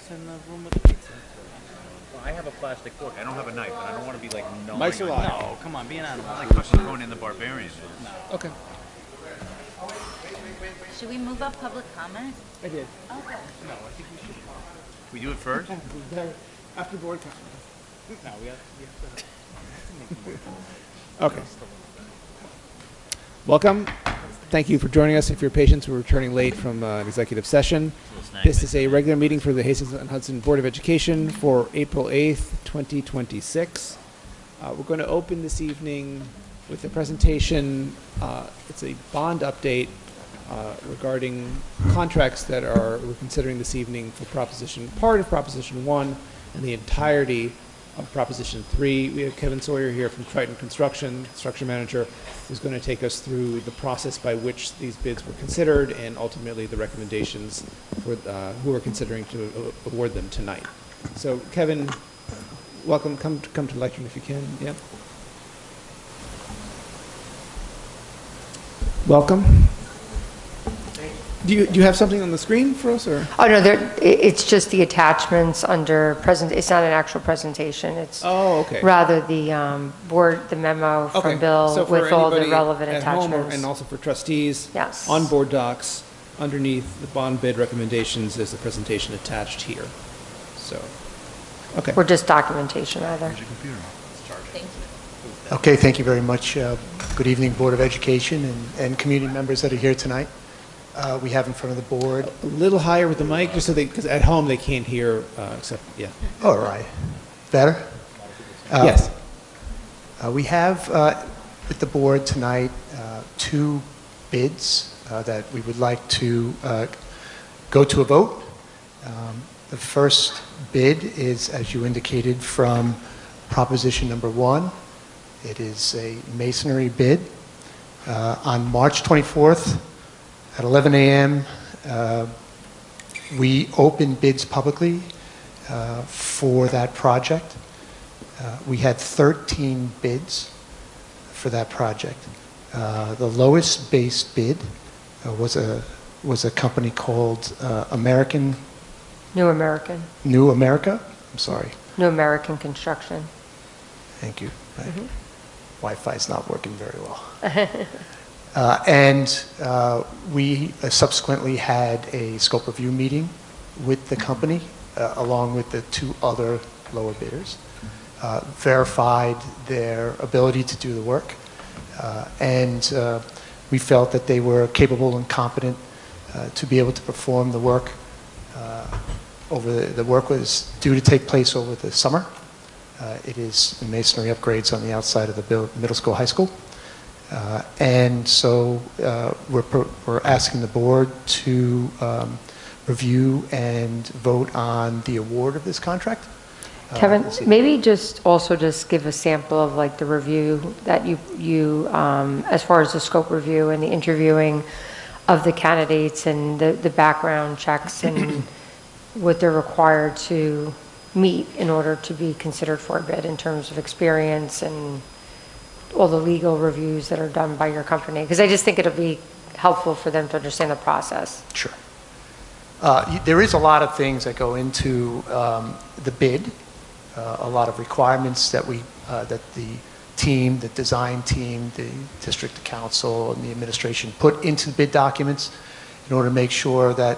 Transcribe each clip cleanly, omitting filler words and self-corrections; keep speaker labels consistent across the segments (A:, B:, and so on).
A: What's in the room with the pizza?
B: Well, I have a plastic fork. I don't have a knife, and I don't want to be like gnawing
C: Mike's
B: on
C: alive.
A: No, come on, be an animal.
B: like fucking Conan the Barbarian.
C: Okay.
D: Should we move up public comment?
C: I did.
D: Okay.
C: No, I think we should.
B: We do it first?
C: After board comment.
A: No, we have
C: Okay. Welcome. Thank you for joining us. If you're patients, we're returning late from an executive session. This is a regular meeting for the Hastings and Hudson Board of Education for April 8th, 2026. We're going to open this evening with a presentation. It's a bond update regarding contracts that we're considering this evening for part of Proposition 1 and the entirety of Proposition 3. We have Kevin Sawyer here from Triton Construction Manager, who's going to take us through the process by which these bids were considered and ultimately the recommendations for who are considering to award them tonight. So, Kevin, welcome. Come to the lectern if you can. Yeah. Welcome. Do you have something on the screen for us, or?
E: Oh, no, it's just the attachments under present, it's not an actual presentation, it's
C: Oh, okay.
E: rather the the memo
C: Okay.
E: from Bill
C: So for
E: with all the
C: anybody
E: relevant
C: at home
E: attachments.
C: and also for trustees.
E: Yes.
C: On board docs, underneath the bond bid recommendations is the presentation attached here. So, okay.
E: Or just documentation, either.
D: Thank you.
F: Okay, thank you very much. Good evening, Board of Education and community members that are here tonight. We have in front of the board.
C: A little higher with the mic, just so because at home they can't hear, except, yeah.
F: All right. Better?
C: Yes.
F: We have with the board tonight two bids that we would like to go to a vote. The first bid is, as you indicated, from Proposition Number 1. It is a masonry bid. On March 24th, at 11 a.m., we opened bids publicly for that project. We had 13 bids for that project. The lowest base bid was a company called
E: New American
F: I'm sorry.
E: New American Construction.
F: Thank you. Wi-Fi is not working very well. And we subsequently had a scope review meeting with the company, along with the two other lower bidders, verified their ability to do the work, and we felt that they were capable and competent to be able to perform the work. The work was due to take place over the summer. It is masonry upgrades on the outside of the middle school, high school. And so we're asking the board to review and vote on the award of this contract.
E: Kevin, maybe just give a sample of like the review that you as far as the scope review and the interviewing of the candidates and the background checks and what they're required to meet in order to be considered for a bid in terms of experience and all the legal reviews that are done by your company, because I just think it'll be helpful for them to understand the process.
F: Sure. There is a lot of things that go into the bid, a lot of requirements that the design team, the district council, and the administration put into the bid documents in order to make sure that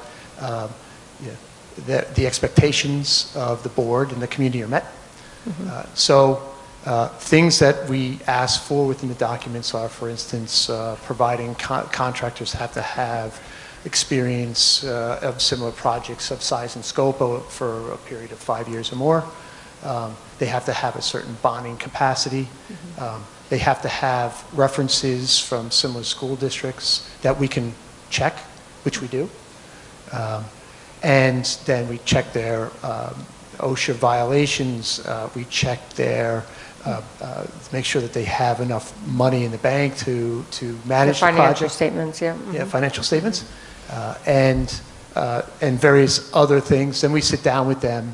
F: the expectations of the board and the community are met. Things that we ask for within the documents are, for instance, providing contractors have to have experience of similar projects of size and scope for a period of 5 years or more. They have to have a certain bonding capacity. They have to have references from similar school districts that we can check, which we do. And then we check their OSHA violations. We check their make sure that they have enough money in the bank to manage the project.
E: Financial statements, yeah.
F: Yeah, financial statements, and various other things. Then we sit down with them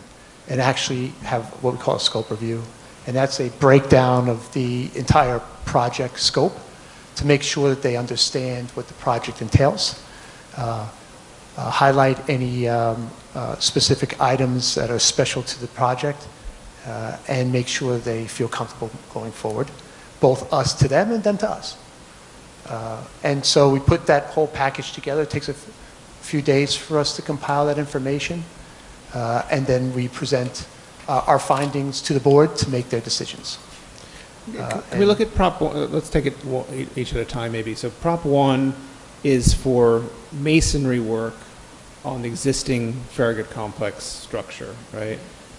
F: and actually have what we call a scope review, and that's a breakdown of the entire project scope to make sure that they understand what the project entails, highlight any specific items that are special to the project and make sure they feel comfortable going forward, both us to them and them to us. And so we put that whole package together. It takes a few days for us to compile that information, and then we present our findings to the board to make their decisions.
C: Can we look at Prop 1? Let's take it each at a time, maybe. So Prop 1 is for masonry work on the existing Farragut complex structure, right?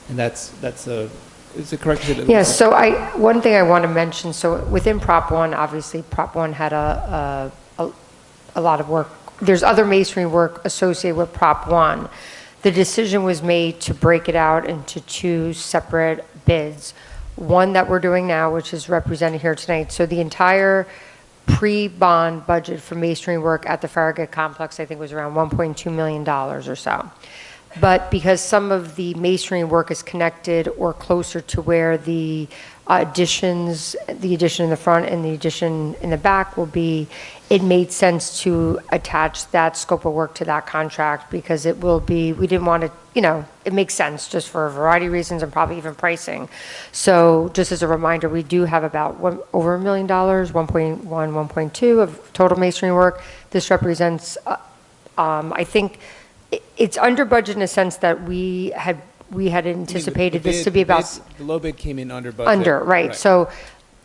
C: And is it correct?
E: Yes, so one thing I want to mention, so within Prop 1, obviously Prop 1 had a lot of work. There's other masonry work associated with Prop 1. The decision was made to break it out into two separate bids. One that we're doing now, which is represented here tonight. So the entire pre-bond budget for masonry work at the Farragut complex, I think, was around $1.2 million or so. But because some of the masonry work is connected or closer to where the addition in the front and the addition in the back will be, it made sense to attach that scope of work to that contract because it will be, we didn't want to, it makes sense just for a variety of reasons and probably even pricing. So just as a reminder, we do have about over $1 million, 1.1, 1.2 of total masonry work. This represents, I think, it's under budget in a sense that we had anticipated this to be about.
C: The low bid came in under budget.
E: Right. So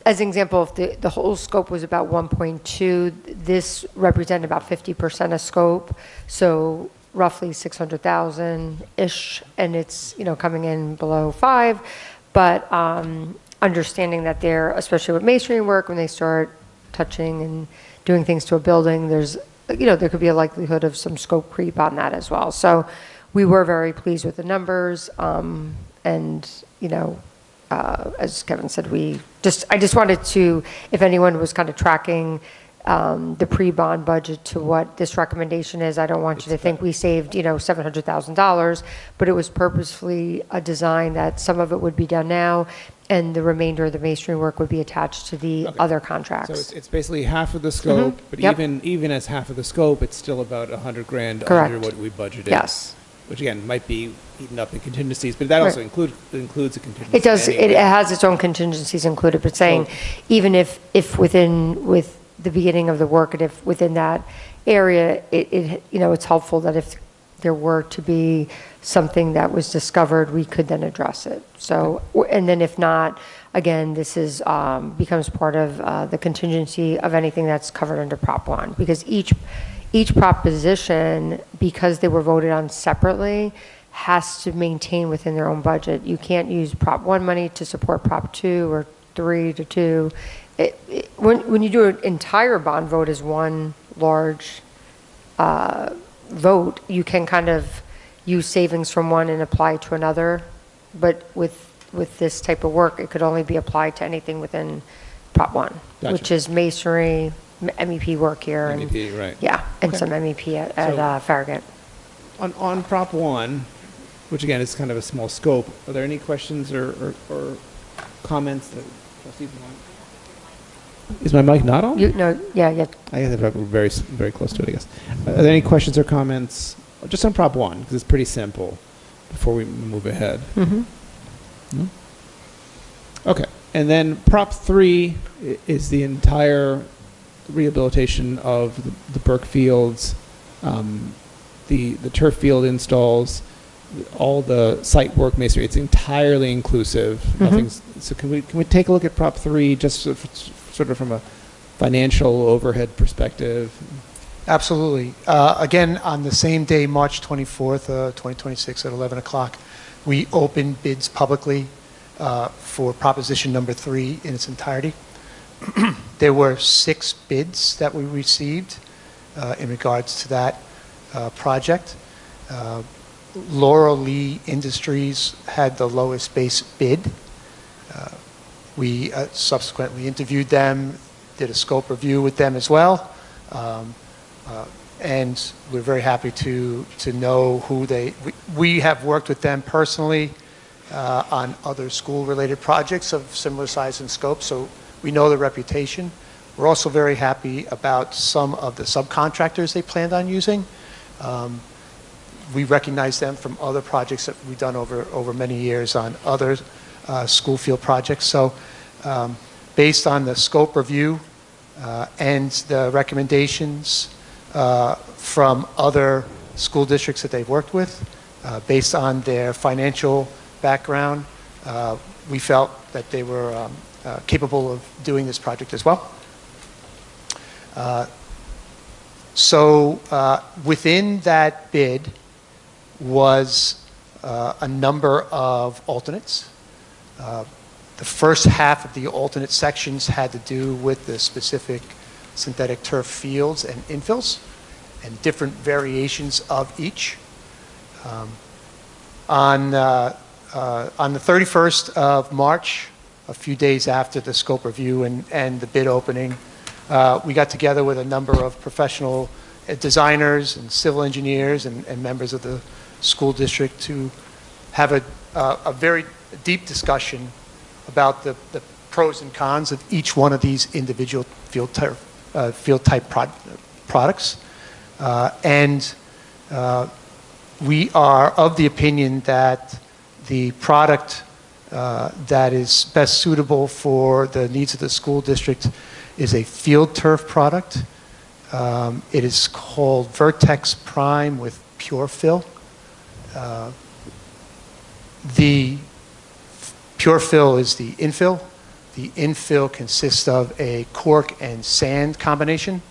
E: as an example, if the whole scope was about 1.2, this represented about 50% of scope, so roughly 600,000-ish, and it's, coming in below 5. But understanding that they're, especially with masonry work, when they start touching and doing things to a building, there's there could be a likelihood of some scope creep on that as well. So we were very pleased with the numbers. And, as Kevin said, I just wanted to, if anyone was kind of tracking the pre-bond budget to what this recommendation is, I don't want you to think we saved, $700,000, but it was purposefully a design that some of it would be done now and the remainder of the masonry work would be attached to the other contracts.
C: So it's basically half of the scope, but
E: Yep.
C: even as half of the scope, it's still about $100,000
E: Correct.
C: under what we budgeted.
E: Yes.
C: Which again might be eaten up in contingencies, but that also includes a contingency.
E: It does.
C: Anyway.
E: It has its own contingencies included, but saying even if with the beginning of the work and if within that area, it's helpful that if there were to be something that was discovered, we could then address it. So, and then if not, again, this is becomes part of the contingency of anything that's covered under Prop 1, because each proposition, because they were voted on separately, has to maintain within their own budget. You can't use Prop 1 money to support Prop 2 or 3 to 2. When you do an entire bond vote as one large vote, you can kind of use savings from one and apply to another. But with this type of work, it could only be applied to anything within Prop 1,
C: Gotcha.
E: which is masonry, MEP work here.
C: MEP, right.
E: Yeah, and
C: Okay.
E: some MEP at Farragut.
C: On Prop 1, which again is kind of a small scope, are there any questions or comments that trustees want? Is my mic not on?
E: Yeah.
C: I guess I'm very, very close to it, I guess. Are there any questions or comments just on Prop 1, because it's pretty simple, before we move ahead?
E: Mm-hmm.
C: No? Okay. And then Prop 3 is the entire rehabilitation of the Burke Fields, the turf field installs, all the site work masonry. It's entirely inclusive.
E: Mm-hmm.
C: Nothing's, so can we take a look at Prop 3 just sort of from a financial overhead perspective?
F: Absolutely. Again, on the same day, March 24th, 2026 at 11 o'clock, we opened bids publicly for proposition number 3 in its entirety. There were 6 bids that we received in regards to that project. Laurel Lee Industries had the lowest base bid. We subsequently interviewed them, did a scope review with them as well. And we're very happy to know who we have worked with them personally on other school-related projects of similar size and scope, so we know the reputation. We're also very happy about some of the subcontractors they planned on using. We recognize them from other projects that we've done over many years on other school field projects. So based on the scope review and the recommendations from other school districts that they've worked with, based on their financial background, we felt that they were capable of doing this project as well. So within that bid was a number of alternates. The first half of the alternate sections had to do with the specific synthetic turf fields and infills and different variations of each. On the 31st of March, a few days after the scope review and the bid opening, we got together with a number of professional designers and civil engineers and members of the school district to have a very deep discussion about the pros and cons of each one of these individual field type products. And we are of the opinion that the product that is best suitable for the needs of the school district is a field turf product. It is called Vertex Prime with Pure Fill. The Pure Fill is the infill. The infill consists of a cork and sand combination,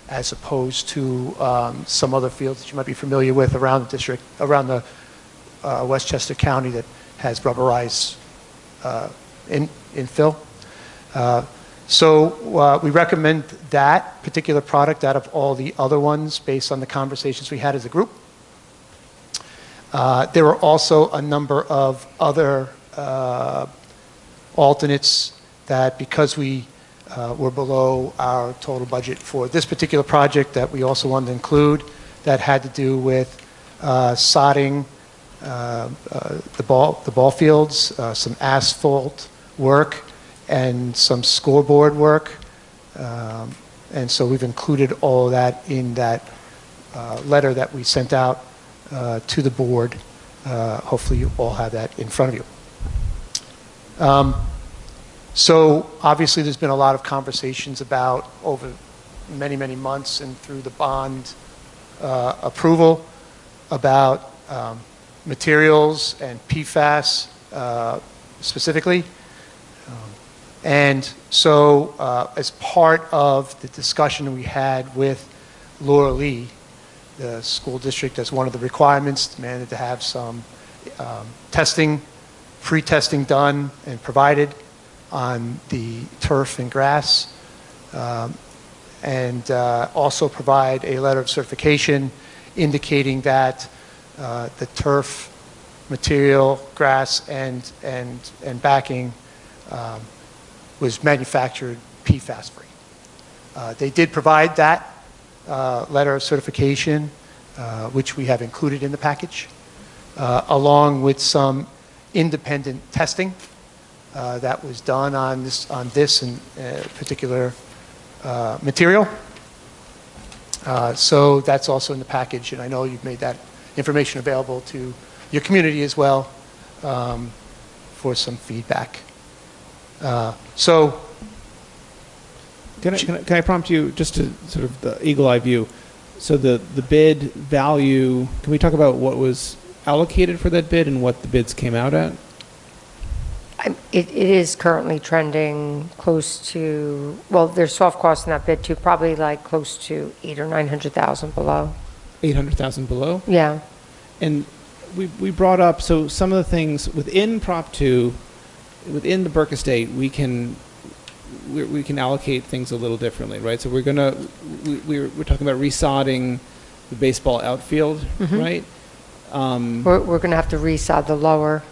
F: as opposed to some other fields that you might be familiar with around the district, around the Westchester County that has rubberized infill. So we recommend that particular product out of all the other ones based on the conversations we had as a group. There were also a number of other alternates that, because we were below our total budget for this particular project, that we also wanted to include, that had to do with sodding the ball fields, some asphalt work, and some scoreboard work. And so we've included all of that in that letter that we sent out to the board. Hopefully you all have that in front of you. So obviously there's been a lot of conversations about, over many, many months and through the bond approval, about materials and PFAS specifically. And so as part of the discussion we had with Laura Lee, the school district, as one of the requirements, demanded to have some testing, pre-testing done and provided on the turf and grass, and also provide a letter of certification indicating that the turf material, grass, and backing was manufactured PFAS-free. They did provide that letter of certification, which we have included in the package, along with some independent testing that was done on this and particular material. So that's also in the package, and I know you've made that information available to your community as well for some feedback. So,
C: Can I prompt you just to sort of the eagle eye view? So the bid value, can we talk about what was allocated for that bid and what the bids came out at?
E: It is currently trending close to, well, there's soft costs in that bid too, probably like close to 800,000 or 900,000 below.
C: 800,000 below?
E: Yeah.
C: And we brought up, so some of the things within Prop 2, within the Burke estate, we can allocate things a little differently, right? So we're talking about resodding the baseball outfield, right?
E: We're going to have to resod the lower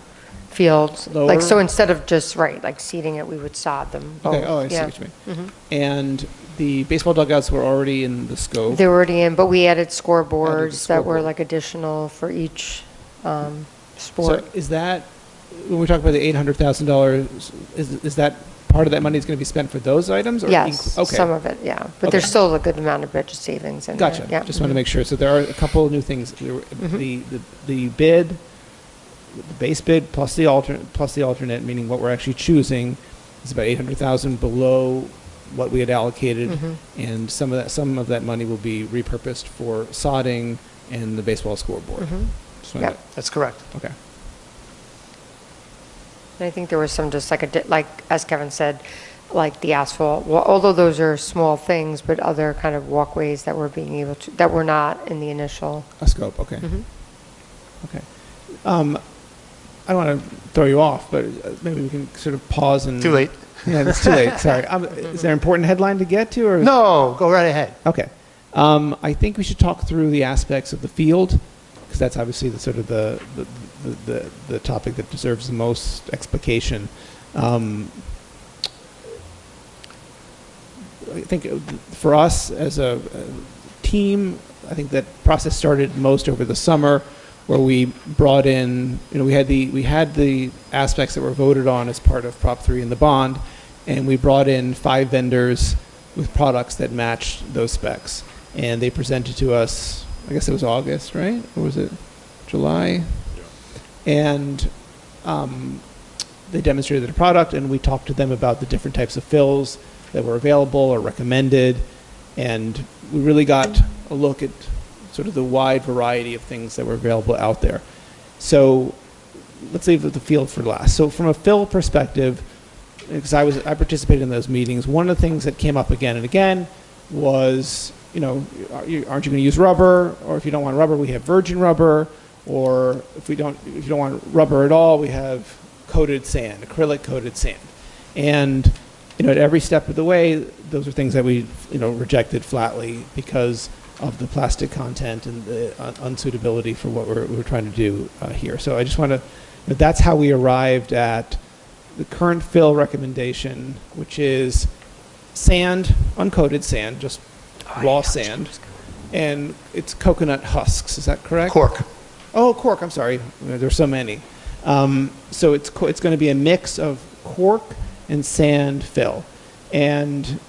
E: fields.
C: Lower?
E: Like, so instead of just, like seeding it, we would sod them both.
C: Okay, I see
E: Yeah.
C: what you mean. And the baseball dugouts were already in the scope.
E: They're already in, but we added scoreboards that were
C: scoreboard.
E: like additional for each sport.
C: So is that, when we talk about the $800,000, is that part of that money is going to be spent for those items? Or
E: Yes,
C: okay.
E: some of it, yeah. But
C: Okay.
E: there's still a good amount of budget savings in there.
C: Gotcha.
E: Yeah.
C: Just want to make sure. So there are a couple of new things. The bid, the base bid plus the alternate, meaning what we're actually choosing, is about 800,000 below what we had allocated, and some of that money will be repurposed for sodding and the baseball scoreboard. Just wanted
E: Yep.
F: That's correct.
C: to- okay.
E: And I think there was some just like as Kevin said, like the asphalt, well, although those are small things, but other kind of walkways that that were not in the initial.
C: A scope. Okay. Okay. I don't want to throw you off, but maybe we can sort of pause and.
F: Too late.
C: Yeah, it's too late. Sorry. Is there an important headline to get to, or?
F: No, go right ahead.
C: Okay. I think we should talk through the aspects of the field, because that's obviously the sort of the topic that deserves the most explication. I think for us as a team, I think that process started most over the summer, where we brought in, we had the aspects that were voted on as part of Prop 3 in the bond, and we brought in 5 vendors with products that matched those specs, and they presented to us, I guess it was August, right? Or was it July? And they demonstrated the product, and we talked to them about the different types of fills that were available or recommended, and we really got a look at sort of the wide variety of things that were available out there. So let's leave the field for last. So from a fill perspective, because I participated in those meetings, one of the things that came up again and again was, aren't you going to use rubber? Or if you don't want rubber, we have virgin rubber. Or if you don't want rubber at all, we have coated sand, acrylic coated sand. And at every step of the way, those are things that we rejected flatly because of the plastic content and the unsuitability for what we're trying to do here. So I just want to, that's how we arrived at the current fill recommendation, which is sand, uncoated sand, just raw sand, and it's coconut husks. Is that correct?
F: Cork.
C: Oh, cork. I'm sorry. There's so many. So it's going to be a mix of cork and sand fill, and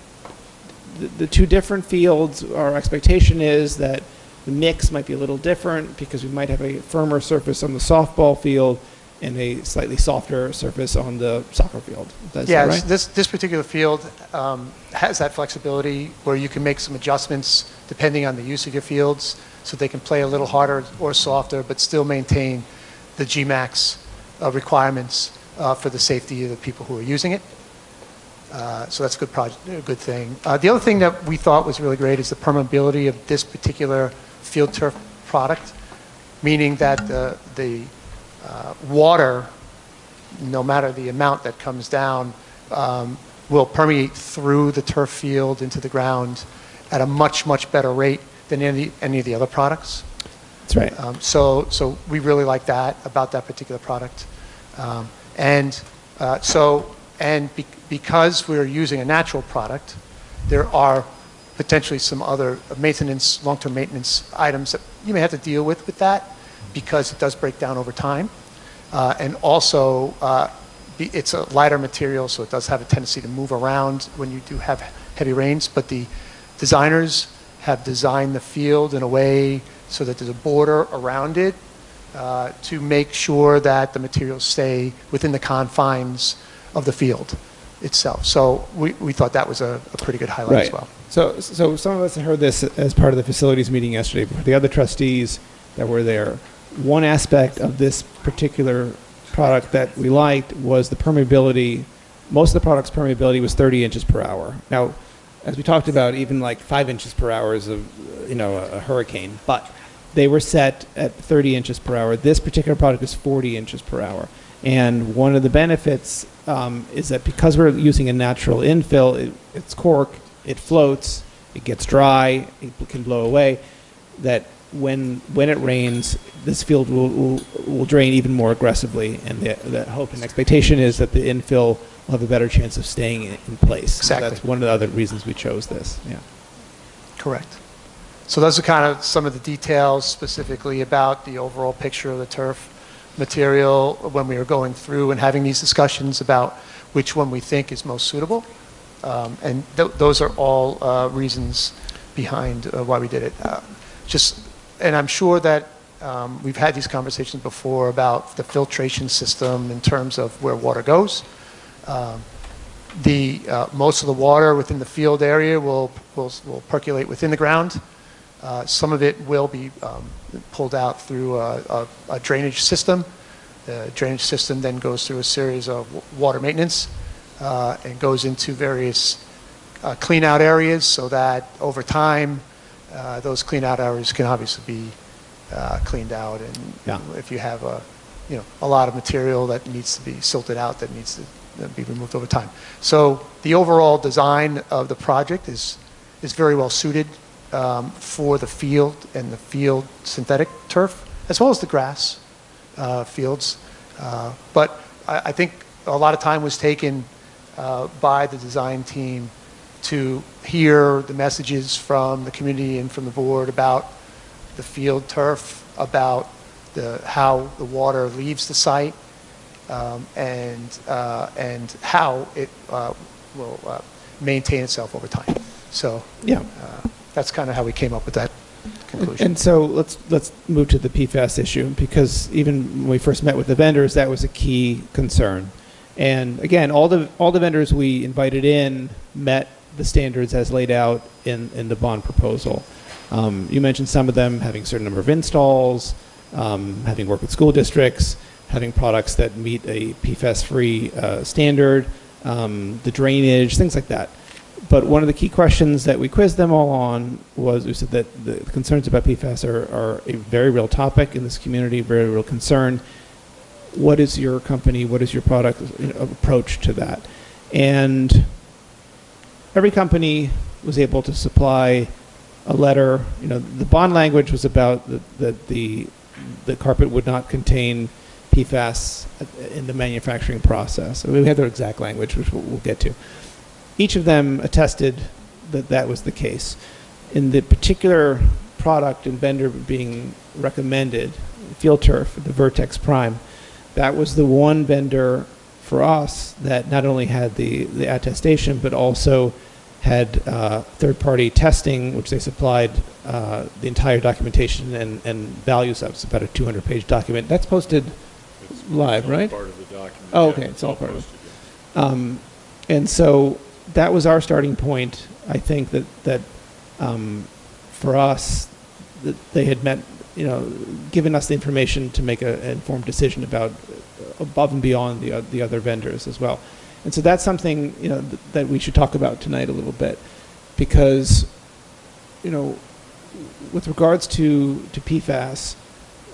C: the two different fields, our expectation is that the mix might be a little different because we might have a firmer surface on the softball field and a slightly softer surface on the soccer field. Is that right?
F: This particular field has that flexibility where you can make some adjustments depending on the use of your fields, so they can play a little harder or softer, but still maintain the GMAX requirements for the safety of the people who are using it. So that's a good thing. The other thing that we thought was really great is the permeability of this particular field turf product, meaning that the water, no matter the amount that comes down, will permeate through the turf field into the ground at a much, much better rate than any of the other products.
C: That's right.
F: So we really like that about that particular product. Because we're using a natural product, there are potentially some other maintenance, long-term maintenance items that you may have to deal with that, because it does break down over time. And also, it's a lighter material, so it does have a tendency to move around when you do have heavy rains. But the designers have designed the field in a way so that there's a border around it to make sure that the materials stay within the confines of the field itself. So we thought that was a pretty good highlight as well.
C: So some of us heard this as part of the facilities meeting yesterday, but for the other trustees that were there, one aspect of this particular product that we liked was the permeability. Most of the product's permeability was 30 inches per hour. Now, as we talked about, even like 5 inches per hour is a hurricane, but they were set at 30 inches per hour. This particular product is 40 inches per hour. And one of the benefits is that because we're using a natural infill, it's cork, it floats, it gets dry, it can blow away, that when it rains, this field will drain even more aggressively, and the hope and expectation is that the infill will have a better chance of staying in place.
F: Exactly.
C: So that's one of the other reasons we chose this. Yeah.
F: Correct. So those are kind of some of the details specifically about the overall picture of the turf material when we were going through and having these discussions about which one we think is most suitable. And those are all reasons behind why we did it. And I'm sure that we've had these conversations before about the filtration system in terms of where water goes. Most of the water within the field area will percolate within the ground. Some of it will be pulled out through a drainage system. The drainage system then goes through a series of water maintenance and goes into various clean out areas, so that over time those clean out areas can obviously be cleaned out. And if you have a lot of material that needs to be silted out, that needs to be removed over time. So the overall design of the project is very well suited for the field and the field synthetic turf, as well as the grass fields. But I think a lot of time was taken by the design team to hear the messages from the community and from the board about the field turf, about how the water leaves the site, and how it will maintain itself over time. So that's kind of how we came up with that conclusion.
C: And so let's move to the PFAS issue, because even when we first met with the vendors, that was a key concern. And again, all the vendors we invited in met the standards as laid out in the bond proposal. You mentioned some of them having a certain number of installs, having worked with school districts, having products that meet a PFAS-free standard, the drainage, things like that. But one of the key questions that we quizzed them all on was, we said that the concerns about PFAS are a very real topic in this community, very real concern. What is your company, what is your product approach to that? And every company was able to supply a letter. The bond language was about that the carpet would not contain PFAS in the manufacturing process. We had their exact language, which we'll get to. Each of them attested that that was the case. In the particular product and vendor being recommended, Field Turf, the Vertex Prime, that was the one vendor for us that not only had the attestation, but also had third-party testing, which they supplied the entire documentation and values of. It's about a 200-page document. That's posted live, right?
G: Part of the document.
C: Oh, okay, it's all part of it. And so that was our starting point. I think that for us, that they had given us the information to make an informed decision about above and beyond the other vendors as well. And so that's something that we should talk about tonight a little bit, because with regards to PFAS,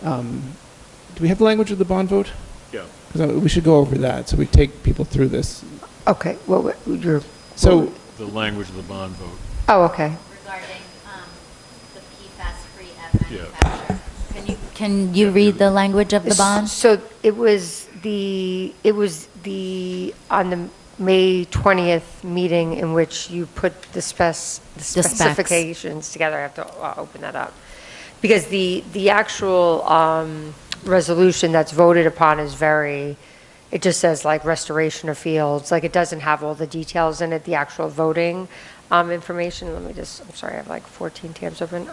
C: do we have the language of the bond vote?
G: Yeah.
C: 'Cause we should go over that so we take people through this.
E: Okay,
C: So
G: The language of the bond vote.
E: Oh, okay.
D: Regarding the PFAS-free at manufacture. Can you read the language of the bond?
E: So it was on the May 20th meeting in which you put the specifications together. I have to open that up. Because the actual resolution that's voted upon is it just says like restoration of fields, like it doesn't have all the details in it, the actual voting information. I'm sorry, I have like 14 tabs open.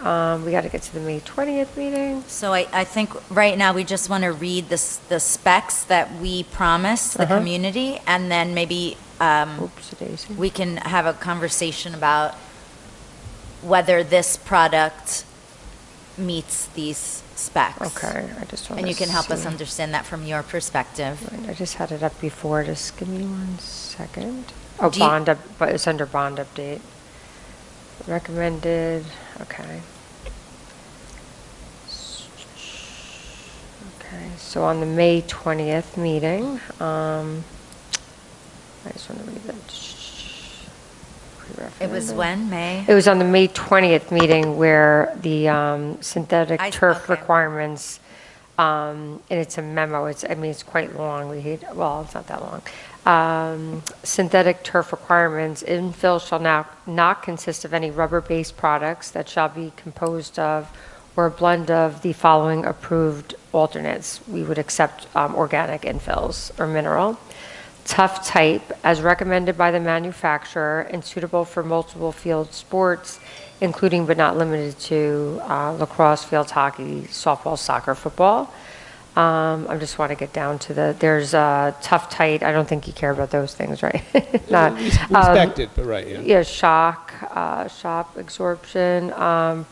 E: We got to get to the May 20th meeting.
D: So I think right now we just want to read the specs that we promised the community, and then maybe
E: Oopsie-daisy.
D: we can have a conversation about whether this product meets these specs.
E: Okay, I just want to
D: And you can help us
E: see.
D: understand that from your perspective.
E: I just had it up before, just give me 1 second. Oh,
D: Do you-
E: but it's under bond update. Recommended, okay. Okay, so on the May 20th meeting, I just want to read that.
D: It was when, May?
E: It was on the May 20th meeting where the synthetic turf
D: okay.
E: requirements, and it's a memo, it's quite long, it's not that long. Synthetic turf requirements, infill shall not consist of any rubber-based products that shall be composed of or a blend of the following approved alternates. We would accept organic infills or mineral. tough type as recommended by the manufacturer and suitable for multiple field sports, including but not limited to lacrosse, field hockey, softball, soccer, football. I just want to get down to there's tough, tight. I don't think you care about those things, right? Not,
C: We expect it, but right, yeah.
E: yeah, shock absorption. Oh,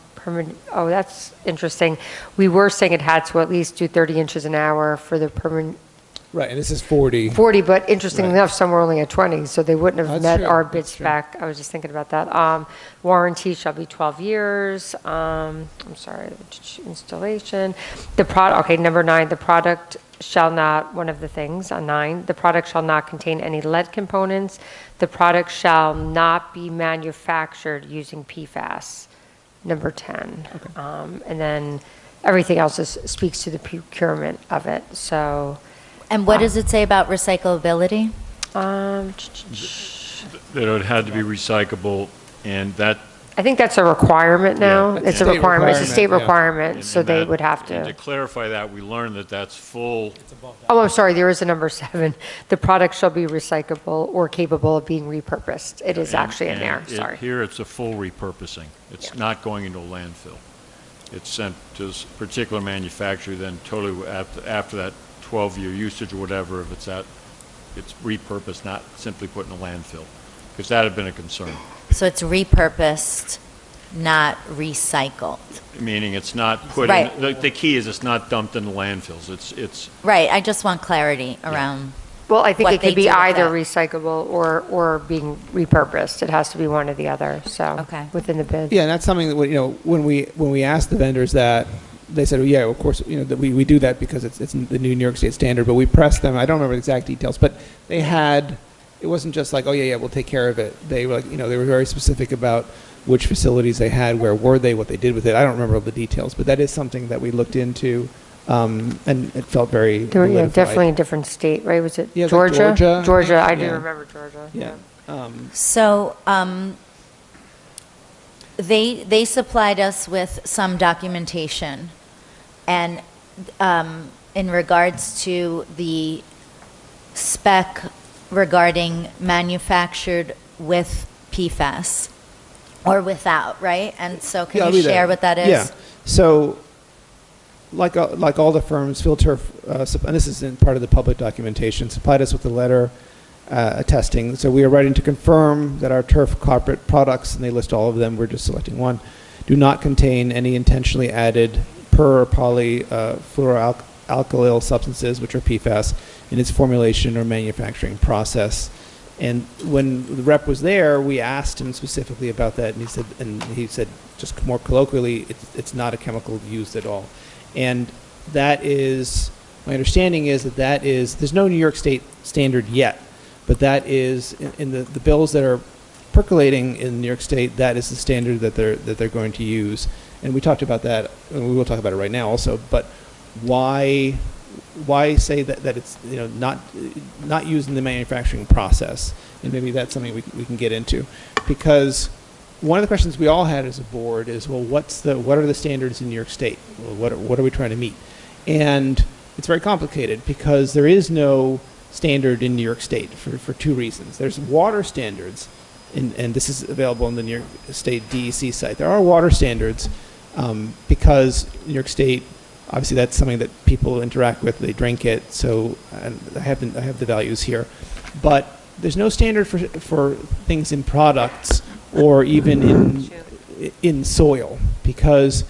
E: that's interesting. We were saying it had to at least do 30 inches an hour for the permanent.
C: Right, and this is 40.
E: 40, but interestingly
C: Right.
E: enough, some were only at 20, so they wouldn't have
C: That's
E: met
C: true,
E: our bid
C: that's true.
E: spec. I was just thinking about that. Warranty shall be 12 years. I'm sorry, installation. Okay, number 9, the product shall not, one of the things on 9, the product shall not contain any lead components. The product shall not be manufactured using PFAS. Number 10. And then everything else speaks to the procurement of it, so.
D: And what does it say about recyclability?
G: That it had to be recyclable, and that.
E: I think that's a requirement now.
C: Yeah,
E: It's a
C: state
E: requirement, it's a state
C: requirement, yeah.
E: requirement,
G: and
E: so they
G: that-
E: would have
G: And to
E: to.
G: clarify that, we learned that that's full.
E: Oh, I'm sorry, there is a number 7. The product shall be recyclable or capable of being repurposed. It is actually in there, sorry.
G: Here, it's a full repurposing. It's
E: Yeah.
G: not going into a landfill. It's sent to a particular manufacturer, then totally after that 12-year usage or whatever, if it's repurposed, not simply put in a landfill, because that had been a concern.
D: So it's repurposed, not recycled.
G: Meaning it's not put
D: Right.
G: in, the key is it's not dumped in the landfills. It's
D: Right, I just want clarity around,
E: Well, I think
D: what
E: it
D: they
E: could be
D: do with
E: either
D: it.
E: recyclable or being repurposed. It has to be one or the other, so.
D: Okay.
E: Within the bid.
C: Yeah, and that's something that, when we asked the vendors that, they said, well, yeah, of course, that we do that because it's the New York State standard, but we pressed them, I don't remember the exact details, but they had, it wasn't just like, oh, yeah, we'll take care of it. They were like, they were very specific about which facilities they had, where were they, what they did with it. I don't remember all the details, but that is something that we looked into, and it felt very
E: They were,
C: validified.
E: definitely a different state, right? Was it
C: Yeah, it was like
E: Georgia?
C: Georgia, I
E: Georgia,
C: think,
E: I do
C: yeah.
E: remember Georgia.
C: Yeah.
D: so they supplied us with some documentation, and in regards to the spec regarding manufactured with PFAS or without, right? And so
C: Yeah,
D: can
C: I'll
D: you
C: read that.
D: share what that is?
C: Yeah. So, like all the firms, Field Turf, and this is in part of the public documentation, supplied us with a letter attesting. So we are writing to confirm that our turf carpet products, and they list all of them, we're just selecting one, do not contain any intentionally added per or polyfluoroalkyl substances, which are PFAS, in its formulation or manufacturing process. And when the rep was there, we asked him specifically about that, and he said, just more colloquially, it's not a chemical used at all. And that is, my understanding is that there's no New York State standard yet, but that is in the bills that are percolating in New York State. That is the standard that they're going to use. And we talked about that, and we will talk about it right now also. But why say that it's not used in the manufacturing process? And maybe that's something we can get into, because one of the questions we all had as a board is, well, what are the standards in New York State? Well, what are we trying to meet? And it's very complicated because there is no standard in New York State for two reasons. There's water standards, and this is available on the New York State DEC site. There are water standards because New York State, obviously that's something that people interact with, they drink it, so I have the values here. But there's no standard for things in products or even in soil, because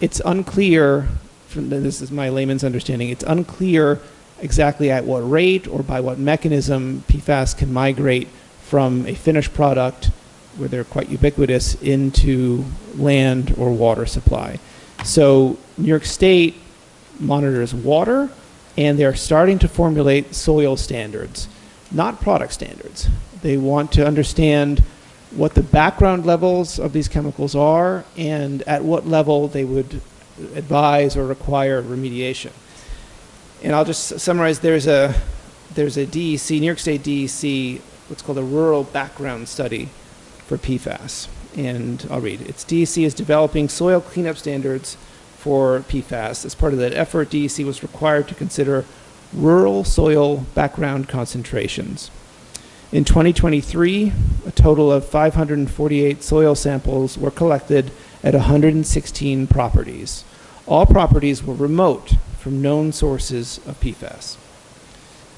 C: it's unclear, this is my layman's understanding, it's unclear exactly at what rate or by what mechanism PFAS can migrate from a finished product, where they're quite ubiquitous, into land or water supply. So New York State monitors water, and they're starting to formulate soil standards, not product standards. They want to understand what the background levels of these chemicals are and at what level they would advise or require remediation. And I'll just summarize, there's a DEC, New York State DEC, what's called a rural background study for PFAS. And I'll read. Its DEC is developing soil cleanup standards for PFAS. As part of that effort, DEC was required to consider rural soil background concentrations. In 2023, a total of 548 soil samples were collected at 116 properties. All properties were remote from known sources of PFAS.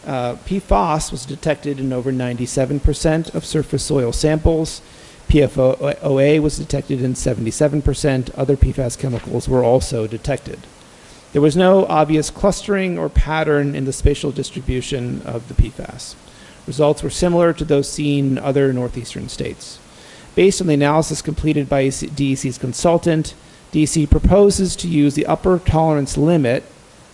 C: PFOS was detected in over 97% of surface soil samples. PFOA was detected in 77%. Other PFAS chemicals were also detected. There was no obvious clustering or pattern in the spatial distribution of the PFAS. Results were similar to those seen in other northeastern states. Based on the analysis completed by DEC's consultant, DEC proposes to use the upper tolerance limit,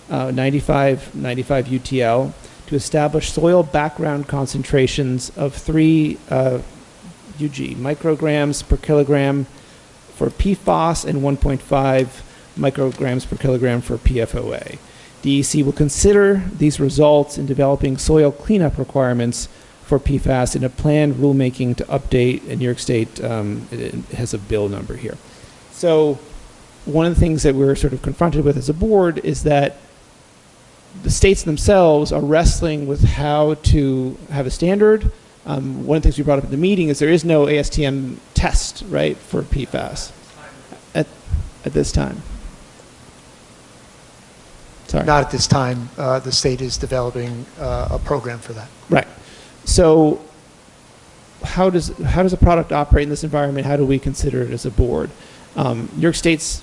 C: 95 UTL, to establish soil background concentrations of 3 UG, micrograms per kilogram for PFOS and 1.5 micrograms per kilogram for PFOA. DEC will consider these results in developing soil cleanup requirements for PFAS in a planned rulemaking to update, in New York State, it has a bill number here. So one of the things that we're sort of confronted with as a board is that the states themselves are wrestling with how to have a standard. One of the things we brought up at the meeting is there is no ASTM test, right, for PFAS at this time. Sorry.
F: Not at this time. The state is developing a program for that.
C: Right. So how does a product operate in this environment? How do we consider it as a board? New York State's,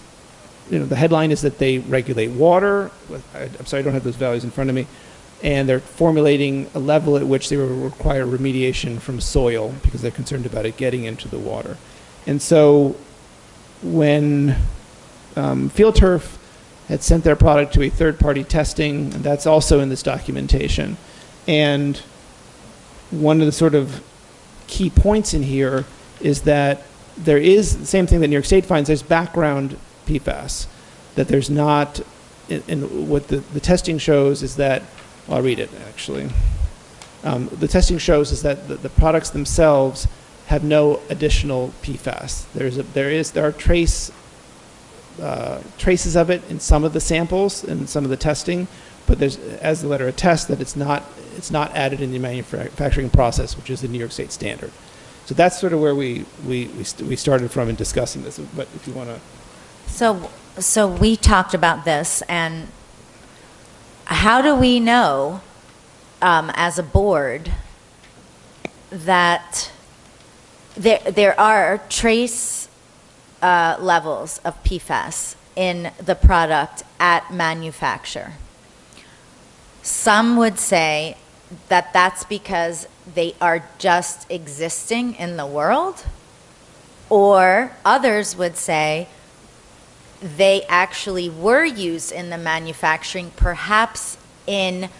C: the headline is that they regulate water. I'm sorry, I don't have those values in front of me. And they're formulating a level at which they will require remediation from soil because they're concerned about it getting into the water. And so when Field Turf had sent their product to a third-party testing, and that's also in this documentation. And one of the sort of key points in here is that there is the same thing that New York State finds, there's background PFAS, that there's not, and what the testing shows is that, well, I'll read it actually. The testing shows is that the products themselves have no additional PFAS. There are traces of it in some of the samples and some of the testing, but there's, as the letter attests, that it's not added in the manufacturing process, which is the New York State standard. So that's sort of where we started from in discussing this. But if you want to,
D: so we talked about this, and how do we know, as a board, that there are trace levels of PFAS in the product at manufacture? Some would say that that's because they are just existing in the world, or others would say they actually were used in the manufacturing, perhaps in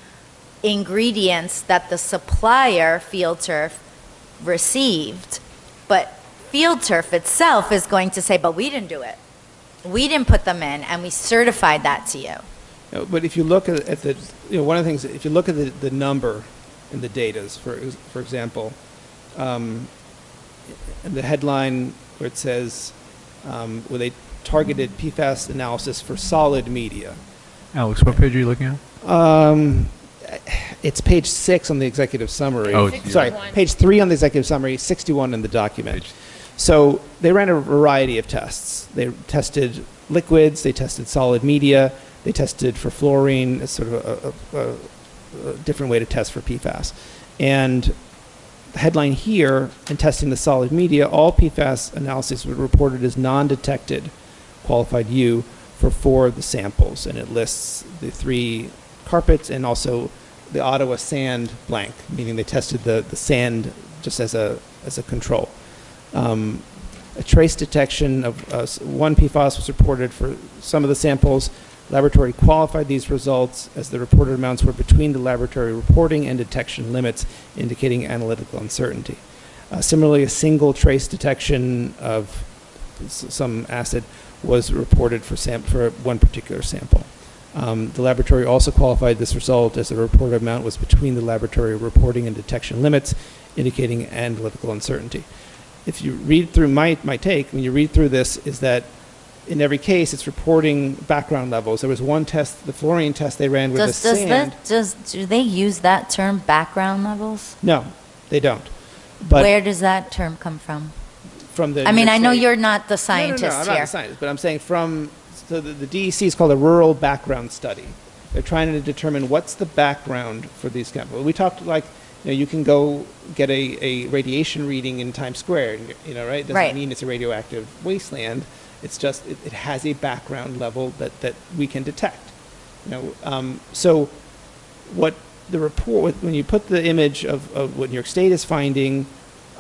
D: ingredients that the supplier, Field Turf, received, but Field Turf itself is going to say, but we didn't do it. We didn't put them in, and we certified that to you.
C: but if you look at the, one of the things, if you look at the number in the data, for example, in the headline where it says, where they targeted PFAS analysis for solid media.
H: Alex, what page are you looking at?
C: It's page 6 on the executive summary.
H: Oh,
C: sorry, page 3 on the executive summary, 61 in the document. So they ran a variety of tests. They tested liquids, they tested solid media, they tested for fluorine. It's sort of a different way to test for PFAS. And the headline here, in testing the solid media, all PFAS analyses were reported as non-detected, qualified U, for 4 of the samples. And it lists the 3 carpets and also the Ottawa sand blank, meaning they tested the sand just as a control. A trace detection of 1 PFAS was reported for some of the samples. Laboratory qualified these results as the reported amounts were between the laboratory reporting and detection limits, indicating analytical uncertainty. Similarly, a single trace detection of some acid was reported for one particular sample. The laboratory also qualified this result as the reported amount was between the laboratory reporting and detection limits, indicating analytical uncertainty. If you read through my take, when you read through this, is that in every case, it's reporting background levels. There was one test, the fluorine test they ran with the sand.
D: Do they use that term, background levels?
C: No, they don't. But
D: Where does that term come from?
C: from the
D: I mean,
C: New York
D: I know
C: State-
D: you're not the
C: No,
D: scientist
C: I'm not
D: here.
C: a scientist, but I'm saying so the DEC is called a rural background study. They're trying to determine what's the background for these chemicals. We talked like, you can go get a radiation reading in Times Square, right? Doesn't
D: Right.
C: mean it's a radioactive wasteland. It's just, it has a background level that we can detect. So what the report, when you put the image of what New York State is finding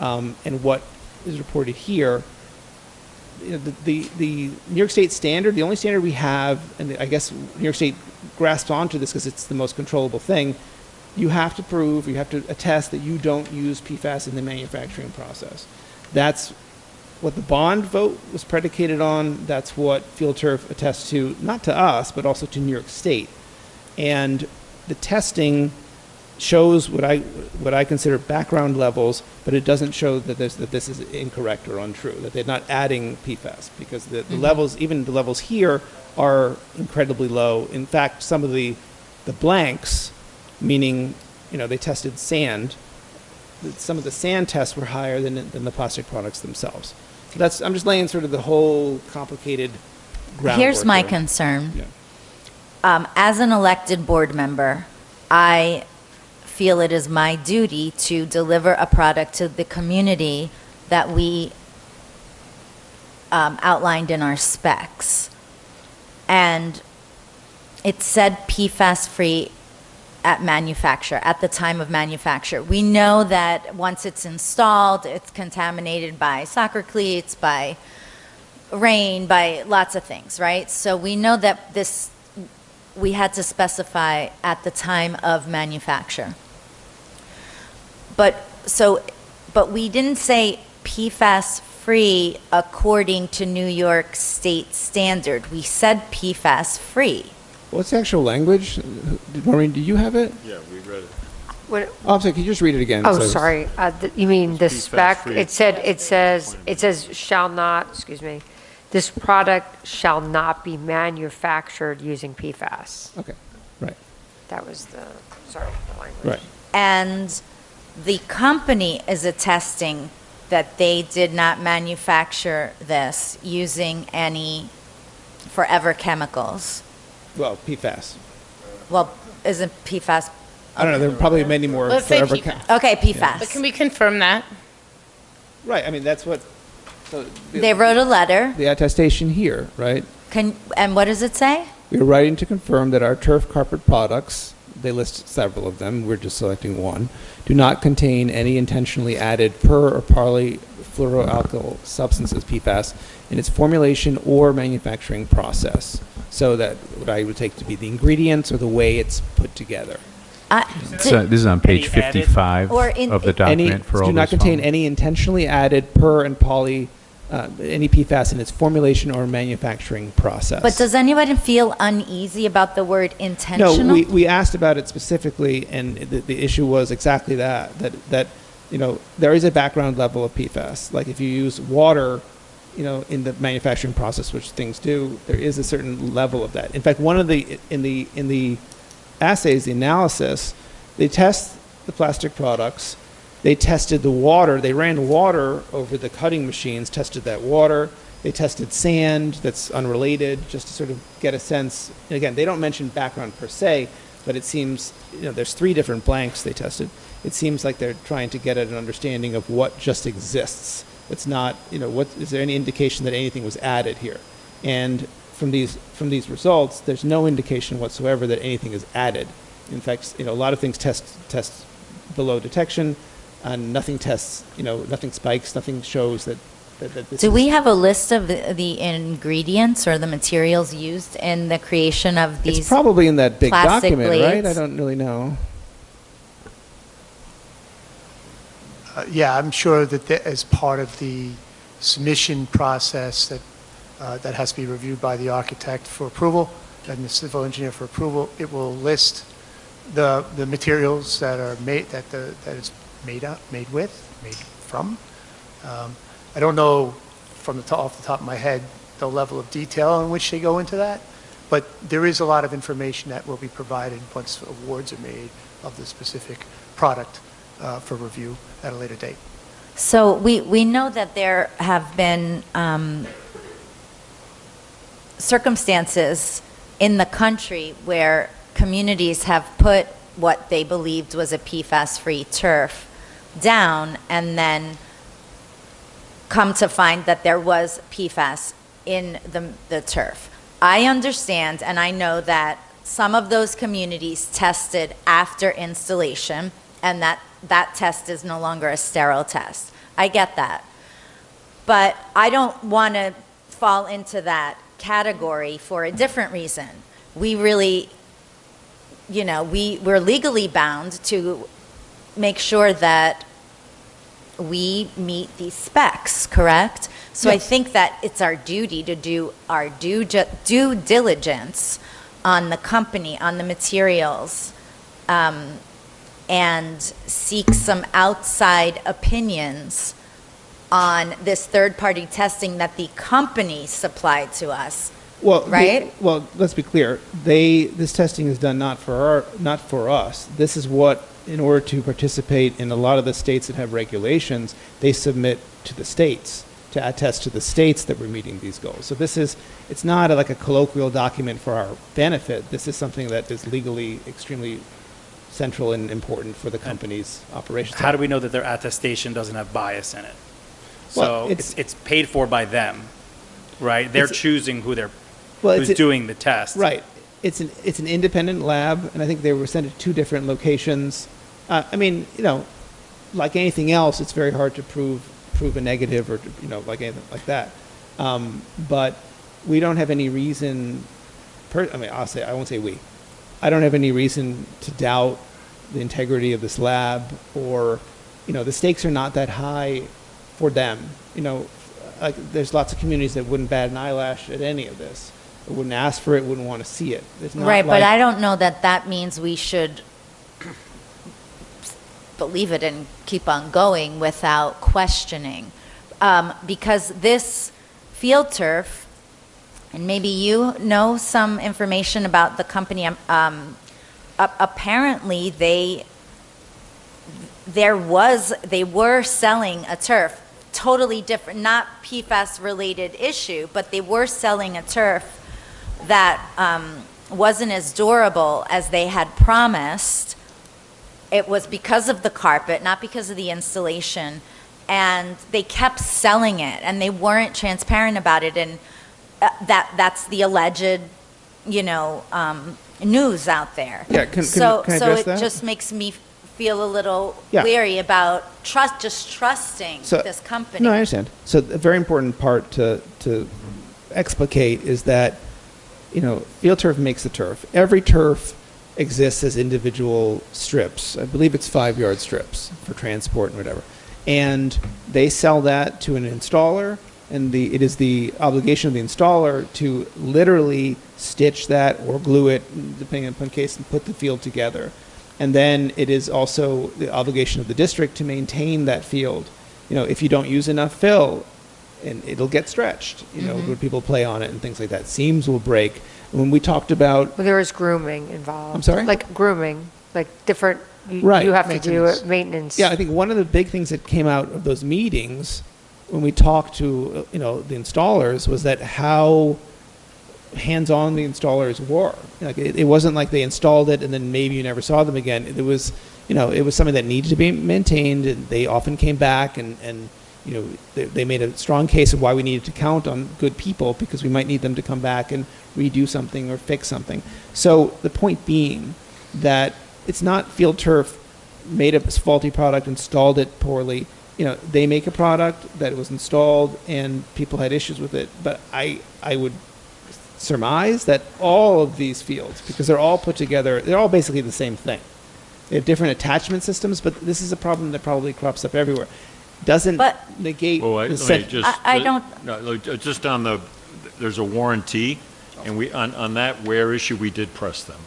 C: and what is reported here, the New York State standard, the only standard we have, and I guess New York State grasps onto this because it's the most controllable thing, you have to attest that you don't use PFAS in the manufacturing process. That's what the bond vote was predicated on. That's what Field Turf attests to, not to us, but also to New York State. And the testing shows what I consider background levels, but it doesn't show that this is incorrect or untrue, that they're not adding PFAS, because the levels, even the levels here, are incredibly low. In fact, some of the blanks, meaning they tested sand, some of the sand tests were higher than the plastic products themselves. So I'm just laying sort of the whole complicated groundwork.
D: Here's my
C: there.
D: concern.
C: Yeah.
D: As an elected board member, I feel it is my duty to deliver a product to the community that we outlined in our specs. And it said PFAS-free at manufacture, at the time of manufacture. We know that once it's installed, it's contaminated by soccer cleats, by rain, by lots of things, right? So we know that we had to specify at the time of manufacture. But we didn't say PFAS-free according to New York State standard. We said PFAS-free.
C: What's the actual language? Maureen, do you have it?
G: Yeah, we read it.
E: What,
C: Oh, I'm sorry, can you just read it again?
E: oh,
C: So-
E: sorry, you mean the
G: It's
E: spec?
G: PFAS-free.
E: It says shall not, excuse me, this product shall not be manufactured using PFAS.
C: Okay, right,
E: That was the language.
C: right.
D: And the company is attesting that they did not manufacture this using any forever chemicals.
C: Well, PFAS.
D: Well, isn't PFAS?
C: I don't know, there are probably many more
I: Let's say
C: forever.
I: PFAS.
D: Okay, PFAS.
I: But can we confirm that?
C: Right, I mean, that's what, so
D: They wrote a letter.
C: the attestation here, right?
D: And what does it say?
C: We are writing to confirm that our turf carpet products, they list several of them, we're just selecting one, do not contain any intentionally added per or polyfluoroalkyl substances, PFAS, in its formulation or manufacturing process. So that what I would take to be the ingredients or the way it's put together.
H: So this is on page
A: Any added-
H: 55
D: Or in-
H: of the
C: Any,
H: document for all
C: do not
H: this
C: contain
H: following.
C: any intentionally added per and poly, any PFAS in its formulation or manufacturing process.
D: But does anyone feel uneasy about the word intentional?
C: No, we asked about it specifically, and the issue was exactly that there is a background level of PFAS. Like if you use water, in the manufacturing process, which things do, there is a certain level of that. In fact, one of in the assays, the analysis, they test the plastic products. They tested the water. They ran water over the cutting machines, tested that water. They tested sand that's unrelated, just to sort of get a sense. And again, they don't mention background per se, but it seems, there's 3 different blanks they tested. It seems like they're trying to get at an understanding of what just exists. It's not, is there any indication that anything was added here? And from these results, there's no indication whatsoever that anything is added. In fact, a lot of things test below detection, and nothing tests, nothing spikes, nothing shows that this
D: Do
C: is-
D: we have a list of the ingredients or the materials used in the creation of these?
C: It's probably in that big
D: plastic
C: document, right? I
D: blades?
C: don't really know.
F: Yeah, I'm sure that as part of the submission process that has to be reviewed by the architect for approval and the civil engineer for approval, it will list the materials that are made, that it's made from. I don't know off the top of my head the level of detail in which they go into that, but there is a lot of information that will be provided once awards are made of the specific product for review at a later date.
D: So we know that there have been circumstances in the country where communities have put what they believed was a PFAS-free turf down and then come to find that there was PFAS in the turf. I understand and I know that some of those communities tested after installation and that test is no longer a sterile test. I get that. But I don't want to fall into that category for a different reason. We really, we're legally bound to make sure that we meet these specs, correct? So I think that it's our duty to do our due diligence on the company, on the materials, and seek some outside opinions on this third-party testing that the company supplied to us.
C: Well,
D: right?
C: Well, let's be clear. This testing is done not for us. This is what, in order to participate in a lot of the states that have regulations, they submit to the states to attest to the states that we're meeting these goals. So it's not like a colloquial document for our benefit. This is something that is legally extremely central and important for the company's operations.
A: How do we know that their attestation doesn't have bias in it?
C: Well,
A: So it's paid for by them, right? They're choosing who's doing the test.
C: Right. It's an independent lab, and I think they were sent to 2 different locations. Like anything else, it's very hard to prove a negative or like anything like that. But we don't have any reason. I won't say we. I don't have any reason to doubt the integrity of this lab, or the stakes are not that high for them. There's lots of communities that wouldn't bat an eyelash at any of this. They wouldn't ask for it, wouldn't want to see it. It's not
D: Right, but I don't know that means we should believe it and keep on going without questioning. Because this field turf, and maybe you know some information about the company, apparently they were selling a turf, totally different, not PFAS related issue, but they were selling a turf that wasn't as durable as they had promised. It was because of the carpet, not because of the installation, and they kept selling it, and they weren't transparent about it, and that's the alleged, news out there.
C: Yeah, can
D: so
C: I address that?
D: It just makes me feel a little leery about trusting this company.
C: No, I understand. So a very important part to explicate is that, field turf makes the turf. Every turf exists as individual strips. I believe it's 5-yard strips for transport and whatever. And they sell that to an installer, and it is the obligation of the installer to literally stitch that or glue it, depending upon case, and put the field together. And then it is also the obligation of the district to maintain that field. If you don't use enough fill, and it'll get stretched, when people play on it and things like that. Seams will break. When we talked about...
E: Well, there is grooming involved.
C: I'm sorry?
E: Like grooming, like different,
C: Right.
E: you have to do it, maintenance.
C: Yeah, I think one of the big things that came out of those meetings when we talked to, the installers was that how hands-on the installers were. It wasn't like they installed it and then maybe you never saw them again. It was, it was something that needed to be maintained, and they often came back and they made a strong case of why we needed to count on good people, because we might need them to come back and redo something or fix something. So the point being that it's not field turf made a faulty product, installed it poorly. They make a product that was installed and people had issues with it. But I would surmise that all of these fields, because they're all put together, they're all basically the same thing. They have different attachment systems, but this is a problem that probably crops up everywhere. Doesn't negate
G: Well, just on there's a warranty, and on that wear issue, we did press them.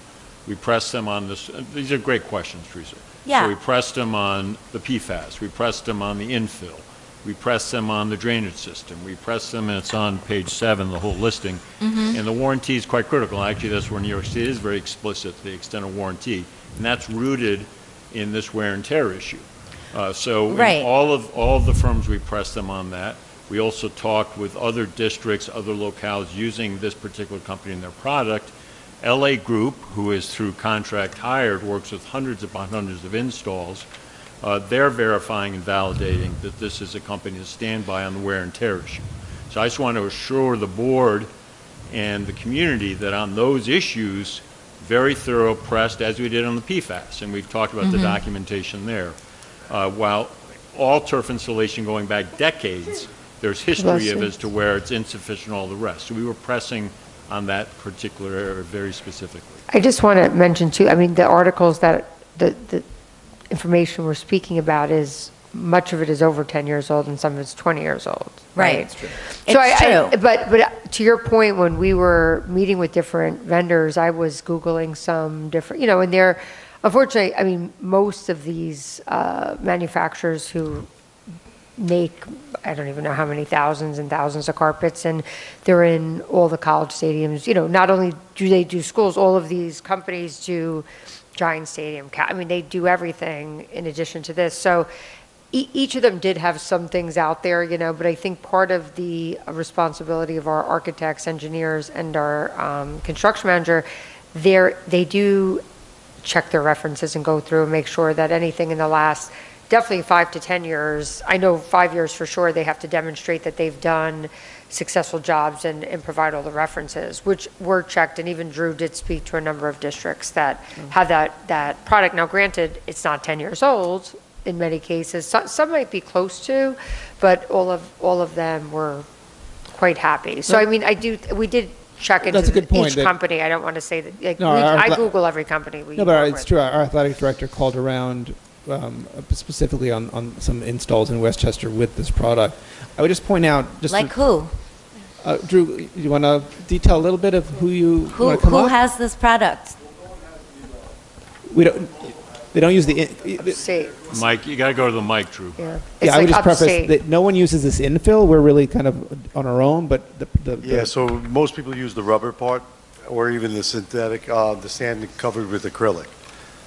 G: We pressed them on this. These are great questions, Teresa.
D: Yeah.
G: So we pressed them on the PFAS. We pressed them on the infill. We press them on the drainage system. We press them, and it's on page 7, the whole listing. And the warranty is quite critical. Actually, that's where New York State is very explicit, the extent of warranty. And that's rooted in this wear and tear issue. So
D: Right.
G: in all of the firms, we press them on that. We also talked with other districts, other locales using this particular company in their product. LA Group, who is through contract hired, works with hundreds upon hundreds of installs. They're verifying and validating that this is a company to stand by on the wear and tear issue. So I just want to assure the board and the community that on those issues, very thorough pressed, as we did on the PFAS, and we've talked about the documentation there. While all turf installation going back decades, there's history of as to where it's insufficient, all the rest. So we were pressing on that particular area very specifically.
E: I just want to mention too, I mean, the articles that, the information we're speaking about is, much of it is over 10 years old and some of it's 20 years old.
D: Right.
E: It's true.
D: It's true.
E: But to your point, when we were meeting with different vendors, I was Googling some different, and they're, unfortunately, I mean, most of these manufacturers who make, I don't even know how many thousands and thousands of carpets, and they're in all the college stadiums. Not only do they do schools, all of these companies do Giant Stadium. I mean, they do everything in addition to this. So each of them did have some things out there, but I think part of the responsibility of our architects, engineers, and our construction manager, they do check their references and go through and make sure that anything in the last definitely 5 to 10 years, I know 5 years for sure, they have to demonstrate that they've done successful jobs and provide all the references, which were checked, and even Drew did speak to a number of districts that have that product. Now, granted, it's not 10 years old in many cases. Some might be close to, but all of them were quite happy. So, I mean, we did check into
C: That's a good point,
E: each company. I don't want to say that, like,
C: No,
E: I Google every company we
C: No,
E: work
C: but it's
E: with.
C: true. Our athletic director called around specifically on some installs in Westchester with this product. I would just point out,
D: Who?
C: Drew, you want to detail a little bit of who
D: Who has this product?
C: We don't. They don't use the.
E: Upstate.
G: Mike, you got to go to the mic, Drew.
E: Yeah.
C: Yeah, I would just preface
E: upstate.
C: that no one uses this infill. We're really kind of on our own, but
I: Yeah, so most people use the rubber part, or even the synthetic, the sand covered with acrylic.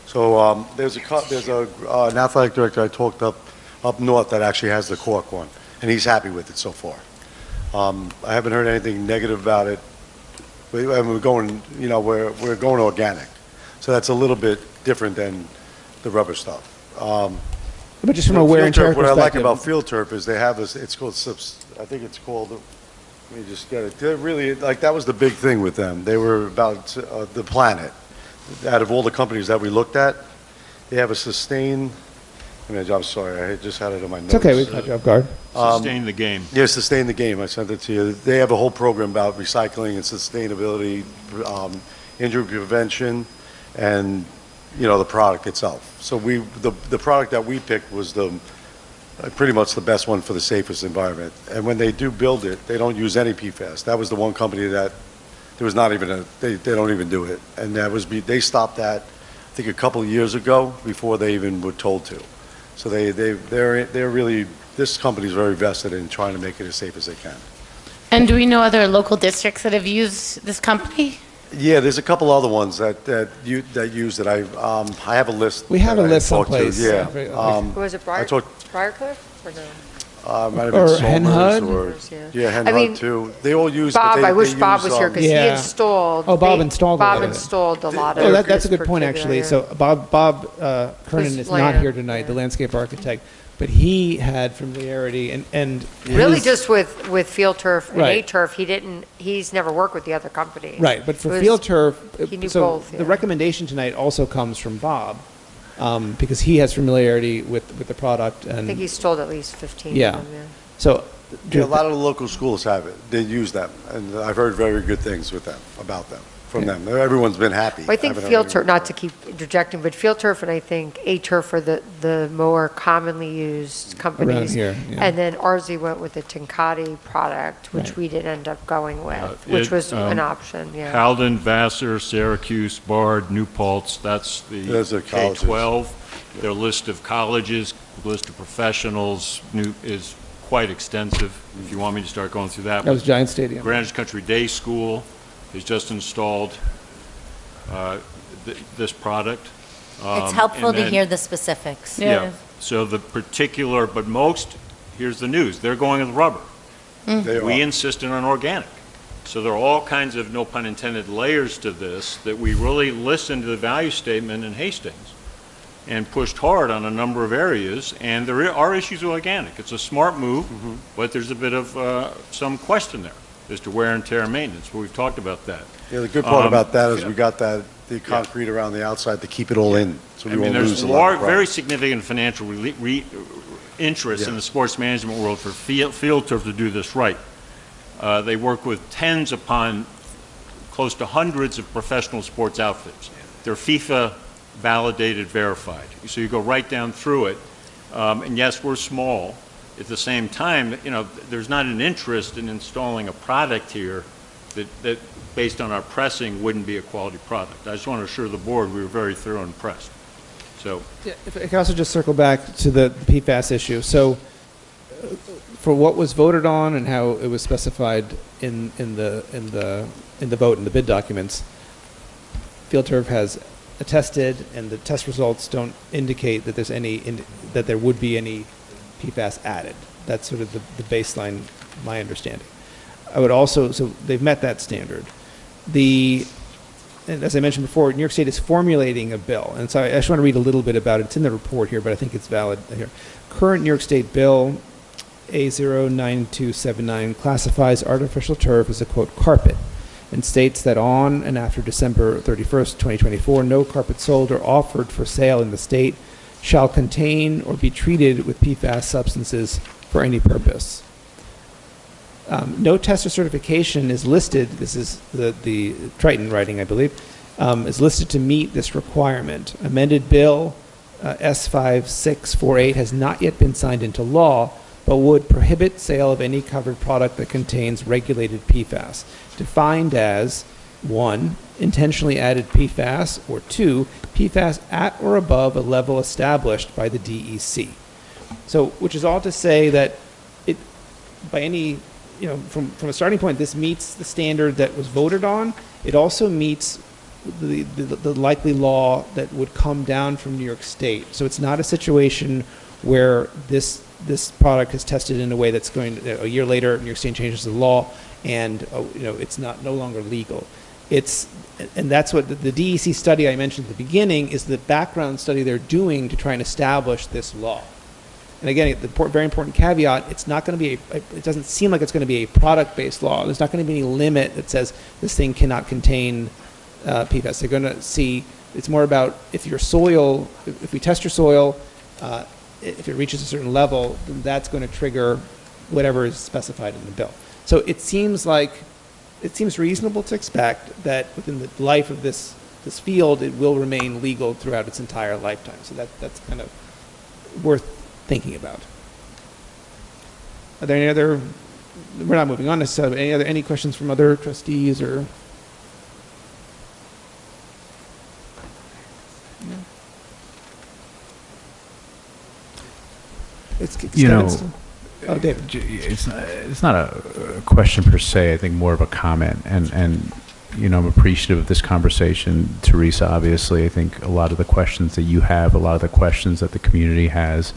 I: So there's an athletic director I talked up north that actually has the cork one, and he's happy with it so far. I haven't heard anything negative about it. We're going, we're going organic, so that's a little bit different than the rubber stuff.
C: but just from a wear and tear
I: What I like
C: perspective.
I: about Field Turf is they have this, it's called, I think it's called, let me just get it. They're really, like, that was the big thing with them. They were about the planet. Out of all the companies that we looked at, they have a sustained, I'm sorry, I just had it on my notes.
C: It's okay. We caught you off guard.
G: Sustain the game.
I: Yeah, Sustain the Game. I sent it to you. They have a whole program about recycling and sustainability, injury prevention, and, the product itself. So the product that we picked was pretty much the best one for the safest environment. And when they do build it, they don't use any PFAS. That was the one company that there was not even they don't even do it. And they stopped that, I think, a couple of years ago before they even were told to. So they're really, this company's very vested in trying to make it as safe as they can.
J: And do we know other local districts that have used this company?
I: Yeah, there's a couple other ones that use it. I have a list.
C: We have a
I: that I
C: list
I: talked to.
C: someplace.
I: Yeah.
E: Was it
I: I talked,
E: Briarcliff or no?
I: might have
C: Or
I: been
C: Hen
I: Somers
C: Hud?
E: Yeah.
I: Hen
E: I mean,
I: Hud too. They all use.
E: Bob,
I: but they
E: I wish
I: they
E: Bob
I: use,
E: was here because
C: Yeah.
E: he installed.
C: Oh, Bob installed a lot
E: Bob
C: of it.
E: installed a lot of.
C: Oh, that's a
E: this
C: good point, actually.
E: particular-
C: So Bob Kernan is not
E: land,
C: here tonight, the
E: yeah.
C: landscape architect, but he had familiarity and
E: Really,
C: his-
E: just with Field Turf and
C: Right.
E: A-Turf, he's never worked with the other company.
C: right. But for
E: It was-
C: field turf,
E: he knew
C: so
E: both,
C: the
E: yeah.
C: recommendation tonight also comes from Bob, because he has familiarity with the product
E: I
C: and
E: think he installed at least 15
C: Yeah.
E: of them, yeah.
C: so.
I: Yeah, a lot of the local schools have it. They use them, and I've heard very good things about them from them. Everyone's been happy.
E: Well, I think
I: haven't heard
E: Field
I: any-
E: Turf, not to keep interjecting, but Field Turf and I think A-Turf are the more commonly used companies.
C: here, yeah.
E: And then Arzi went with the Tincati product, which
C: Right.
E: we did end up going with, which was an option, yeah.
G: Halden, Vassar, Syracuse, Bard, New Paltz, that's the
I: Those are colleges.
G: K-12. Their list of colleges, list of professionals is quite extensive. If you want me to start going through that.
C: That was Giant Stadium.
G: Greenwich Country Day School has just installed this product.
D: It's helpful
G: and
D: to
G: then-
D: hear the specifics.
G: Yeah. So the particular, but most, here's the news, they're going with rubber.
I: They
G: We
I: are.
G: insisted on organic. So there are all kinds of, no pun intended, layers to this that we really listened to the value statement in Hastings and pushed hard on a number of areas, and there are issues with organic. It's a smart move, but there's a bit of some question there as to wear and tear and maintenance, but we've talked about that.
I: Yeah, the good part about that is
G: yeah.
I: we got the concrete around the outside to keep it all in, so we
G: I mean,
I: won't
G: there's
I: lose a lot of
G: very
I: product.
G: significant financial interest in
I: Yeah.
G: the sports management world for field turf to do this right. They work with tens upon close to hundreds of professional sports outfits. They're FIFA validated, verified. So you go right down through it. And yes, we're small. At the same time, you know, there's not an interest in installing a product here that based on our pressing wouldn't be a quality product. I just want to assure the board we were very thorough and pressed. So
C: Yeah, if I can also just circle back to the PFAS issue. So, for what was voted on and how it was specified in the vote in the bid documents, Field Turf has attested, and the test results don't indicate that there's that there would be any PFAS added. That's sort of the baseline, my understanding. I would also, so they've met that standard. And as I mentioned before, New York State is formulating a bill, and so I just want to read a little bit about it. It's in the report here, but I think it's valid here. Current New York State bill A09279 classifies artificial turf as a, quote, carpet, and states that on and after December 31st, 2024, no carpet sold or offered for sale in the state shall contain or be treated with PFAS substances for any purpose. No test or certification is listed, this is the Triton writing, I believe, is listed to meet this requirement. Amended Bill S5648 has not yet been signed into law, but would prohibit sale of any covered product that contains regulated PFAS, defined as 1, intentionally added PFAS, or 2, PFAS at or above a level established by the DEC. So, which is all to say that it, by any, you know, from a starting point, this meets the standard that was voted on. It also meets the likely law that would come down from New York State. So it's not a situation where this product is tested in a way that's going to, a year later, New York State changes the law, and you know, it's no longer legal. And that's what the DEC study I mentioned at the beginning is the background study they're doing to try and establish this law. And again, the very important caveat, it's not going to be it doesn't seem like it's going to be a product-based law. There's not going to be any limit that says this thing cannot contain PFAS. They're going to see, it's more about if your soil, if we test your soil, if it reaches a certain level, then that's going to trigger whatever is specified in the bill. So it seems reasonable to expect that within the life of this field, it will remain legal throughout its entire lifetime. So that's kind of worth thinking about. Are there any other, we're not moving on necessarily, but any questions from other trustees or? No?
H: You know,
C: oh, David.
H: It's not a question per se, I think more of a comment. And you know, I'm appreciative of this conversation. Teresa, obviously, I think a lot of the questions that you have, a lot of the questions that the community has,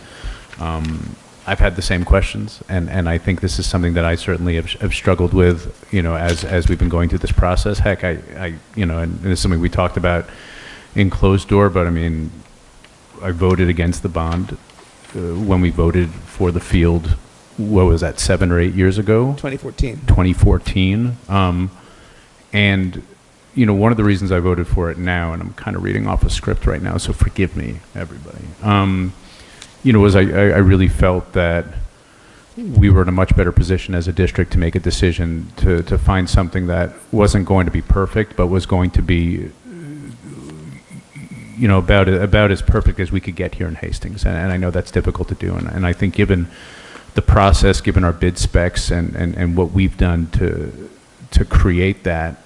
H: I've had the same questions, and I think this is something that I certainly have struggled with, you know, as we've been going through this process. Heck, I you know, and it's something we talked about in closed door, but I mean, I voted against the bond when we voted for the field, what was that, 7 or 8 years ago?
C: 2014.
H: 2014. And, you know, one of the reasons I voted for it now, and I'm kind of reading off a script right now, so forgive me, everybody, you know, was I really felt that we were in a much better position as a district to make a decision to find something that wasn't going to be perfect, but was going to be, you know, about as perfect as we could get here in Hastings. And I know that's difficult to do. And I think given the process, given our bid specs and what we've done to create that,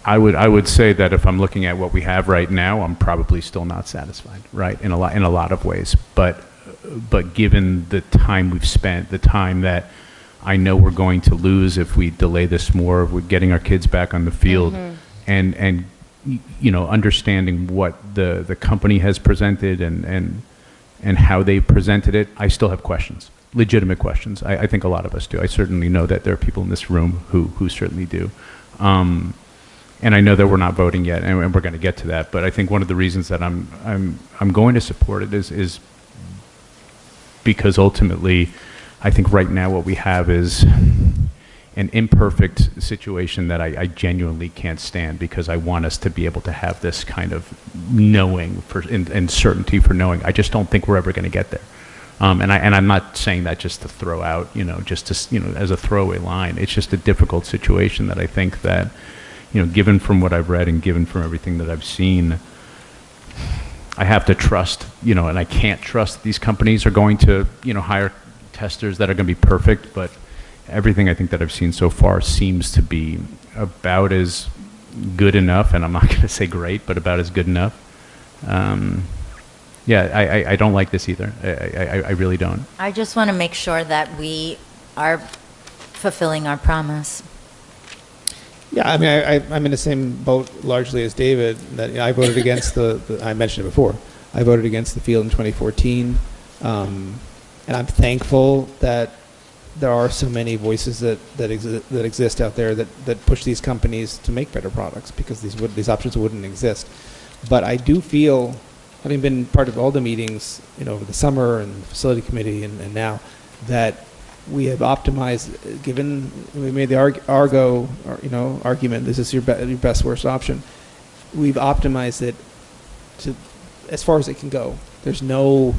H: I would say that if I'm looking at what we have right now, I'm probably still not satisfied, right, in a lot of ways. But but given the time we've spent, the time that I know we're going to lose if we delay this more, we're getting our kids back on the field, and you know, understanding what the company has presented and how they presented it, I still have questions, legitimate questions. I think a lot of us do. I certainly know that there are people in this room who certainly do. And I know that we're not voting yet, and we're going to get to that. But I think one of the reasons that I'm going to support it is because ultimately, I think right now what we have is an imperfect situation that I genuinely can't stand, because I want us to be able to have this kind of knowing and certainty for knowing. I just don't think we're ever going to get there. And I'm not saying that just to throw out, you know, just to, you know, as a throwaway line. It's just a difficult situation that I think that, you know, given from what I've read and given from everything that I've seen, I have to trust, you know, and I can't trust that these companies are going to, you know, hire testers that are going to be perfect, but everything I think that I've seen so far seems to be about as good enough, and I'm not going to say great, but about as good enough. Yeah, I don't like this either. I really don't.
D: I just want to make sure that we are fulfilling our promise.
C: Yeah, I mean, I'm in the same boat largely as David, that I voted against I mentioned it before, I voted against the field in 2014, and I'm thankful that there are so many voices that exist out there that push these companies to make better products, because these options wouldn't exist. But I do feel, having been part of all the meetings, you know, over the summer and the facility committee and now, that we have optimized, given we made the Argo, you know, argument, this is your best worst option. We've optimized it to as far as it can go. There's no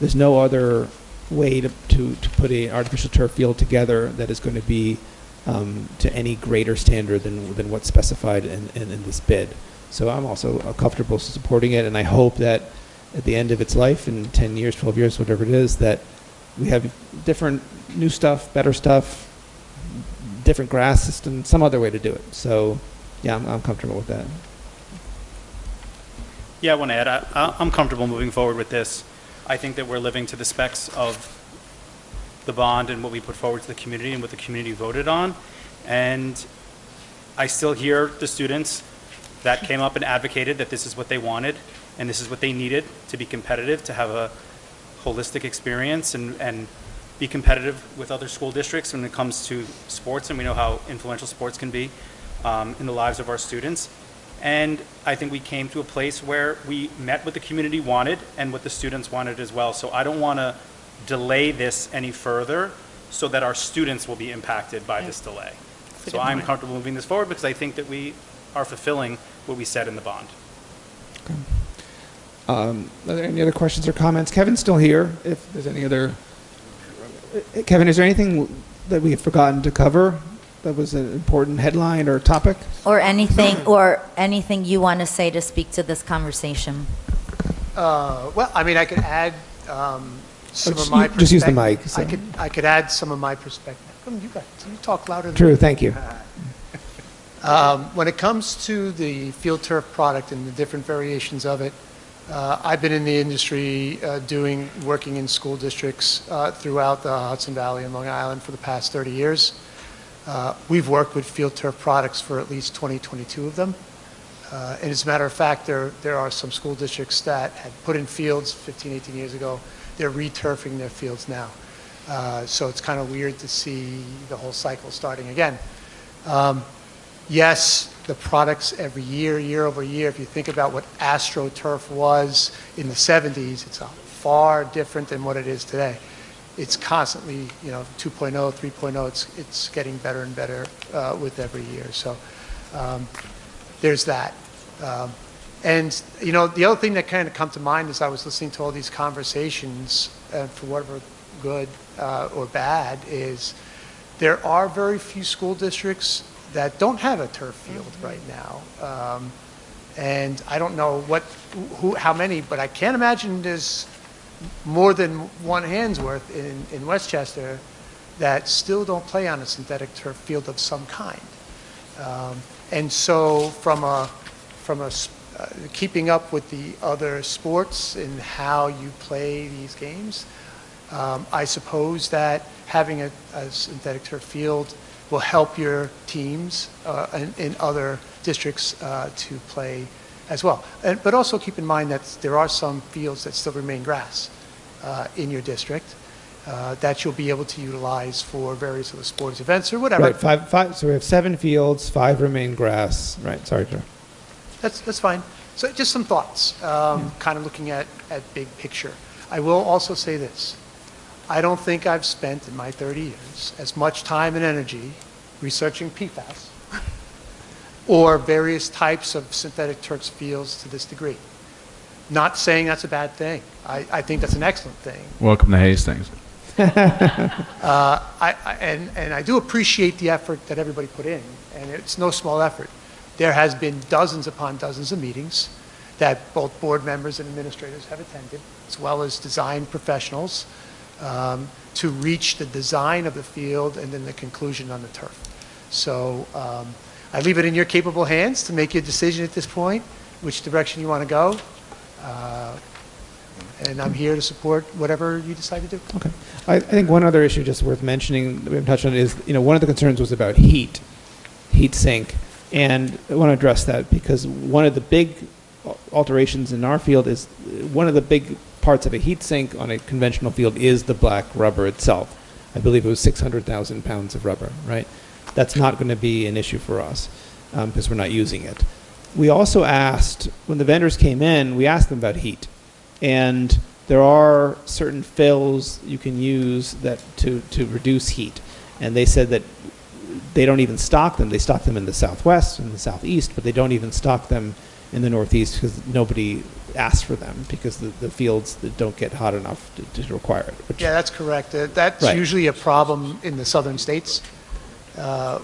C: other way to put an artificial turf field together that is going to be to any greater standard than what's specified in this bid. So I'm also comfortable supporting it, and I hope that at the end of its life, in 10 years, 12 years, whatever it is, that we have different new stuff, better stuff, different grass system, some other way to do it. So yeah, I'm comfortable with that.
A: Yeah, I want to add, I'm comfortable moving forward with this. I think that we're living to the specs of the bond and what we put forward to the community and what the community voted on. And I still hear the students that came up and advocated that this is what they wanted and this is what they needed to be competitive, to have a holistic experience and be competitive with other school districts when it comes to sports. And we know how influential sports can be in the lives of our students. And I think we came to a place where we met what the community wanted and what the students wanted as well. So I don't want to delay this any further so that our students will be impacted by this delay. So I'm comfortable moving this forward because I think that we are fulfilling what we said in the bond.
C: Okay. Are there any other questions or comments? Kevin's still here. If there's any other... Kevin, is there anything that we have forgotten to cover that was an important headline or topic? Or
D: anything you want to say to speak to this conversation?
F: Well, I mean, I could add some of my perspective.
C: Just use the mic. So.
F: I could add some of my perspective. You talk louder than
C: True,
F: me.
C: thank you.
F: When it comes to the field turf product and the different variations of it, I've been in the industry working in school districts throughout the Hudson Valley and Long Island for the past 30 years. We've worked with field turf products for at least 22 of them. And as a matter of fact, there are some school districts that had put in fields 15, 18 years ago. They're returfing their fields now. So it's kind of weird to see the whole cycle starting again. Yes, the products every year, year over year, if you think about what AstroTurf was in the 70s, it's far different than what it is today. It's constantly, 2.0, 3.0, it's getting better and better with every year. So there's that. And, the other thing that kind of come to mind as I was listening to all these conversations, for whatever good or bad, is there are very few school districts that don't have a turf field right now. And I don't know how many, but I can't imagine there's more than one hand's worth in Westchester that still don't play on a synthetic turf field of some kind. And so from a keeping up with the other sports and how you play these games. I suppose that having a synthetic turf field will help your teams in other districts to play as well. But also keep in mind that there are some fields that still remain grass in your district that you'll be able to utilize for various other sports events or whatever.
C: Right, five, so we have 7 fields, 5 remain grass. Right, sorry, Joe.
F: That's fine. So just some thoughts, kind of looking at big picture. I will also say this. I don't think I've spent in my 30 years as much time and energy researching PFAS or various types of synthetic turf fields to this degree. Not saying that's a bad thing. I think that's an excellent thing.
H: Welcome to Hastings.
F: And I do appreciate the effort that everybody put in, and it's no small effort. There has been dozens upon dozens of meetings that both board members and administrators have attended, as well as design professionals, to reach the design of the field and then the conclusion on the turf. So I leave it in your capable hands to make your decision at this point, which direction you want to go. And I'm here to support whatever you decide to do.
C: Okay. I think one other issue just worth mentioning that we haven't touched on is, one of the concerns was about heat sink. And I want to address that because one of the big alterations in our field is one of the big parts of a heat sink on a conventional field is the black rubber itself. I believe it was 600,000 pounds of rubber, right? That's not going to be an issue for us because we're not using it. We also asked, when the vendors came in, we asked them about heat. And there are certain fills you can use that to reduce heat. And they said that they don't even stock them. They stock them in the Southwest and the Southeast, but they don't even stock them in the Northeast because nobody asks for them because the fields that don't get hot enough to require it.
F: Yeah, that's correct. That's
C: Right.
F: usually a problem in the southern states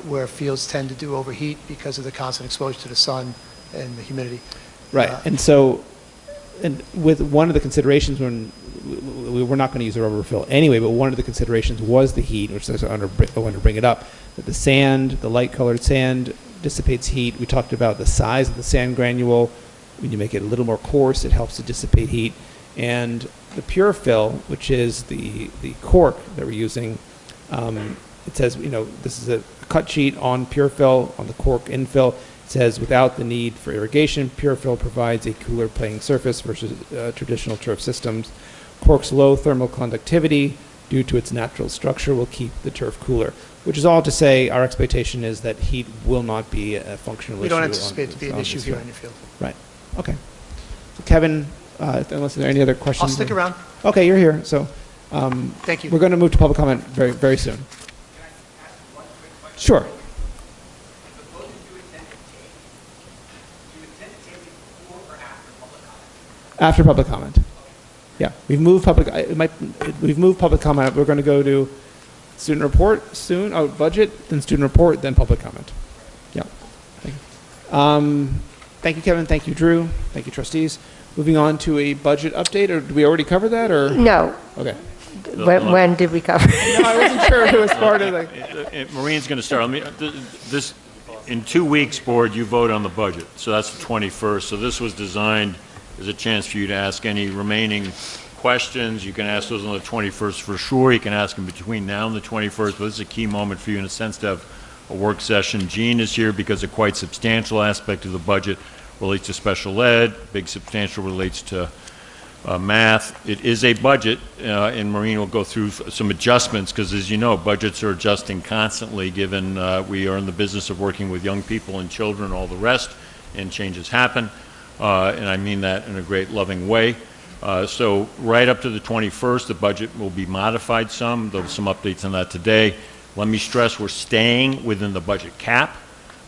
F: where fields tend to do overheat because of the constant exposure to the sun and the humidity.
C: Right. And so, and with one of the considerations when we were not going to use a rubber fill anyway, but one of the considerations was the heat, which I want to bring it up, that the sand, the light colored sand dissipates heat. We talked about the size of the sand granule. When you make it a little more coarse, it helps to dissipate heat. And the pure fill, which is the cork that we're using, it says, this is a cut sheet on pure fill, on the cork infill. It says, without the need for irrigation, pure fill provides a cooler playing surface versus traditional turf systems. Cork's low thermal conductivity, due to its natural structure, will keep the turf cooler. Which is all to say, our expectation is that heat will not be a functional issue.
F: We don't anticipate it to be an issue here on your field.
C: Right. Okay. So Kevin, unless there are any other questions?
F: I'll stick around.
C: Okay, you're here. So
F: Thank you.
C: we're going to move to public comment very, very soon. Sure. After public comment. Yeah, we've moved public comment. We're going to go to student report soon. Oh, budget, then student report, then public comment. Yeah. Thank you, Kevin. Thank you, Drew. Thank you, trustees. Moving on to a budget update, or did we already cover that, or?
E: No.
C: Okay.
E: When did we cover?
C: No, I wasn't sure if it was part of the.
G: Maureen's going to start. This, in 2 weeks, board, you vote on the budget. So that's the 21st. So this was designed as a chance for you to ask any remaining questions. You can ask those on the 21st for sure. You can ask them between now and the 21st, but this is a key moment for you in a sense to have a work session. Jean is here because a quite substantial aspect of the budget relates to special ed. Big substantial relates to math. It is a budget, and Maureen will go through some adjustments because, as you know, budgets are adjusting constantly given we are in the business of working with young people and children and all the rest, and changes happen. And I mean that in a great loving way. So right up to the 21st, the budget will be modified some. There'll be some updates on that today. Let me stress we're staying within the budget cap.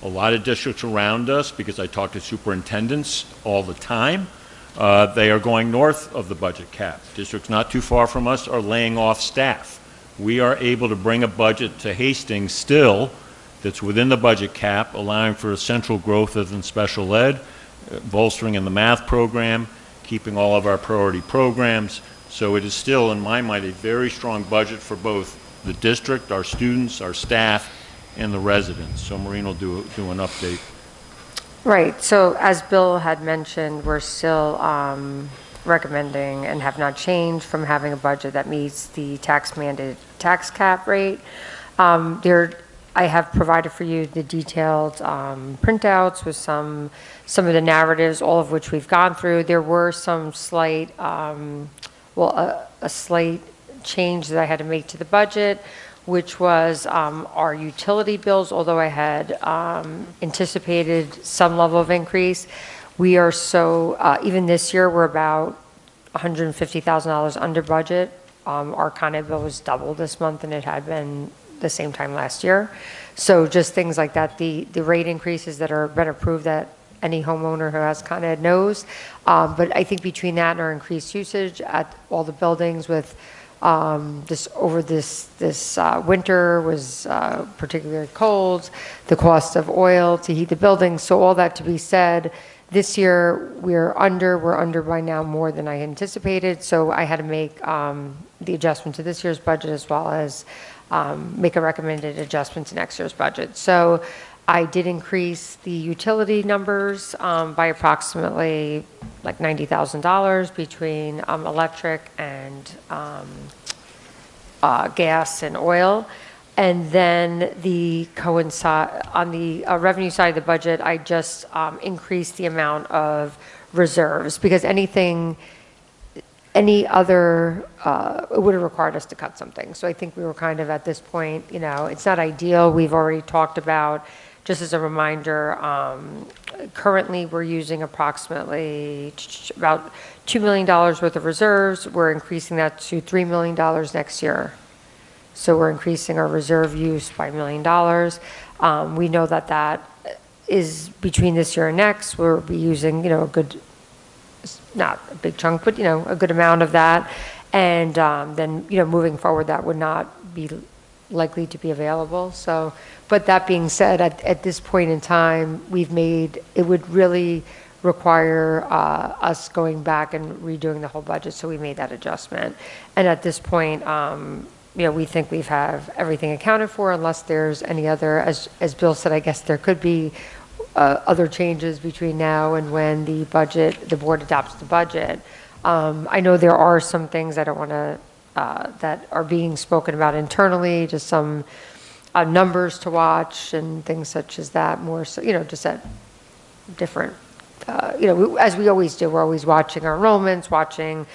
G: A lot of districts around us, because I talk to superintendents all the time, they are going north of the budget cap. Districts not too far from us are laying off staff. We are able to bring a budget to Hastings still that's within the budget cap, allowing for essential growth within special ed, bolstering in the math program, keeping all of our priority programs. So it is still, in my mind, a very strong budget for both the district, our students, our staff, and the residents. So Maureen will do an update.
E: Right, so as Bill had mentioned, we're still recommending and have not changed from having a budget that meets the tax mandated tax cap rate. I have provided for you the detailed printouts with some of the narratives, all of which we've gone through. There were some slight, a slight change that I had to make to the budget, which was our utility bills, although I had anticipated some level of increase. We are even this year, we're about $150,000 under budget. Our Con Ed bill was double this month than it had been the same time last year. So just things like that, the rate increases that are been approved that any homeowner who has Con Ed knows. But I think between that and our increased usage at all the buildings with this winter was particularly cold, the cost of oil to heat the buildings. So all that to be said, this year we're under by now more than I anticipated. So I had to make the adjustment to this year's budget as well as make a recommended adjustment to next year's budget. So I did increase the utility numbers by approximately like $90,000 between electric and gas and oil. And then on the revenue side of the budget, I just increased the amount of reserves because any other, it would have required us to cut something. So I think we were kind of at this point, it's not ideal. We've already talked about, just as a reminder, currently we're using approximately about $2 million worth of reserves. We're increasing that to $3 million next year. So we're increasing our reserve use by $1 million. We know that is between this year and next. We'll be using, a good, not a big chunk, but, a good amount of that. And then, moving forward, that would not be likely to be available. So, but that being said, at this point in time, it would really require us going back and redoing the whole budget. So we made that adjustment. And at this point, we think we have everything accounted for unless there's any other, as Bill said, I guess there could be other changes between now and when the board adopts the budget. I know there are some things I don't want to, that are being spoken about internally, just some numbers to watch and things such as that, more so, just at different, as we always do, we're always watching our enrollments, watching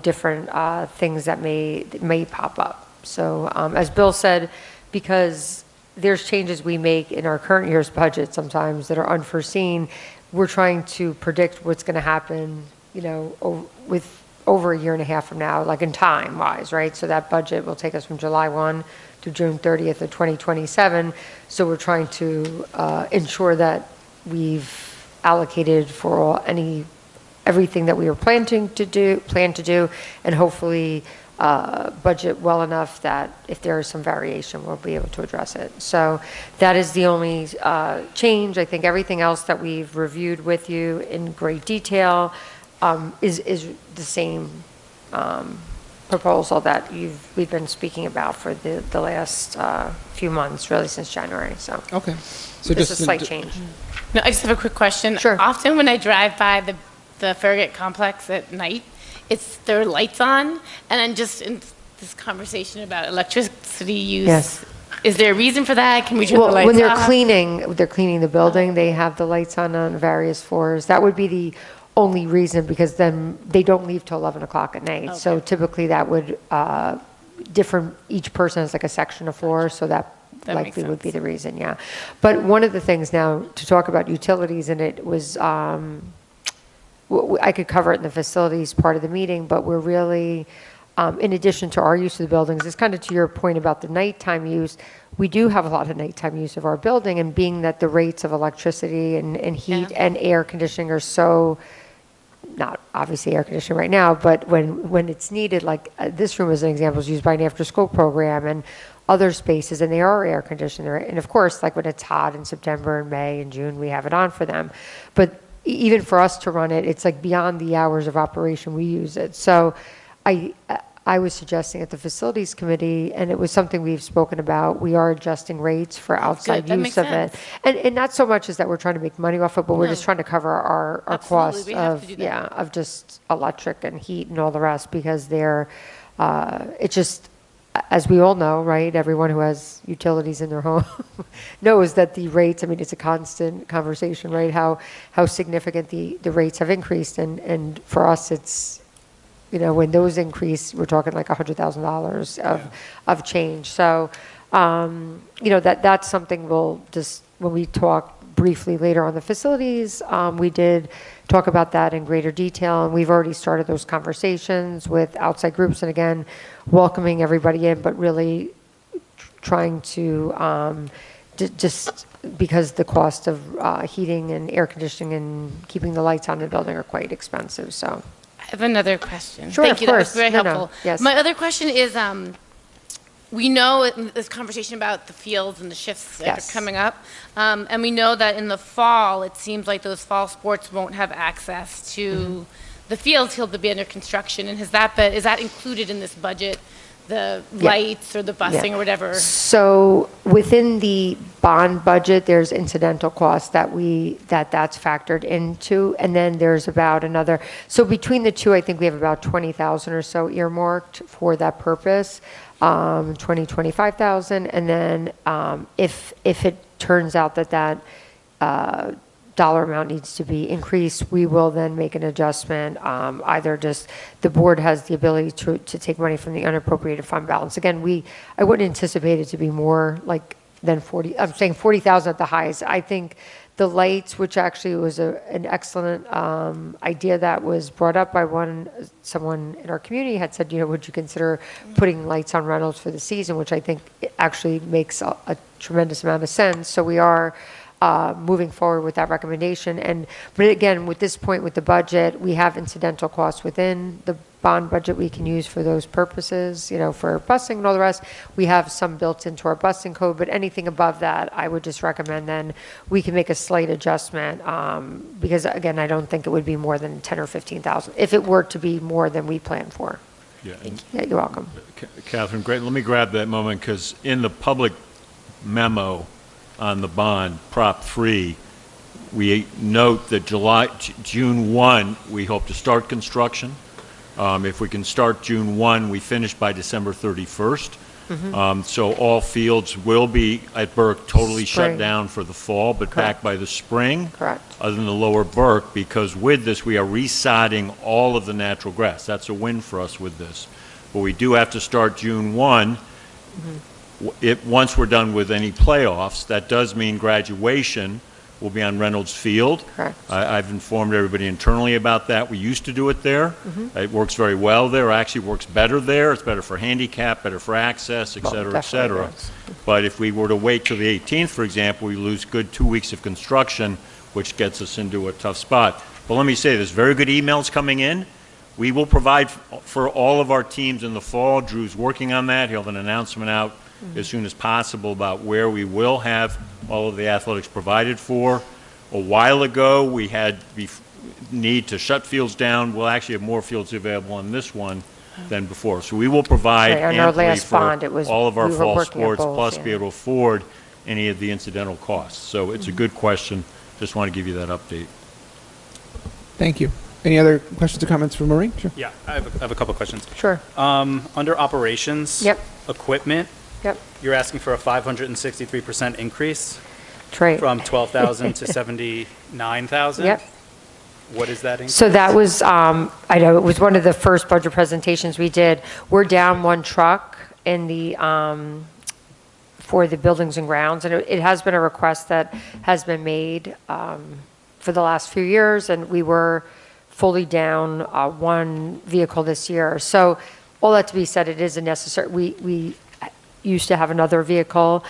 E: different things that may pop up. So as Bill said, because there's changes we make in our current year's budget sometimes that are unforeseen, we're trying to predict what's going to happen, with over a year and a half from now, like in time wise, right? So that budget will take us from July 1 to June 30th of 2027. So we're trying to ensure that we've allocated for everything that we were plan to do, and hopefully budget well enough that if there is some variation, we'll be able to address it. So that is the only change. I think everything else that we've reviewed with you in great detail is the same proposal that we've been speaking about for the last few months, really since January. So
C: Okay. So
E: just a slight change.
J: No, I just have a quick question.
E: Sure.
J: Often when I drive by the Farragut complex at night, there are lights on, and then just in this conversation about electricity use.
E: Yes.
J: Is there a reason for that? Can we turn the lights off?
E: When they're cleaning the building, they have the lights on various floors. That would be the only reason, because then they don't leave till 11 o'clock at night.
J: Okay.
E: So typically that would each person has like a section of floor, so that
J: That makes
E: likely would be
J: sense.
E: the reason, yeah. But one of the things now to talk about utilities, and it was, I could cover it in the facilities part of the meeting, but we're really, in addition to our use of the buildings, it's kind of to your point about the nighttime use. We do have a lot of nighttime use of our building, and being that the rates of electricity and heat
J: Yeah.
E: and air conditioning are so, not obviously air conditioning right now, but when it's needed, like this room as an example is used by an after-school program and other spaces, and they are air conditioned. And of course, like when it's hot in September and May and June, we have it on for them. But even for us to run it, it's like beyond the hours of operation we use it. So I was suggesting at the facilities committee, and it was something we've spoken about, we are adjusting rates for outside
J: That
E: use
J: makes
E: of it.
J: sense.
E: And not so much as that we're trying to make money off it, but we're
J: No.
E: just trying to cover our
J: Absolutely,
E: costs
J: we have to
E: of,
J: do that.
E: yeah, of just electric and heat and all the rest, because it just, as we all know, right, everyone who has utilities in their home knows that the rates, I mean, it's a constant conversation, right, how significant the rates have increased, and for us, it's, when those increase, we're talking like $100,000 of change. So, that's something we'll just, when we talk briefly later on the facilities, we did talk about that in greater detail, and we've already started those conversations with outside groups, and again, welcoming everybody in, but really trying to, just because the cost of heating and air conditioning and keeping the lights on in the building are quite expensive, so.
J: I have another question.
E: Sure,
J: Thank
E: of
J: you. That was
E: course.
J: very
E: No,
J: helpful.
E: yes.
J: My other question is, we know in this conversation about the fields and the shifts that
E: Yes.
J: are coming up, and we know that in the fall, it seems like those fall sports won't have access to the fields till they'll be under construction. And is that included in this budget, the lights or the busing or whatever?
E: So within the bond budget, there's incidental costs that's factored into, and then there's about another, so between the two, I think we have about 20,000 or so earmarked for that purpose, 25,000, and then if it turns out that dollar amount needs to be increased, we will then make an adjustment. Either just, the board has the ability to take money from the unappropriated fund balance. Again, I wouldn't anticipate it to be more like than 40, I'm saying 40,000 at the highest. I think the lights, which actually was an excellent idea that was brought up by someone in our community had said, would you consider putting lights on rentals for the season, which I think actually makes a tremendous amount of sense. So we are moving forward with that recommendation. But again, with this point with the budget, we have incidental costs within the bond budget we can use for those purposes, for busing and all the rest. We have some built into our busing code, but anything above that, I would just recommend then we can make a slight adjustment, because again, I don't think it would be more than 10 or 15,000 if it were to be more than we planned for.
G: Yeah,
E: Yeah, you're welcome.
G: Catherine, great. Let me grab that moment, because in the public memo on the bond, Prop 3, we note that June 1, we hope to start construction. If we can start June 1, we finish by December 31st. So all fields will be at Burke totally shut
E: Spring.
G: down for the fall, but
E: Correct.
G: back by the spring.
E: Correct.
G: Other than the lower Burke, because with this, we are resodding all of the natural grass. That's a win for us with this. But we do have to start June 1. Once we're done with any playoffs, that does mean graduation will be on Reynolds Field.
E: Correct.
G: I've informed everybody internally about that. We used to do it there. It works very well there. Actually works better there. It's better for handicap, better for access, et cetera, et cetera. But if we were to wait till the 18th, for example, we lose good 2 weeks of construction, which gets us into a tough spot. But let me say, there's very good emails coming in. We will provide for all of our teams in the fall. Drew's working on that. He'll have an announcement out as soon as possible about where we will have all of the athletics provided for. A while ago, we had need to shut fields down. We'll actually have more fields available on this one than before. So we will provide
E: Right, on our
G: amply
E: last
G: for
E: bond, it was-
G: all of our
E: we were
G: fall
E: working at
G: sports,
E: both,
G: plus
E: yeah.
G: be able to afford any of the incidental costs. So it's a good question. Just want to give you that update.
C: Thank you. Any other questions or comments from Maureen? Sure.
A: Yeah, I have a couple questions.
E: Sure.
A: Under operations.
E: Yep.
A: Equipment,
E: Yep.
A: you're asking for a 563% increase
E: That's right.
A: from 12,000 to 79,000?
E: Yep.
A: What is that increase?
E: So that was, I know, it was one of the first budget presentations we did. We're down one truck in the, for the buildings and grounds, and it has been a request that has been made for the last few years, and we were fully down one vehicle this year. So all that to be said, it is a necessary, we used to have another vehicle.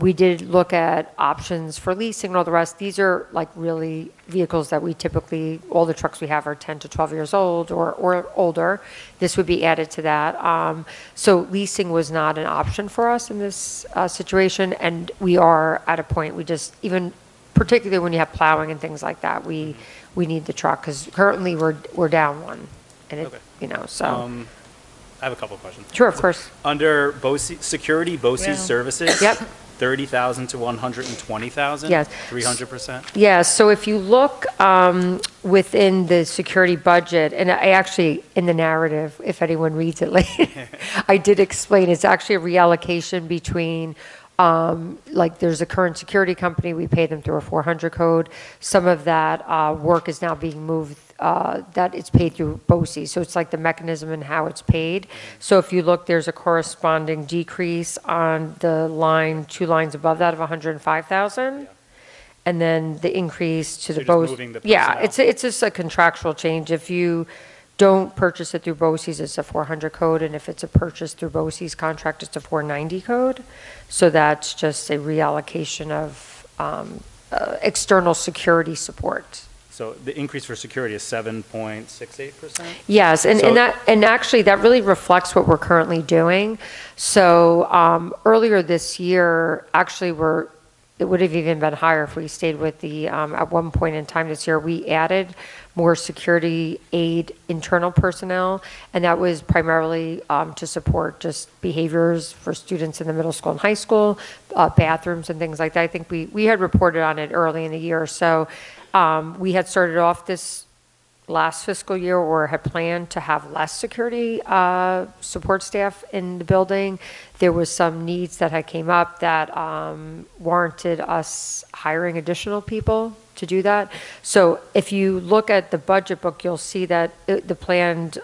E: We did look at options for leasing and all the rest. These are like really vehicles that we typically, all the trucks we have are 10 to 12 years old or older. This would be added to that. So leasing was not an option for us in this situation, and we are at a point, we just, even particularly when you have plowing and things like that, we need the truck, because currently we're down one. And it,
A: Okay.
E: so.
A: I have a couple of questions.
E: Sure, of course.
A: Under security BOCES services.
E: Yep.
A: 30,000 to 120,000?
E: Yes.
A: 300%?
E: Yeah, so if you look within the security budget, and I actually, in the narrative, if anyone reads it later, I did explain, it's actually a reallocation between, like, there's a current security company, we pay them through a 400 code. Some of that work is now being moved, that it's paid through BOCES. So it's like the mechanism and how it's paid. So if you look, there's a corresponding decrease on the line, 2 lines above that of 105,000. And then the increase to the
A: you're just
E: BOCES.
A: moving the
E: Yeah,
A: personnel.
E: it's just a contractual change. If you don't purchase it through BOCES, it's a 400 code. And if it's a purchase through BOCES contract, it's a 490 code. So that's just a reallocation of external security support.
A: So the increase for security is 7.68%?
E: Yes, and,
A: So-
E: and actually, that really reflects what we're currently doing. So earlier this year, actually, it would have even been higher if we stayed with the, at one point in time this year, we added more security aid internal personnel, and that was primarily to support just behaviors for students in the middle school and high school, bathrooms and things like that. I think we had reported on it early in the year. So we had started off this last fiscal year or had planned to have less security support staff in the building. There was some needs that had came up that warranted us hiring additional people to do that. So if you look at the budget book, you'll see that the planned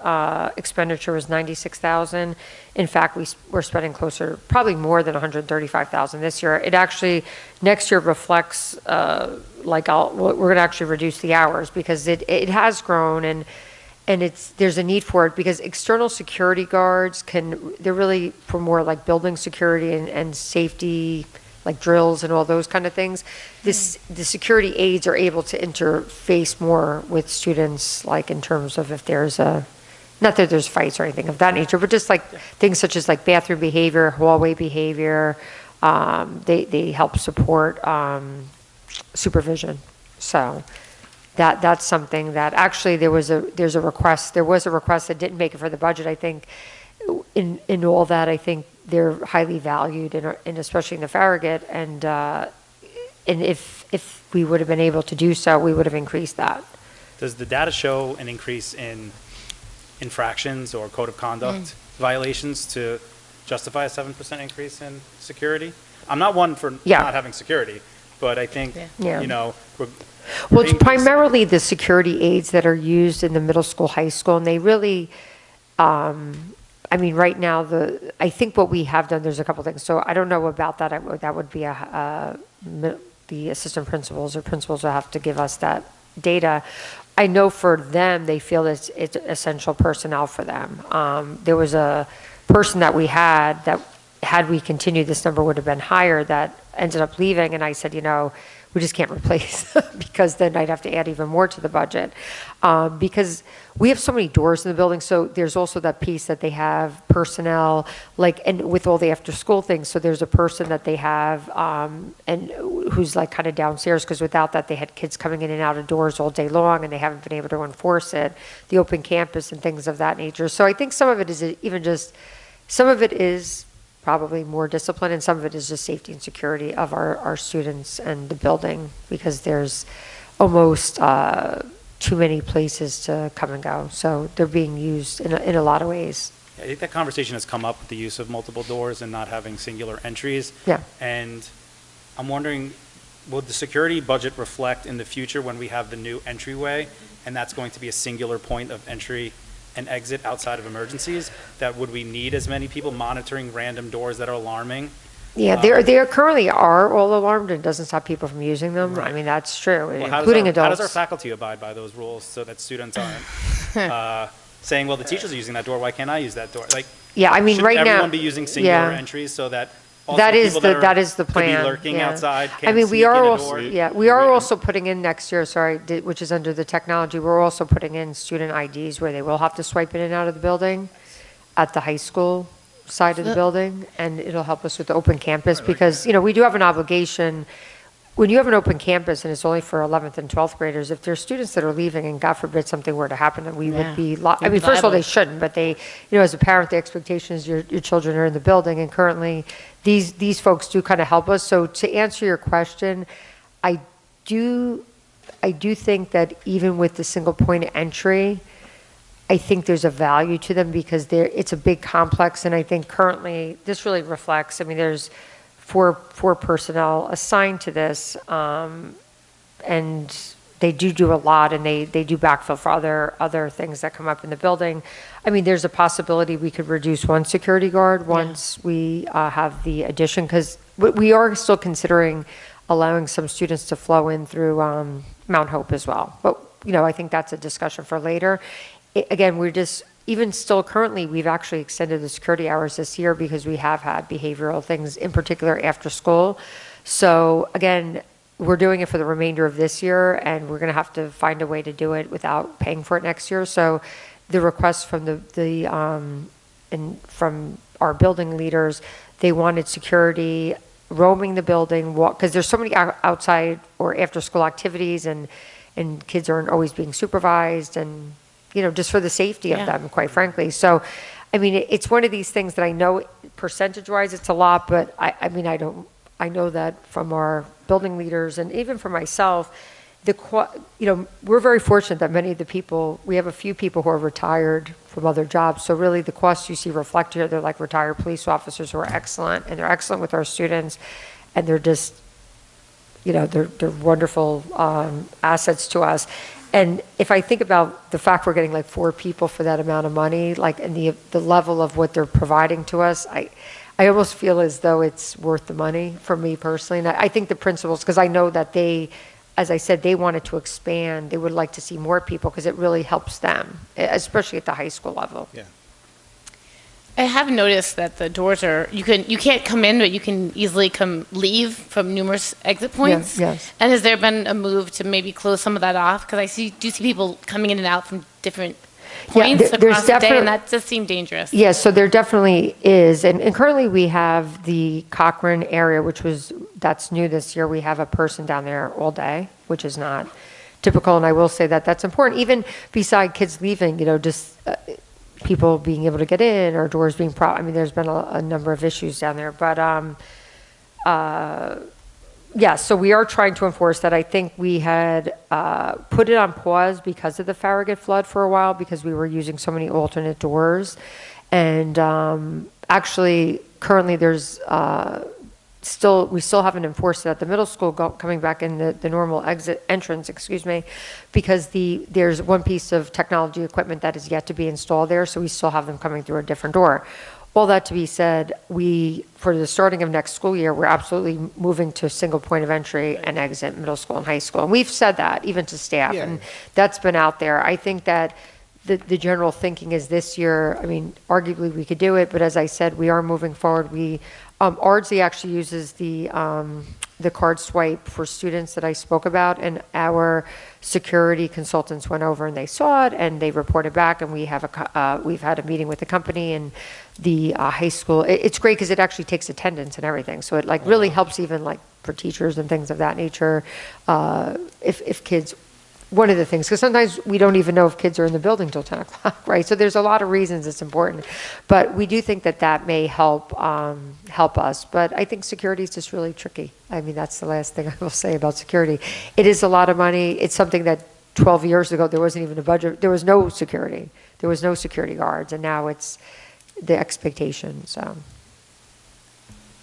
E: expenditure was 96,000. In fact, we're spending closer, probably more than 135,000 this year. It actually, next year reflects, we're going to actually reduce the hours because it has grown and there's a need for it because external security guards they're really for more like building security and safety, like drills and all those kind of things. The security aides are able to interface more with students, like in terms of if there's not that there's fights or anything of that nature, but just like things such as like bathroom behavior, hallway behavior. They help support supervision. So that's something that actually there's a request that didn't make it for the budget. I think in all that, I think they're highly valued and especially in the Farragut and if we would have been able to do so, we would have increased that.
A: Does the data show an increase in infractions or code of conduct violations to justify a 7% increase in security? I'm not one for not having security, but I think,
E: Well, it's primarily the security aids that are used in the middle school, high school, and they really, right now, I think what we have done, there's a couple things. So I don't know about that. That would be the assistant principals or principals will have to give us that data. I know for them, they feel it's essential personnel for them. There was a person that we had that, had we continued, this number would have been higher, that ended up leaving. And I said, we just can't replace because then I'd have to add even more to the budget. Because we have so many doors in the building. So there's also that piece that they have personnel, and with all the after school things. So there's a person that they have and who's like kind of downstairs because without that they had kids coming in and out of doors all day long and they haven't been able to enforce it, the open campus and things of that nature. So I think some of it is probably more discipline, and some of it is just safety and security of our students and the building, because there's almost too many places to come and go. So they're being used in a lot of ways.
A: I think that conversation has come up with the use of multiple doors and not having singular entries.
E: Yeah.
A: And I'm wondering, will the security budget reflect in the future when we have the new entryway, and that's going to be a singular point of entry and exit outside of emergencies, that would we need as many people monitoring random doors that are alarming?
E: Yeah, they currently are all alarmed, and it doesn't stop people from using them.
A: Right.
E: I mean, that's true,
A: Well,
E: including
A: How
E: adults.
A: does our faculty abide by those rules so that students aren't saying, well, the teacher's using that door, why can't I use that door?
E: Yeah, I mean, right now.
A: Shouldn't everyone be using singular
E: yeah.
A: entries so that also
E: That is
A: people
E: that is the
A: could
E: plan.
A: be lurking
E: yeah.
A: outside
E: I
A: can't
E: mean,
A: sneak in a door?
E: we are also putting in next year, which is under the technology, we're also putting in student IDs where they will have to swipe in and out of the building at the high school side of the building, and it'll help us with the open campus because, we do have an obligation when you have an open campus and it's only for 11th and 12th graders, if there's students that are leaving and God forbid something were to happen, then we would be, I mean, first of all, they shouldn't, but they, as a parent, the expectation is your children are in the building, and currently these folks do kind of help us. So to answer your question, I do think that even with the single point of entry, I think there's a value to them because it's a big complex, and I think currently this really reflects, I mean, there's four personnel assigned to this, and they do a lot, and they do backfill for other things that come up in the building. I mean, there's a possibility we could reduce one security guard once we have the addition, because we are still considering allowing some students to flow in through Mount Hope as well. But, I think that's a discussion for later. Again, we're just, even still currently, we've actually extended the security hours this year because we have had behavioral things, in particular after school. So again, we're doing it for the remainder of this year, and we're going to have to find a way to do it without paying for it next year. So the request from and from our building leaders, they wanted security roaming the building, because there's so many outside or after school activities, and kids aren't always being supervised, and just for the safety of them, quite frankly. So, I mean, it's one of these things that I know percentage-wise it's a lot, but I know that from our building leaders and even for myself, we're very fortunate that many of the people, we have a few people who are retired from other jobs. So really the costs you see reflected here, they're like retired police officers who are excellent, and they're excellent with our students, and they're just, they're wonderful assets to us. And if I think about the fact we're getting like 4 people for that amount of money, like, and the level of what they're providing to us, I almost feel as though it's worth the money for me personally. And I think the principals, because I know that they, as I said, they wanted to expand. They would like to see more people because it really helps them, especially at the high school level.
C: Yeah.
J: I have noticed that the doors are, you can't come in, but you can easily leave from numerous exit points.
E: Yes.
J: And has there been a move to maybe close some of that off? Because I do see people coming in and out from different points across the day, and that does seem dangerous.
E: Yes, so there definitely is. And currently we have the Cochrane area, that's new this year. We have a person down there all day, which is not typical. And I will say that that's important, even beside kids leaving, just people being able to get in, or doors being I mean, there's been a number of issues down there. But so we are trying to enforce that. I think we had put it on pause because of the Farragut flood for a while, because we were using so many alternate doors. And actually, currently there's we still haven't enforced it at the middle school coming back in the normal entrance, because there's one piece of technology equipment that is yet to be installed there, so we still have them coming through a different door. All that to be said, for the starting of next school year, we're absolutely moving to single point of entry and exit middle school and high school. And we've said that even to staff, and that's been out there. I think that the general thinking is this year, I mean, arguably we could do it, but as I said, we are moving forward. Ardsley actually uses the card swipe for students that I spoke about, and our security consultants went over and they saw it and they reported back, and we've had a meeting with the company and the high school. It's great because it actually takes attendance and everything, so it really helps even for teachers and things of that nature. If kids, one of the things, because sometimes we don't even know if kids are in the building till 10 o'clock, right? So there's a lot of reasons it's important, but we do think that may help us. But I think security is just really tricky. I mean, that's the last thing I will say about security. It is a lot of money. It's something that 12 years ago, there wasn't even a budget. There was no security. There was no security guards, and now it's the expectation, so.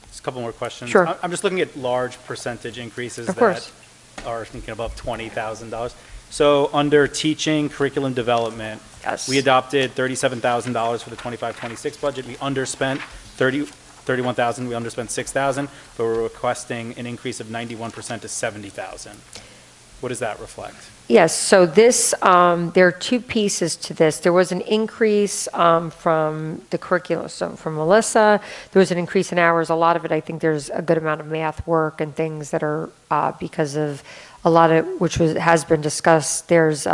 A: Just a couple more questions.
E: Sure.
A: I'm just looking at large percentage increases
E: Of course.
A: that are thinking above $20,000. So under teaching, curriculum development,
E: Yes.
A: we adopted $37,000 for the 25-26 budget. We underspent $31,000. We underspent $6,000, but we're requesting an increase of 91% to $70,000. What does that reflect?
E: Yes, so this, there are 2 pieces to this. There was an increase from the curriculum, so from Melissa, there was an increase in hours. A lot of it, I think there's a good amount of math work and things that are because of a lot of, has been discussed. There's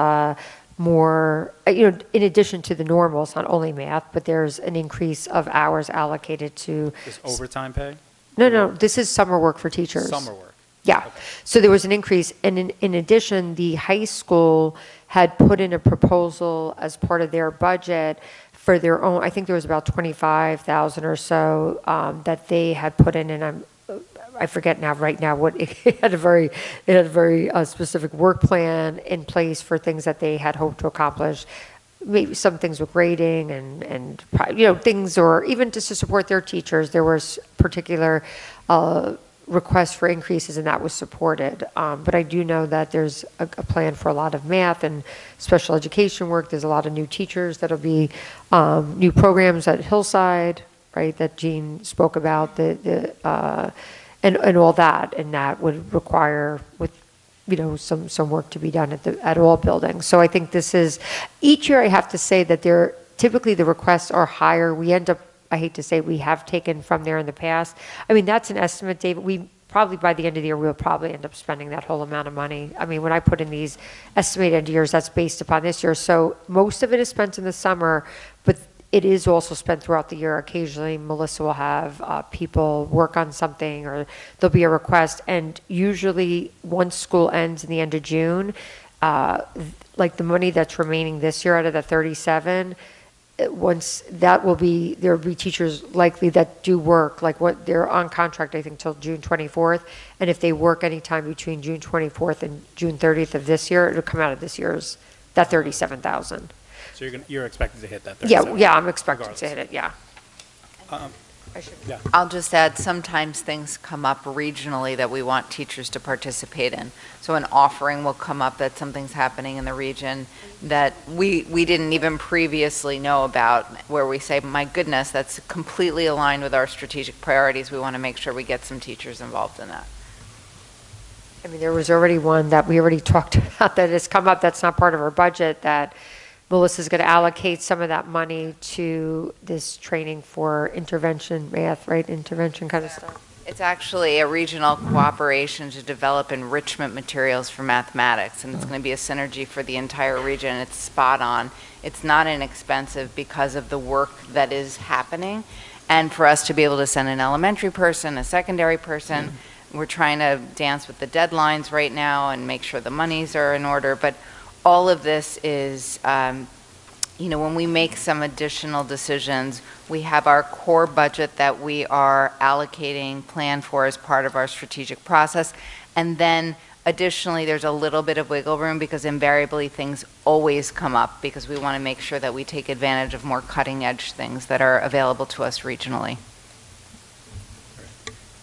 E: more, in addition to the normals, not only math, but there's an increase of hours allocated to.
A: Is overtime pay?
E: No, this is summer work for teachers.
A: Summer work.
E: Yeah, so there was an increase, and in addition, the high school had put in a proposal as part of their budget for their own, I think there was about 25,000 or so that they had put in, and I forget now, right now, what, it had a very specific work plan in place for things that they had hoped to accomplish. Maybe some things with grading and things, or even just to support their teachers. There was particular requests for increases, and that was supported. But I do know that there's a plan for a lot of math and special education work. There's a lot of new teachers that'll be new programs at Hillside, right, that Jean spoke about, and all that, and that would require some work to be done at all buildings. So I think this is, each year I have to say that typically the requests are higher. We end up, I hate to say, we have taken from there in the past. I mean, that's an estimate, David. We probably, by the end of the year, we'll probably end up spending that whole amount of money. I mean, when I put in these estimated end years, that's based upon this year. So most of it is spent in the summer, but it is also spent throughout the year. Occasionally, Melissa will have people work on something, or there'll be a request. And usually, once school ends in the end of June, like the money that's remaining this year out of the 37, once that will be, there'll be teachers likely that do work, like what they're on contract, I think, till June 24th. And if they work anytime between June 24th and June 30th of this year, it'll come out of this year's, that 37,000.
A: So you're expected to hit that 37?
E: Yeah, I'm expecting to hit it, yeah.
A: Yeah.
K: I'll just add, sometimes things come up regionally that we want teachers to participate in. So an offering will come up that something's happening in the region that we didn't even previously know about, where we say, my goodness, that's completely aligned with our strategic priorities. We want to make sure we get some teachers involved in that.
E: I mean, there was already one that we already talked about that has come up that's not part of our budget, that Melissa's going to allocate some of that money to this training for intervention math, right? Intervention kind of stuff.
K: It's actually a regional cooperation to develop enrichment materials for mathematics, and it's going to be a synergy for the entire region. It's spot on. It's not inexpensive because of the work that is happening, and for us to be able to send an elementary person, a secondary person, we're trying to dance with the deadlines right now and make sure the monies are in order, but all of this is, when we make some additional decisions, we have our core budget that we are allocating plan for as part of our strategic process. And then additionally, there's a little bit of wiggle room because invariably things always come up because we want to make sure that we take advantage of more cutting edge things that are available to us regionally.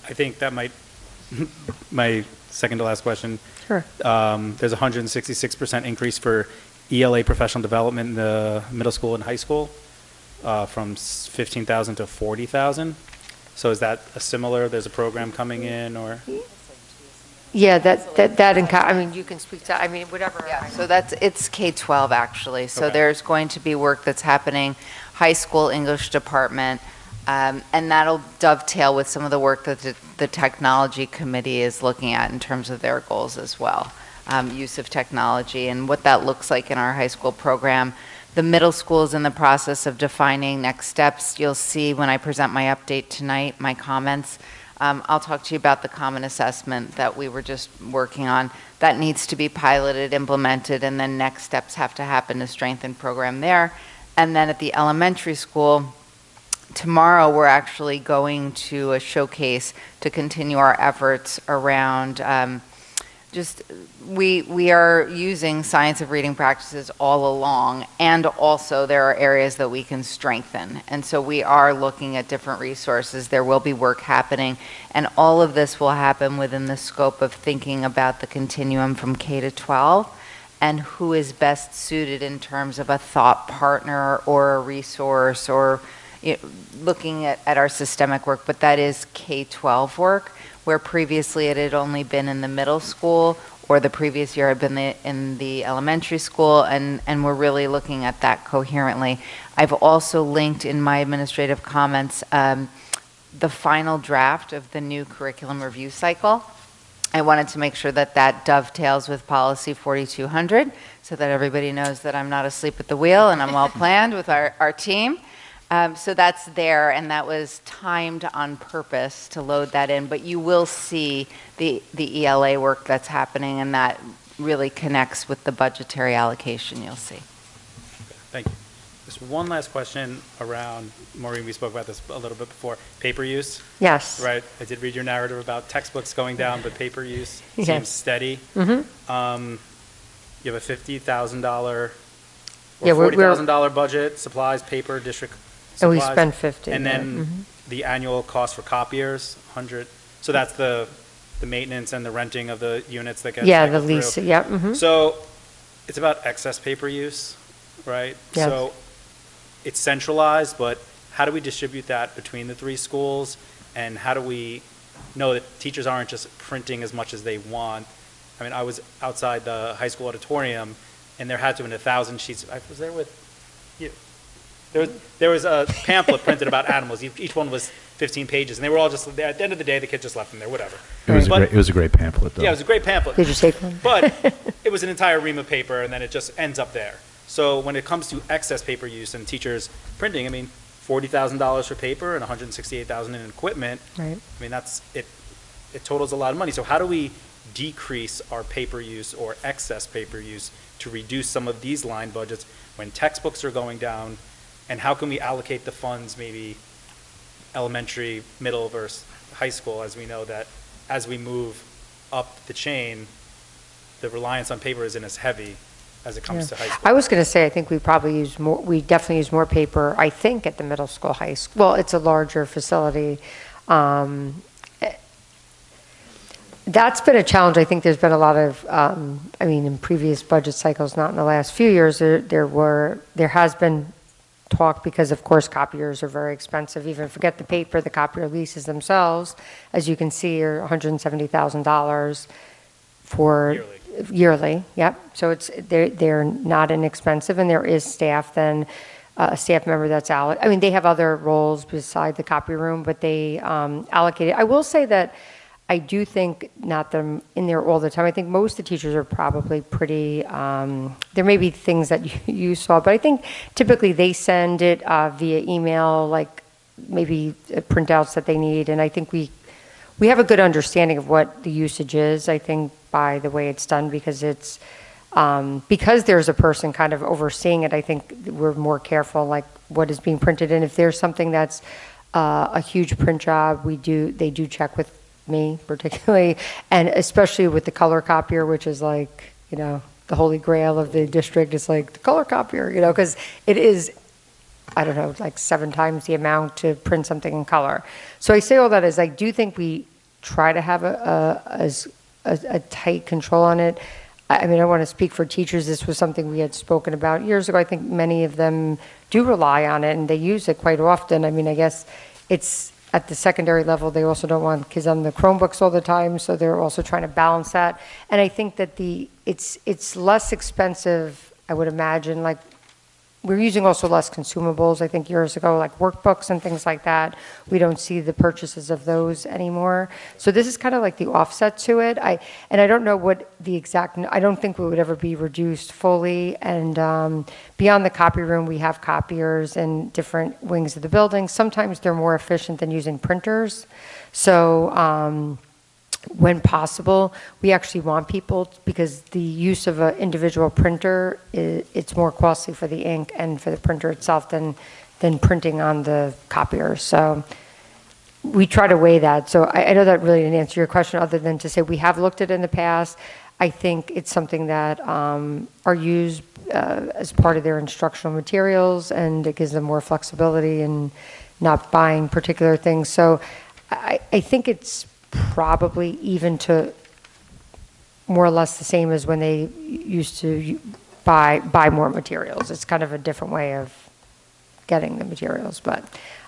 A: I think that might, my second to last question.
E: Sure.
A: There's a 166% increase for ELA professional development in the middle school and high school, from 15,000 to 40,000. So is that a similar, there's a program coming in, or?
E: Yeah, I mean, you can speak to, I mean, whatever.
K: Yeah, so it's K-12 actually. So
A: Okay.
K: there's going to be work that's happening, high school English department, and that'll dovetail with some of the work that the technology committee is looking at in terms of their goals as well. Use of technology and what that looks like in our high school program. The middle school is in the process of defining next steps. You'll see when I present my update tonight, my comments. I'll talk to you about the common assessment that we were just working on. That needs to be piloted, implemented, and then next steps have to happen to strengthen program there. And then at the elementary school, tomorrow we're actually going to a showcase to continue our efforts around we are using science of reading practices all along, and also there are areas that we can strengthen. And so we are looking at different resources. There will be work happening, and all of this will happen within the scope of thinking about the continuum from K to 12 and who is best suited in terms of a thought partner or a resource, or looking at our systemic work. But that is K-12 work, where previously it had only been in the middle school, or the previous year had been in the elementary school, and we're really looking at that coherently. I've also linked in my administrative comments the final draft of the new curriculum review cycle. I wanted to make sure that that dovetails with policy 4200, so that everybody knows that I'm not asleep at the wheel and I'm well planned with our team. So that's there, and that was timed on purpose to load that in. But you will see the ELA work that's happening, and that really connects with the budgetary allocation, you'll see.
A: Thank you. Just one last question around, Maureen, we spoke about this a little bit before, paper use.
E: Yes.
A: Right, I did read your narrative about textbooks going down, but paper use
E: Yes.
A: seems steady. You have a $50,000
E: Yeah,
A: or
E: we're-
A: $40,000 budget, supplies, paper, district
E: And we
A: supplies.
E: spend 50.
A: And
E: yeah.
A: then the annual cost for copiers, 100, so that's the maintenance and the renting of the units that get
E: Yeah, the
A: cycled through.
E: lease, yep. Mhm.
A: So it's about excess paper use, right?
E: Yes.
A: So it's centralized, but how do we distribute that between the three schools? And how do we know that teachers aren't just printing as much as they want? I mean, I was outside the high school auditorium, and there had to have been 1,000 sheets. I was there with you. There was a pamphlet printed about animals. Each one was 15 pages, and they were all just, at the end of the day, the kids just left them there, whatever.
H: It was a great pamphlet, though.
A: Yeah, it was a great pamphlet.
E: Did you take one?
A: But it was an entire ream of paper, and then it just ends up there. So when it comes to excess paper use and teachers printing, I mean, $40,000 for paper and $168,000 in equipment.
E: Right.
A: I mean, that's it. It totals a lot of money. So how do we decrease our paper use or excess paper use to reduce some of these line budgets when textbooks are going down? And how can we allocate the funds, maybe elementary, middle versus high school, as we know that as we move up the chain, the reliance on paper isn't as heavy as it comes to high school.
E: I was going to say, I think we probably use more, we definitely use more paper, I think, at the middle school, high school. Well, it's a larger facility. That's been a challenge. I think there's been a lot of, I mean, in previous budget cycles, not in the last few years, there has been talk because, of course, copiers are very expensive. Even forget the paper, the copier leases themselves, as you can see, are $170,000 for yearly. Yep. So they're not inexpensive, and there is staff then. A staff member that's out. I mean, they have other roles beside the copy room, but they allocate it. I will say that I do think, not them in there all the time, I think most of the teachers are probably pretty, there may be things that you saw, but I think typically they send it via email, like maybe printouts that they need, and I think we have a good understanding of what the usage is, I think, by the way it's done, because it's, because there's a person kind of overseeing it, I think we're more careful, like what is being printed, and if there's something that's a huge print job, they do check with me particularly, and especially with the color copier, which is like, the holy grail of the district. It's like the color copier, because it is, I don't know, like 7 times the amount to print something in color. So I say all that as I do think we try to have a tight control on it. I mean, I want to speak for teachers. This was something we had spoken about years ago. I think many of them do rely on it, and they use it quite often. I mean, I guess it's at the secondary level, they also don't want kids on the Chromebooks all the time, so they're also trying to balance that. And I think that it's less expensive, I would imagine, like we're using also less consumables, I think years ago, like workbooks and things like that. We don't see the purchases of those anymore. So this is kind of like the offset to it. I don't know what the exact, I don't think we would ever be reduced fully. And beyond the copy room, we have copiers in different wings of the building. Sometimes they're more efficient than using printers. So when possible, we actually want people, because the use of an individual printer, it's more costly for the ink and for the printer itself than printing on the copier. So we try to weigh that. So I know that really didn't answer your question, other than to say we have looked at it in the past. I think it's something that are used as part of their instructional materials, and it gives them more flexibility in not buying particular things. So I think it's probably even to more or less the same as when they used to buy more materials. It's kind of a different way of getting the materials, but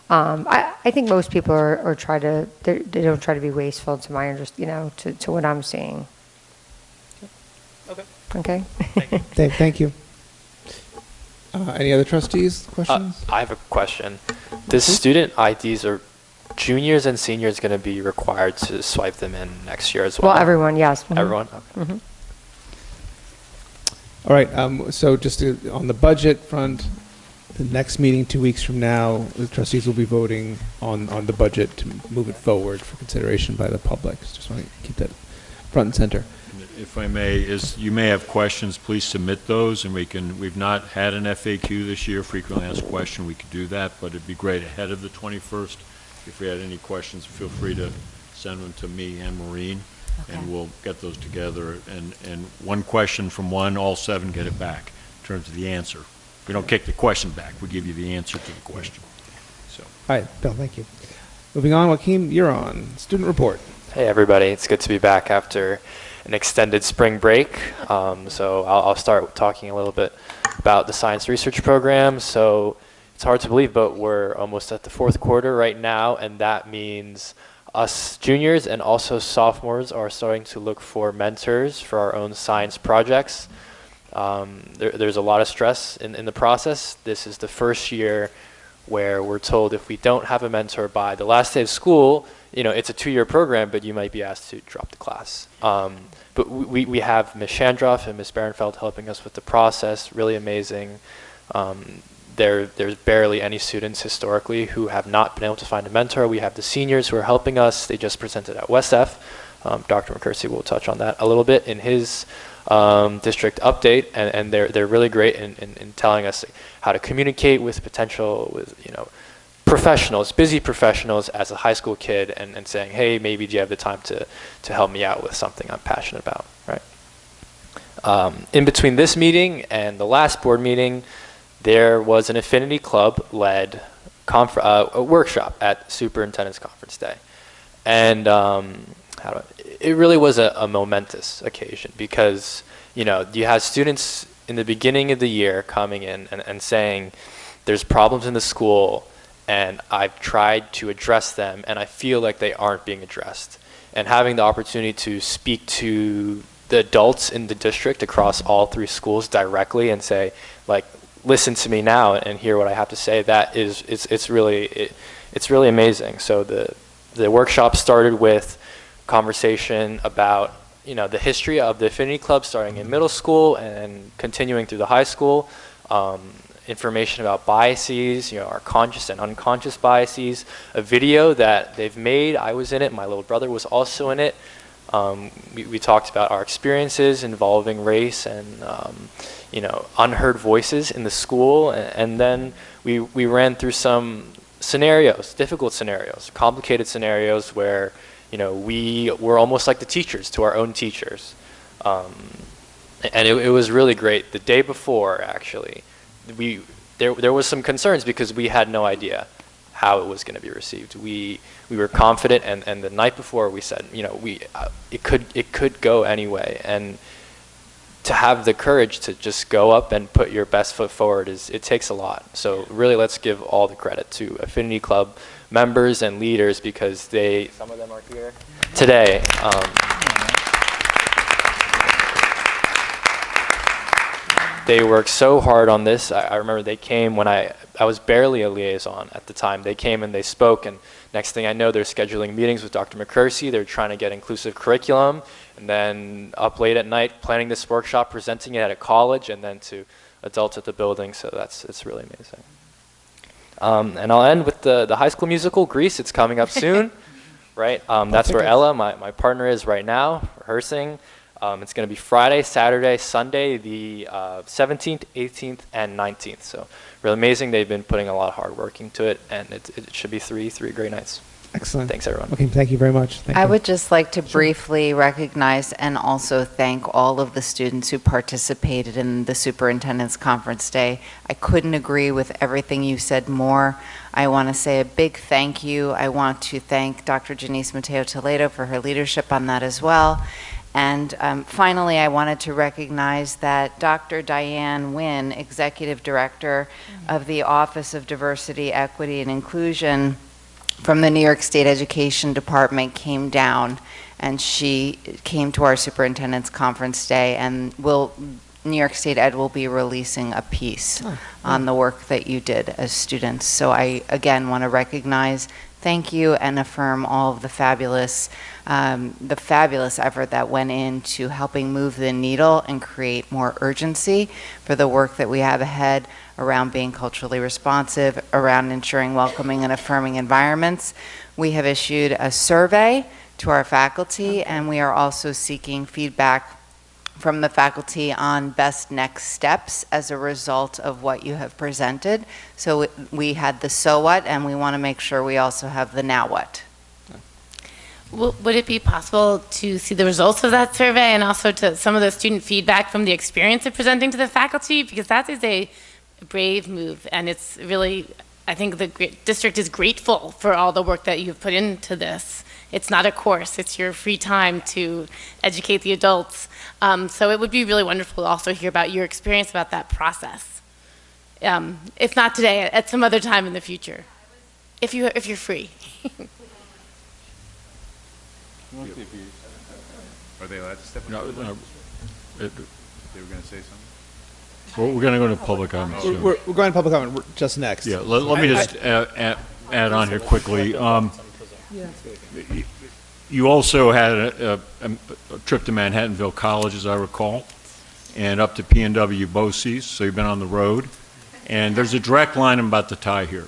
E: I think most people they don't try to be wasteful, to my understanding, to what I'm seeing. Okay.
C: Thank you. Any other trustees, questions?
L: I have a question. The student IDs are juniors and seniors going to be required to swipe them in next year as well?
E: Well, everyone, yes. Mm-hmm.
L: Everyone? Okay.
E: Mm-hmm.
C: All right, so just on the budget front, The next meeting, 2 weeks from now, the trustees will be voting on the budget to move it forward for consideration by the public. So just want to keep that front and center.
G: If I may, you may have questions, please submit those, and we've not had an FAQ this year, frequently asked question, we could do that, but it'd be great ahead of the 21st. If we had any questions, feel free to send them to me and Maureen, and we'll get those together. And one question from one, all 7 get it back in terms of the answer. We don't kick the question back, we give you the answer to the question. So.
C: All right, Bill, thank you. Moving on, Joaquin, you're on. Student report.
L: Hey everybody, it's good to be back after an extended spring break. So I'll start talking a little bit about the science research program. So it's hard to believe, but we're almost at the 4th quarter right now, and that means us juniors and also sophomores are starting to look for mentors for our own science projects. There's a lot of stress in the process. This is the first year where we're told if we don't have a mentor by the last day of school, it's a 2-year program, but you might be asked to drop the class. But we have Ms. Chandroff and Ms. Barenfeld helping us with the process, really amazing. There's barely any students historically who have not been able to find a mentor. We have the seniors who are helping us. They just presented at WestF. Dr. McCursey will touch on that a little bit in his district update, and they're really great in telling us how to communicate with professionals, busy professionals as a high school kid, and saying, hey, maybe do you have the time to help me out with something I'm passionate about, right? In between this meeting and the last board meeting, there was an Affinity Club-led a workshop at Superintendent's Conference Day. And it really was a momentous occasion because, you have students in the beginning of the year coming in and saying, there's problems in the school, and I've tried to address them, and I feel like they aren't being addressed. And having the opportunity to speak to the adults in the district across all 3 schools directly and say, listen to me now and hear what I have to say, it's really amazing. So the workshop started with conversation about the history of the Affinity Club starting in middle school and continuing through the high school. Information about biases, our conscious and unconscious biases, a video that they've made. I was in it, my little brother was also in it. We talked about our experiences involving race and unheard voices in the school, and then we ran through some scenarios, difficult scenarios, complicated scenarios where we were almost like the teachers to our own teachers. And it was really great. The day before, actually, there was some concerns because we had no idea how it was going to be received. We were confident, and the night before we said, it could go anyway, and to have the courage to just go up and put your best foot forward it takes a lot. So really, let's give all the credit to Affinity Club members and leaders because some of them are here today. They worked so hard on this. I remember they came when I was barely a liaison at the time. They came and they spoke, and next thing I know, they're scheduling meetings with Dr. McCursey. They're trying to get inclusive curriculum, and then up late at night planning this workshop, presenting it at a college, and then to adults at the building. So it's really amazing. And I'll end with the High School Musical, Grease. It's coming up soon, right? That's where Ella, my partner, is right now, rehearsing. It's going to be Friday, Saturday, Sunday, the 17th, 18th, and 19th. So really amazing. They've been putting a lot of hard work into it, and it should be three great nights.
C: Excellent.
L: Thanks, everyone.
C: Okay, thank you very much. Thank
K: I
C: you.
K: would just like to briefly recognize and also thank all of the students who participated in the Superintendent's Conference Day. I couldn't agree with everything you said more. I want to say a big thank you. I want to thank Dr. Janice Mateo Toledo for her leadership on that as well. And finally, I wanted to recognize that Dr. Diane Wynn, Executive Director of the Office of Diversity, Equity, and Inclusion from the New York State Education Department, came down, and she came to our Superintendent's Conference Day and will New York State Ed will be releasing a piece on the work that you did as students. So I, again, want to recognize, thank you, and affirm all of the fabulous effort that went into helping move the needle and create more urgency for the work that we have ahead around being culturally responsive, around ensuring welcoming and affirming environments. We have issued a survey to our faculty, and we are also seeking feedback from the faculty on best next steps as a result of what you have presented. So we had the so what, and we want to make sure we also have the now what.
J: Would it be possible to see the results of that survey and also to some of the student feedback from the experience of presenting to the faculty? Because that is a brave move, and it's really, I think the district is grateful for all the work that you've put into this. It's not a course, it's your free time to educate the adults. So it would be really wonderful to also hear about your experience about that process. If not today, at some other time in the future, if you're free.
H: Are they allowed to step in?
G: No,
H: They were
G: it-
H: going to say something?
G: We're going to go to public comment soon.
C: We're going to public comment just next.
G: Yeah, let me just add on here quickly. You also had a trip to Manhattanville College, as I recall, and up to PNW BOCES, so you've been on the road. And there's a direct line I'm about to tie here.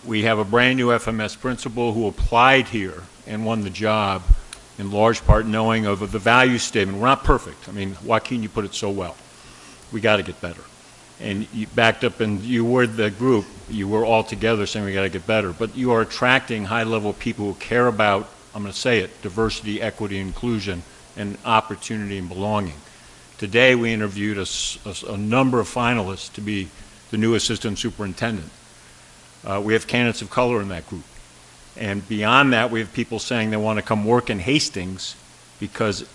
G: We have a brand new FMS principal who applied here and won the job, in large part knowing of the value statement. We're not perfect. I mean, Joaquin, you put it so well. We got to get better. And you backed up, and you were the group, you were all together saying we got to get better. But you are attracting high-level people who care about, I'm going to say it, diversity, equity, inclusion, and opportunity and belonging. Today we interviewed a number of finalists to be the new assistant superintendent. We have candidates of color in that group. And beyond that, we have people saying they want to come work in Hastings because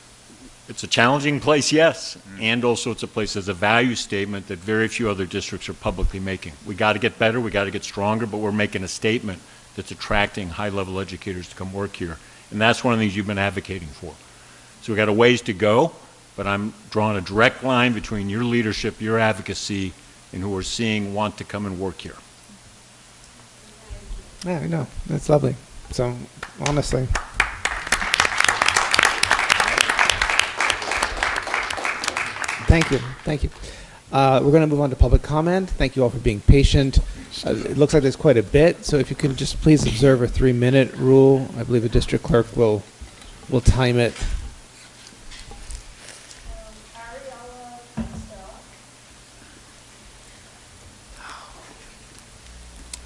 G: it's a challenging place, yes, and also it's a place that's a value statement that very few other districts are publicly making. We got to get better, we got to get stronger, but we're making a statement that's attracting high-level educators to come work here. And that's one of the things you've been advocating for. So we've got a ways to go, but I'm drawing a direct line between your leadership, your advocacy, and who we're seeing want to come and work here.
C: Yeah, I know. That's lovely. So, honestly. Thank you. Thank you. We're going to move on to public comment. Thank you all for being patient. It looks like there's quite a bit, so if you can just please observe a 3-minute rule. I believe the district clerk will time it.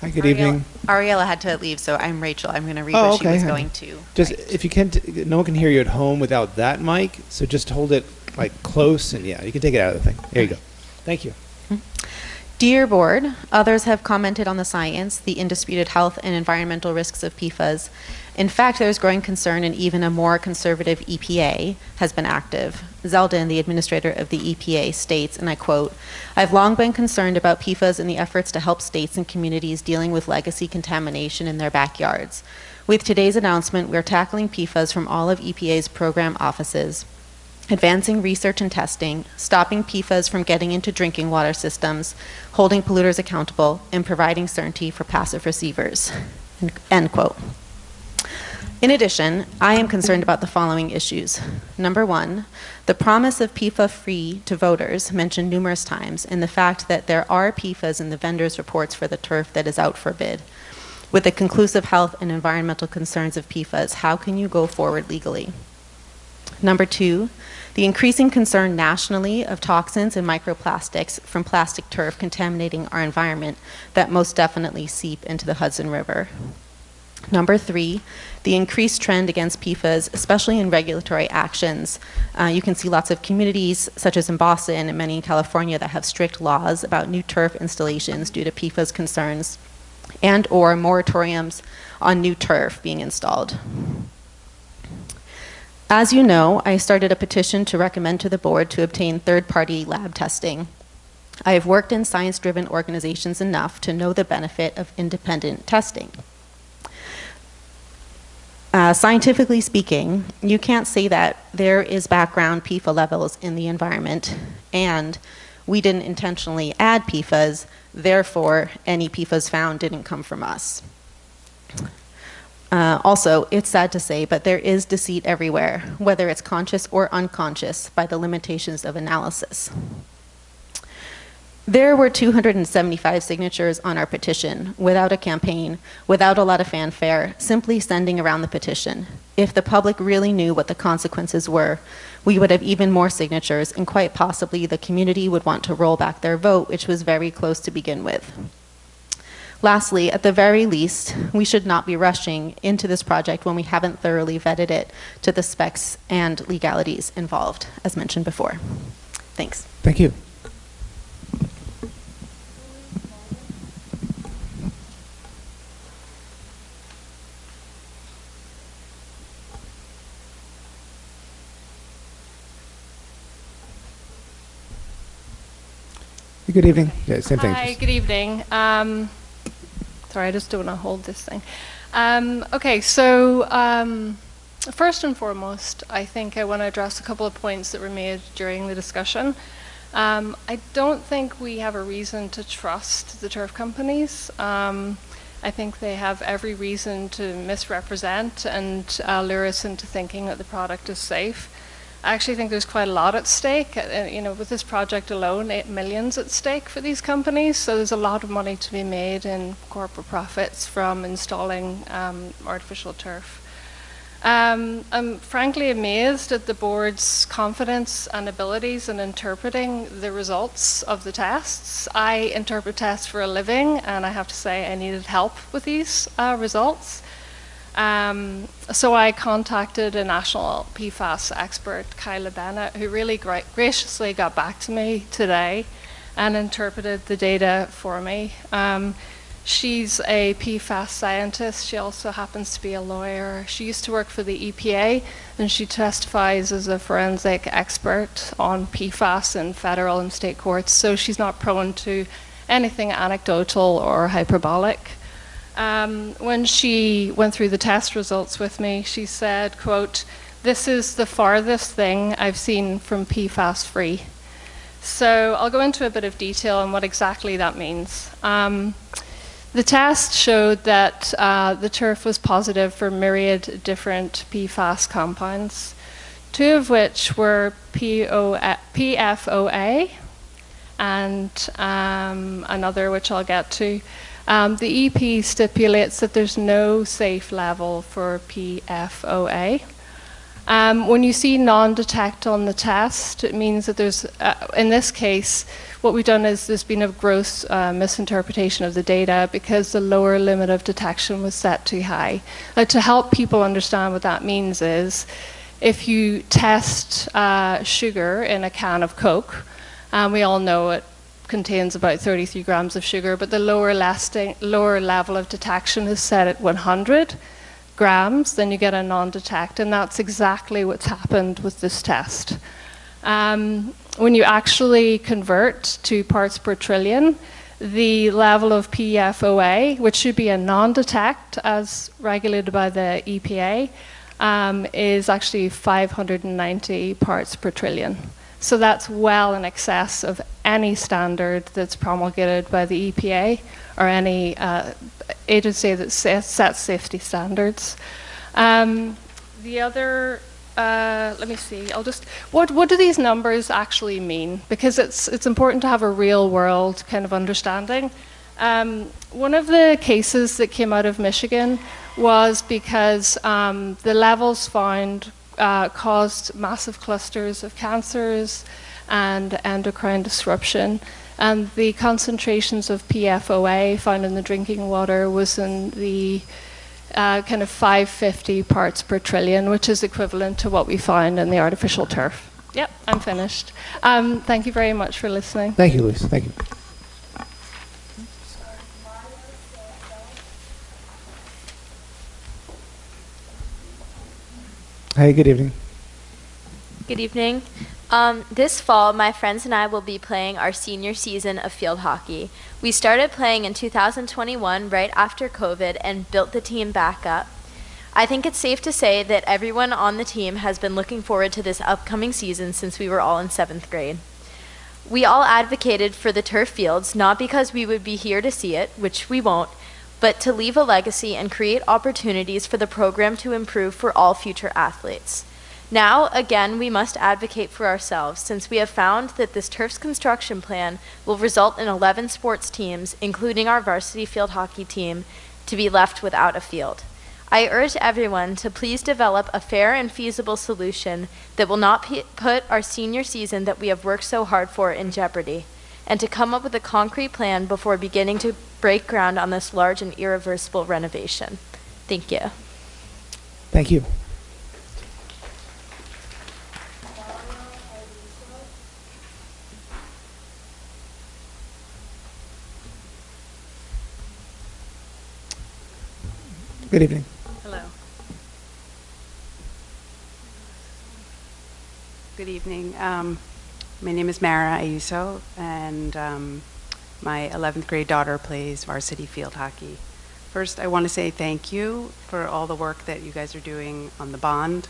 C: Hi, good evening.
M: Ariella had to leave, so I'm Rachel. I'm going to read what she was going to.
C: Just,
M: write.
C: if you can, no one can hear you at home without that mic, so just hold it like close, and yeah, you can take it out of the thing. There you go. Thank you.
M: Dear Board, others have commented on the science, the indisputed health and environmental risks of PFAS. In fact, there is growing concern, and even a more conservative EPA has been active. Zeldin, the administrator of the EPA, states, and I quote, "I've long been concerned about PFAS and the efforts to help states and communities dealing with legacy contamination in their backyards. With today's announcement, we're tackling PFAS from all of EPA's program offices, advancing research and testing, stopping PFAS from getting into drinking water systems, holding polluters accountable, and providing certainty for passive receivers." End quote. In addition, I am concerned about the following issues. Number one, the promise of PFAS-free to voters mentioned numerous times, and the fact that there are PFAS in the vendors' reports for the turf that is out for bid. With the conclusive health and environmental concerns of PFAS, how can you go forward legally? Number two, the increasing concern nationally of toxins and microplastics from plastic turf contaminating our environment that most definitely seep into the Hudson River. Number three, the increased trend against PFAS, especially in regulatory actions. You can see lots of communities, such as in Boston and many in California, that have strict laws about new turf installations due to PFAS concerns, and or moratoriums on new turf being installed. As you know, I started a petition to recommend to the board to obtain third-party lab testing. I have worked in science-driven organizations enough to know the benefit of independent testing. Scientifically speaking, you can't say that there is background PFAS levels in the environment and we didn't intentionally add PFAS, therefore any PFAS found didn't come from us. Also, it's sad to say, but there is deceit everywhere, whether it's conscious or unconscious, by the limitations of analysis. There were 275 signatures on our petition, without a campaign, without a lot of fanfare, simply sending around the petition. If the public really knew what the consequences were, we would have even more signatures, and quite possibly the community would want to roll back their vote, which was very close to begin with. Lastly, at the very least, we should not be rushing into this project when we haven't thoroughly vetted it to the specs and legalities involved, as mentioned before. Thanks.
C: Thank you. Good evening. Yeah, same thing.
N: Hi, good evening. Sorry, I just don't want to hold this thing. Okay, so first and foremost, I think I want to address a couple of points that were made during the discussion. I don't think we have a reason to trust the turf companies. I think they have every reason to misrepresent and lure us into thinking that the product is safe. I actually think there's quite a lot at stake. With this project alone, $8 million at stake for these companies. So there's a lot of money to be made in corporate profits from installing artificial turf. I'm frankly amazed at the board's confidence and abilities in interpreting the results of the tests. I interpret tests for a living, and I have to say I needed help with these results. So I contacted a national PFAS expert, Kyla Bennett, who really graciously got back to me today and interpreted the data for me. She's a PFAS scientist. She also happens to be a lawyer. She used to work for the EPA, and she testifies as a forensic expert on PFAS in federal and state courts, so she's not prone to anything anecdotal or hyperbolic. When she went through the test results with me, she said, quote, "This is the farthest thing I've seen from PFAS free." So I'll go into a bit of detail on what exactly that means. The test showed that the turf was positive for myriad different PFAS compounds, two of which were PFOA and another which I'll get to. The EP stipulates that there's no safe level for PFOA. When you see non-detect on the test, it means that there's, in this case, what we've done is there's been a gross misinterpretation of the data because the lower limit of detection was set too high. To help people understand what that means is, if you test sugar in a can of Coke, we all know it contains about 33 grams of sugar, but the lower level of detection is set at 100 grams, then you get a non-detect, and that's exactly what's happened with this test. When you actually convert to parts per trillion, the level of PFOA, which should be a non-detect as regulated by the EPA, is actually 590 parts per trillion. So that's well in excess of any standard that's promulgated by the EPA or any agency that sets safety standards. The other, let me see, what do these numbers actually mean? Because it's important to have a real world kind of understanding. One of the cases that came out of Michigan was because the levels found caused massive clusters of cancers and endocrine disruption. And the concentrations of PFOA found in the drinking water was in the kind of 550 parts per trillion, which is equivalent to what we find in the artificial turf. Yep, I'm finished. Thank you very much for listening.
C: Thank you, Luis. Thank you. Hi, good evening.
O: Good evening. This fall, my friends and I will be playing our senior season of field hockey. We started playing in 2021, right after COVID, and built the team back up. I think it's safe to say that everyone on the team has been looking forward to this upcoming season since we were all in 7th grade. We all advocated for the turf fields, not because we would be here to see it, which we won't, but to leave a legacy and create opportunities for the program to improve for all future athletes. Now, again, we must advocate for ourselves, since we have found that this turf's construction plan will result in 11 sports teams, including our varsity field hockey team, to be left without a field. I urge everyone to please develop a fair and feasible solution that will not put our senior season that we have worked so hard for in jeopardy, and to come up with a concrete plan before beginning to break ground on this large and irreversible renovation. Thank you.
C: Thank you. Good evening.
P: Hello. Good evening. My name is Mara Ayuso, and my 11th grade daughter plays varsity field hockey. First, I want to say thank you for all the work that you guys are doing on the bond.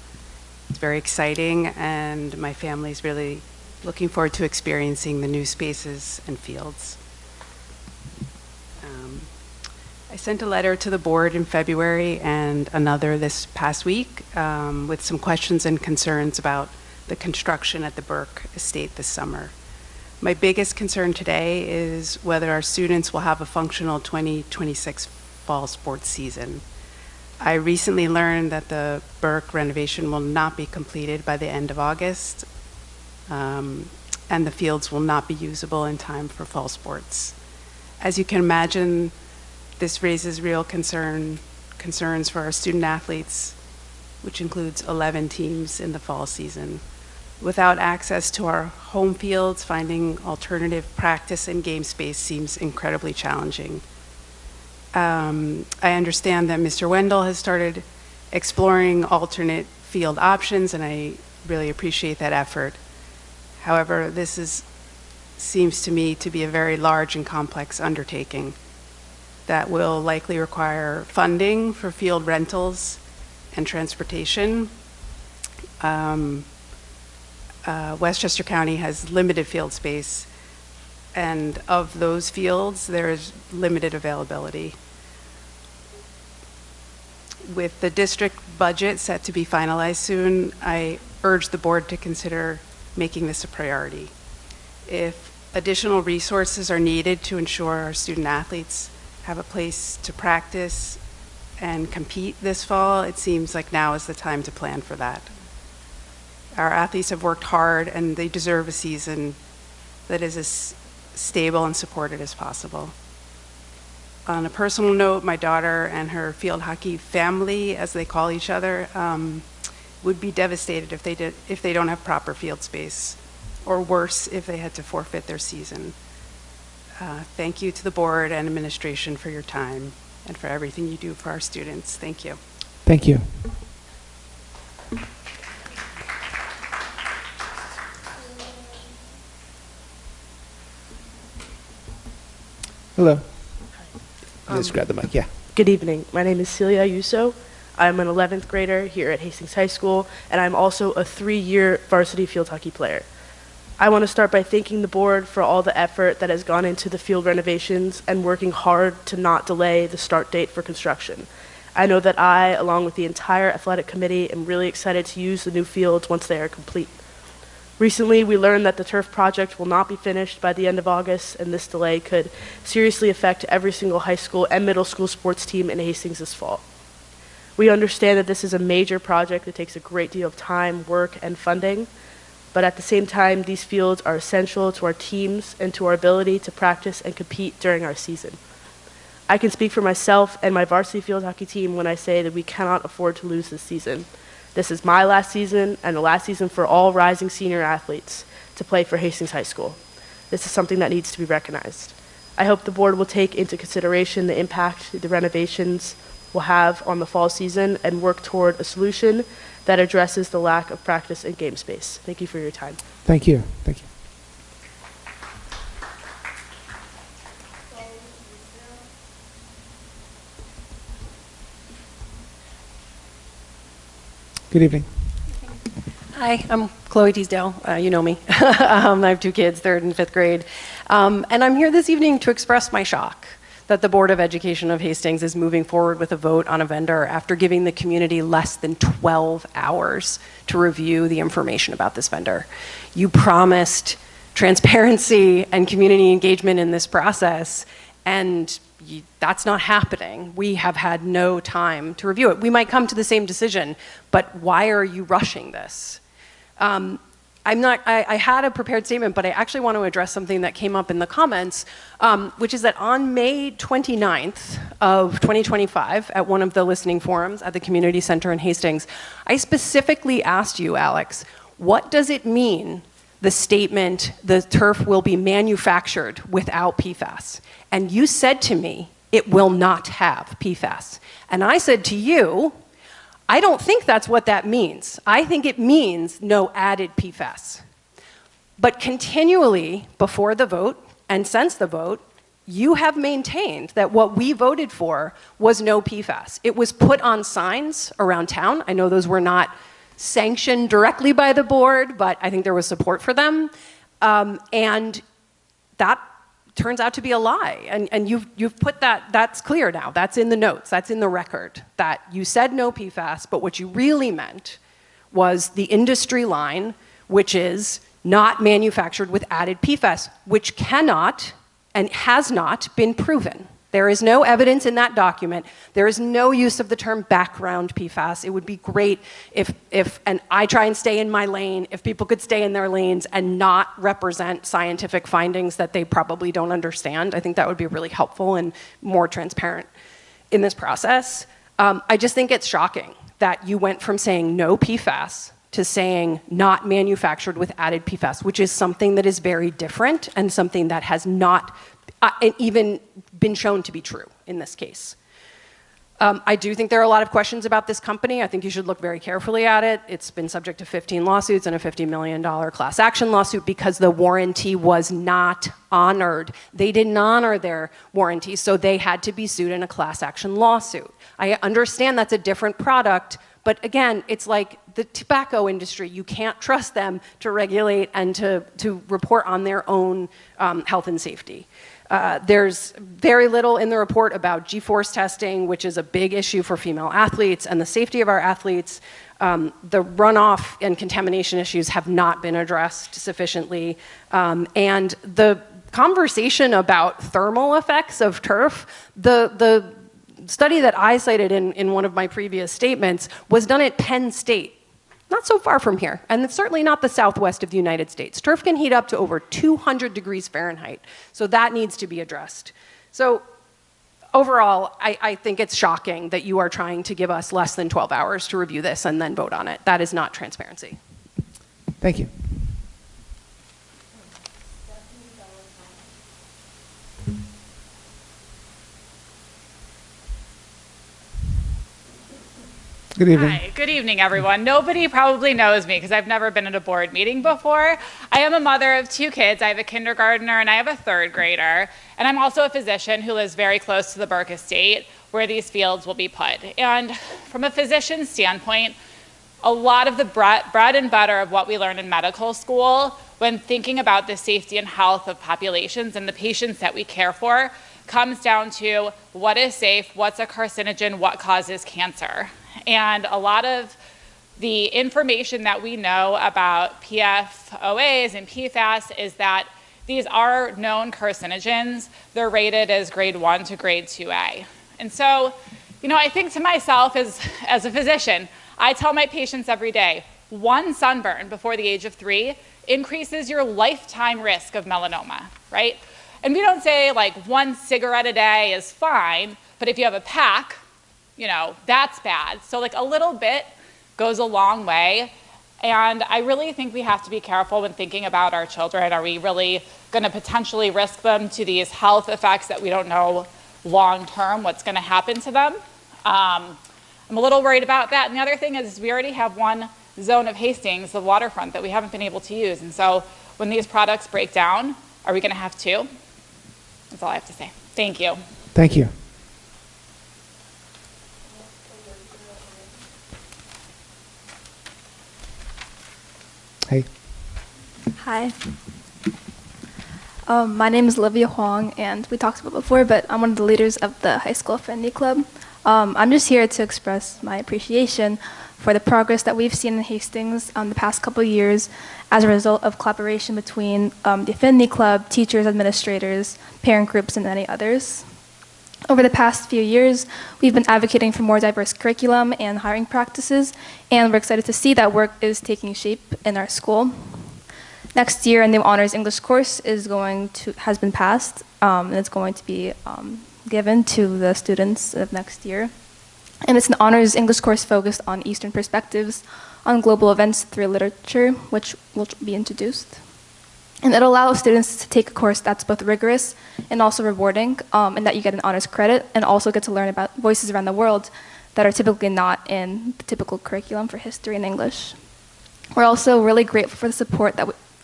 P: It's very exciting, and my family's really looking forward to experiencing the new spaces and fields. I sent a letter to the board in February and another this past week with some questions and concerns about the construction at the Burke Estate this summer. My biggest concern today is whether our students will have a functional 2026 fall sports season. I recently learned that the Burke renovation will not be completed by the end of August, and the fields will not be usable in time for fall sports. As you can imagine, this raises real concerns for our student athletes, which includes 11 teams in the fall season. Without access to our home fields, finding alternative practice and game space seems incredibly challenging. I understand that Mr. Wendell has started exploring alternate field options, and I really appreciate that effort. However, this seems to me to be a very large and complex undertaking that will likely require funding for field rentals and transportation. Westchester County has limited field space, and of those fields, there is limited availability. With the district budget set to be finalized soon, I urge the board to consider making this a priority. If additional resources are needed to ensure our student athletes have a place to practice and compete this fall, it seems like now is the time to plan for that. Our athletes have worked hard, and they deserve a season that is as stable and supported as possible. On a personal note, my daughter and her field hockey family, as they call each other, would be devastated if they don't have proper field space, or worse, if they had to forfeit their season. Thank you to the board and administration for your time and for everything you do for our students. Thank you.
C: Thank you. Hello. Just grab the mic, yeah.
Q: Good evening. My name is Celia Ayuso. I'm an 11th grader here at Hastings High School, and I'm also a 3-year varsity field hockey player. I want to start by thanking the board for all the effort that has gone into the field renovations and working hard to not delay the start date for construction. I know that I, along with the entire athletic committee, am really excited to use the new fields once they are complete. Recently, we learned that the turf project will not be finished by the end of August, and this delay could seriously affect every single high school and middle school sports team in Hastings this fall. We understand that this is a major project that takes a great deal of time, work, and funding, but at the same time, these fields are essential to our teams and to our ability to practice and compete during our season. I can speak for myself and my varsity field hockey team when I say that we cannot afford to lose this season. This is my last season and the last season for all rising senior athletes to play for Hastings High School. This is something that needs to be recognized. I hope the board will take into consideration the impact the renovations will have on the fall season and work toward a solution that addresses the lack of practice and game space. Thank you for your time.
C: Thank you. Thank you. Good evening.
R: Hi, I'm Chloe Teasdale. You know me. I have 2 kids, 3rd and 5th grade. And I'm here this evening to express my shock that the Board of Education of Hastings is moving forward with a vote on a vendor after giving the community less than 12 hours to review the information about this vendor. You promised transparency and community engagement in this process, and that's not happening. We have had no time to review it. We might come to the same decision, but why are you rushing this? I had a prepared statement, but I actually want to address something that came up in the comments, which is that on May 29th of 2025, at one of the listening forums at the Community Center in Hastings, I specifically asked you, Alex, what does it mean, the statement, the turf will be manufactured without PFAS? And you said to me, it will not have PFAS. And I said to you, I don't think that's what that means. I think it means no added PFAS. But continually, before the vote and since the vote, you have maintained that what we voted for was no PFAS. It was put on signs around town. I know those were not sanctioned directly by the board, but I think there was support for them. And that turns out to be a lie. And you've put that, that's clear now. That's in the notes, that's in the record, that you said no PFAS, but what you really meant was the industry line, which is not manufactured with added PFAS, which cannot and has not been proven. There is no evidence in that document. There is no use of the term background PFAS. It would be great if, and I try and stay in my lane, if people could stay in their lanes and not represent scientific findings that they probably don't understand. I think that would be really helpful and more transparent in this process. I just think it's shocking that you went from saying no PFAS to saying not manufactured with added PFAS, which is something that is very different and something that has not even been shown to be true in this case. I do think there are a lot of questions about this company. I think you should look very carefully at it. It's been subject to 15 lawsuits and a $50 million class action lawsuit because the warranty was not honored. They didn't honor their warranty, so they had to be sued in a class action lawsuit. I understand that's a different product, but again, it's like the tobacco industry. You can't trust them to regulate and to report on their own health and safety. There's very little in the report about G-force testing, which is a big issue for female athletes and the safety of our athletes. The runoff and contamination issues have not been addressed sufficiently. And the conversation about thermal effects of turf, the study that I cited in one of my previous statements was done at Penn State. Not so far from here, and it's certainly not the southwest of the United States. Turf can heat up to over 200 degrees Fahrenheit, so that needs to be addressed. So overall, I think it's shocking that you are trying to give us less than 12 hours to review this and then vote on it. That is not transparency.
C: Thank you. Good evening.
S: Hi, good evening, everyone. Nobody probably knows me because I've never been at a board meeting before. I am a mother of 2 kids. I have a kindergartner and I have a 3rd grader. And I'm also a physician who lives very close to the Burke estate where these fields will be put. And from a physician's standpoint, a lot of the bread and butter of what we learn in medical school when thinking about the safety and health of populations and the patients that we care for comes down to what is safe, what's a carcinogen, what causes cancer. And a lot of the information that we know about PFOAs and PFAS is that these are known carcinogens. They're rated as grade 1 to grade 2A. And so, I think to myself as a physician, I tell my patients every day, 1 sunburn before the age of 3 increases your lifetime risk of melanoma, right? And we don't say like 1 cigarette a day is fine, but if you have a pack, that's bad. So like a little bit goes a long way. And I really think we have to be careful when thinking about our children. Are we really going to potentially risk them to these health effects that we don't know long term what's going to happen to them? I'm a little worried about that. And the other thing is we already have 1 zone of Hastings, the waterfront, that we haven't been able to use. And so when these products break down, are we going to have 2? That's all I have to say. Thank you.
C: Thank you. Hey.
T: Hi. My name is Olivia Huang, and we talked about it before, but I'm one of the leaders of the high school affinity club. I'm just here to express my appreciation for the progress that we've seen in Hastings the past couple of years as a result of collaboration between the affinity club, teachers, administrators, parent groups, and many others. Over the past few years, we've been advocating for more diverse curriculum and hiring practices, and we're excited to see that work is taking shape in our school. Next year, a new honors English course has been passed, and it's going to be given to the students of next year. And it's an honors English course focused on Eastern perspectives on global events through literature, which will be introduced. And it allows students to take a course that's both rigorous and also rewarding, and that you get an honors credit and also get to learn about voices around the world that are typically not in the typical curriculum for history and English. We're also really grateful for the support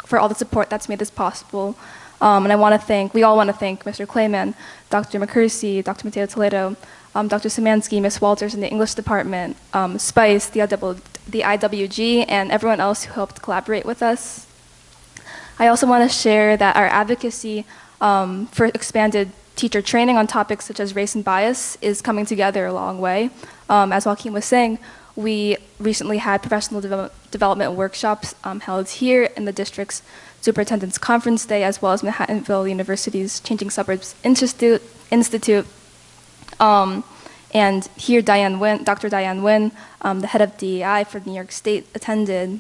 T: for all the support that's made this possible. And we all want to thank Mr. Clayman, Dr. McCursey, Dr. Mateo Toledo, Dr. Szymanski, Ms. Walters in the English department, Spice, the IWG, and everyone else who helped collaborate with us. I also want to share that our advocacy for expanded teacher training on topics such as race and bias is coming together a long way. As Joaquin was saying, we recently had professional development workshops held here in the district's Superintendent's Conference Day, as well as Manhattanville University's Changing Suburbs Institute. And here Dr. Diane Nguyen, the head of DEI for New York State, attended.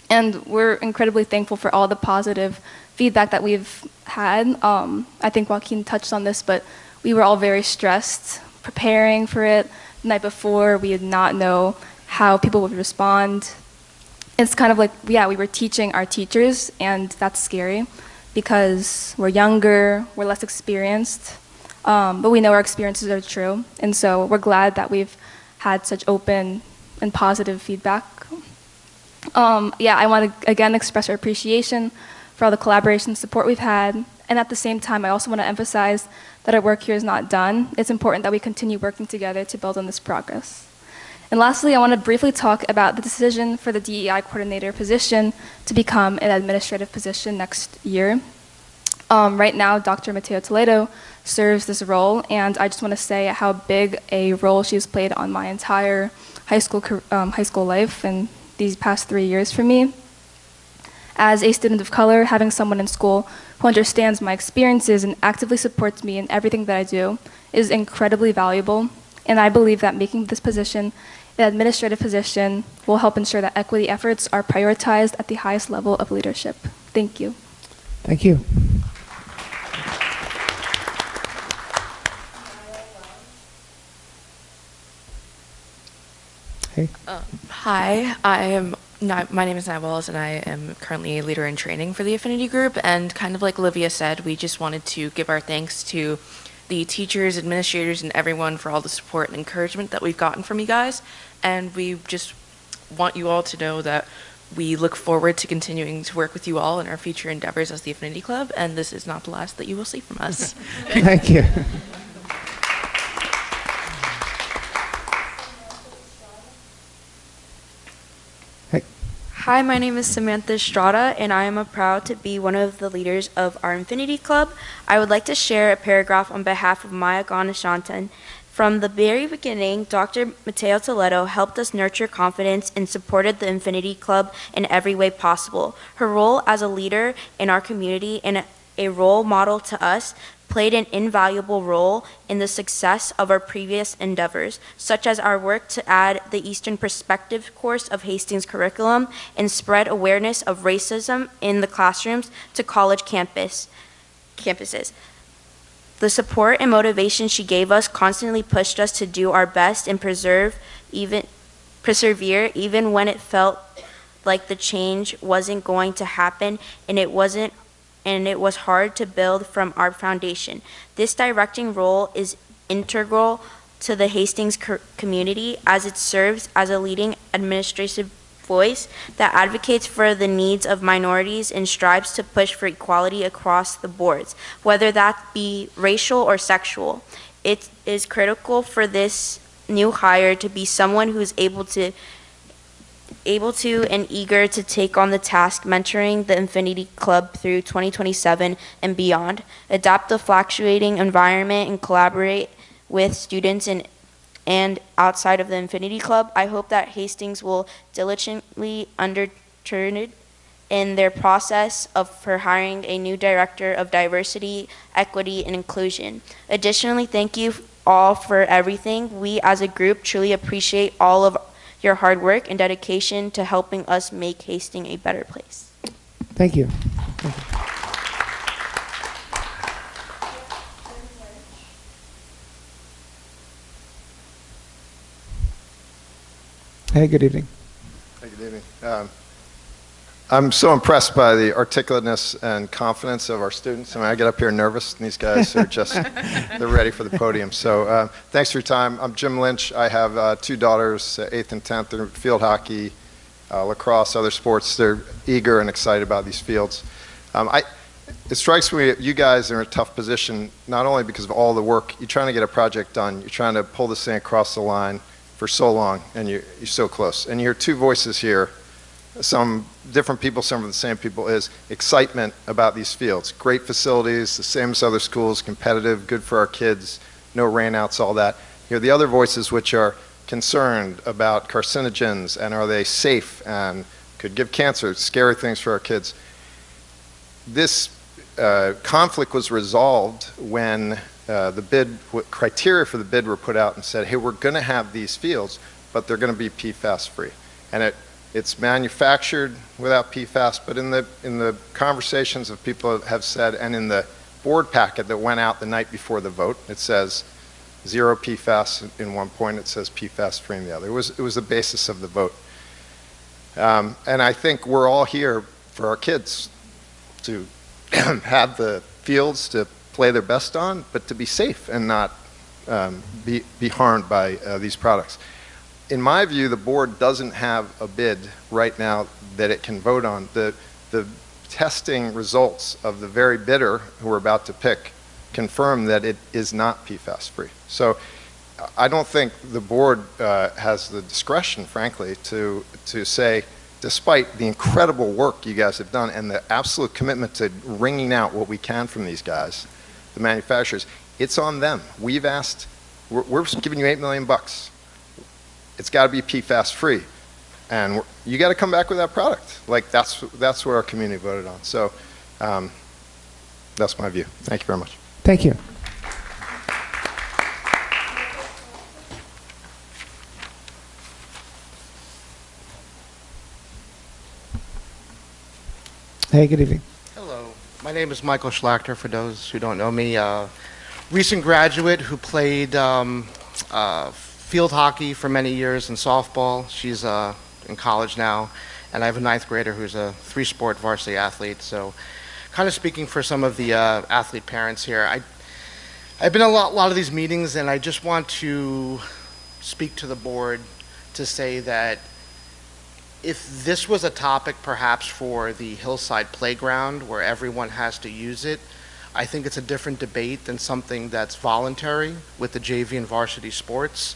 T: And we're incredibly thankful for all the positive feedback that we've had. I think Joaquin touched on this, but we were all very stressed preparing for it. The night before, we did not know how people would respond. It's kind of like, we were teaching our teachers, and that's scary because we're younger, we're less experienced, but we know our experiences are true. And so we're glad that we've had such open and positive feedback. I want to again express our appreciation for all the collaboration and support we've had. And at the same time, I also want to emphasize that our work here is not done. It's important that we continue working together to build on this progress. And lastly, I want to briefly talk about the decision for the DEI coordinator position to become an administrative position next year. Right now, Dr. Mateo Toledo serves this role, and I just want to say how big a role she's played on my entire high school life and these past 3 years for me. As a student of color, having someone in school who understands my experiences and actively supports me in everything that I do is incredibly valuable, and I believe that making this position an administrative position will help ensure that equity efforts are prioritized at the highest level of leadership. Thank you.
C: Thank you. Hey.
U: Hi, my name is Nia Wells, and I am currently a leader in training for the Affinity Group. And kind of like Olivia said, we just wanted to give our thanks to the teachers, administrators, and everyone for all the support and encouragement that we've gotten from you guys. And we just want you all to know that we look forward to continuing to work with you all in our future endeavors as the Affinity Club, and this is not the last that you will see from us.
C: Thank you.
V: Hi, my name is Samantha Estrada, and I am proud to be one of the leaders of our Infinity Club. I would like to share a paragraph on behalf of Maya Ganeshantan. From the very beginning, Dr. Mateo Toledo helped us nurture confidence and supported the Infinity Club in every way possible. Her role as a leader in our community and a role model to us played an invaluable role in the success of our previous endeavors, such as our work to add the Eastern Perspective course of Hastings curriculum and spread awareness of racism in the classrooms to college campuses. The support and motivation she gave us constantly pushed us to do our best and persevere even when it felt like the change wasn't going to happen and it was hard to build from our foundation. This directing role is integral to the Hastings community as it serves as a leading administrative voice that advocates for the needs of minorities and strives to push for equality across the boards, whether that be racial or sexual. It is critical for this new hire to be someone who is able to able to and eager to take on the task mentoring the Infinity Club through 2027 and beyond, adapt the fluctuating environment, and collaborate with students and outside of the Infinity Club. I hope that Hastings will diligently underturn it in their process for hiring a new director of diversity, equity, and inclusion. Additionally, thank you all for everything. We as a group truly appreciate all of your hard work and dedication to helping us make Hastings a better place.
C: Thank you. Hey, good evening.
B: Hey, good evening. I'm so impressed by the articulateness and confidence of our students. I mean, I get up here nervous, and these guys are just, they're ready for the podium. So thanks for your time. I'm Jim Lynch. I have 2 daughters, 8th and 10th. They're field hockey, lacrosse, other sports. They're eager and excited about these fields. It strikes me that you guys are in a tough position, not only because of all the work. You're trying to get a project done. You're trying to pull this thing across the line for so long, and you're so close. And you hear 2 voices here, some different people, some of the same people, is excitement about these fields. Great facilities, the same as other schools, competitive, good for our kids, no rainouts, all that. You hear the other voices which are concerned about carcinogens and are they safe and could give cancer, scary things for our kids. This conflict was resolved when criteria for the bid were put out and said, hey, we're going to have these fields, but they're going to be PFAS free. And it's manufactured without PFAS, but in the conversations of people have said, and in the board packet that went out the night before the vote, it says 0 PFAS in one point, it says PFAS free in the other. It was the basis of the vote. And I think we're all here for our kids to have the fields to play their best on, but to be safe and not be harmed by these products. In my view, the board doesn't have a bid right now that it can vote on. The testing results of the very bidder who we're about to pick confirm that it is not PFAS free. So I don't think the board has the discretion, frankly, to say, despite the incredible work you guys have done and the absolute commitment to wringing out what we can from these guys, the manufacturers, it's on them. We've asked, we're giving you $8 million. It's got to be PFAS free, and you got to come back with that product. Like that's what our community voted on. So that's my view. Thank you very much.
C: Thank you. Hey, good evening.
I: Hello, my name is Michael Schlachter, for those who don't know me. Recent graduate who played field hockey for many years and softball. She's in college now. And I have a 9th grader who's a 3-sport varsity athlete. So kind of speaking for some of the athlete parents here, I've been in a lot of these meetings, and I just want to speak to the board to say that if this was a topic perhaps for the hillside playground where everyone has to use it, I think it's a different debate than something that's voluntary with the JV and varsity sports.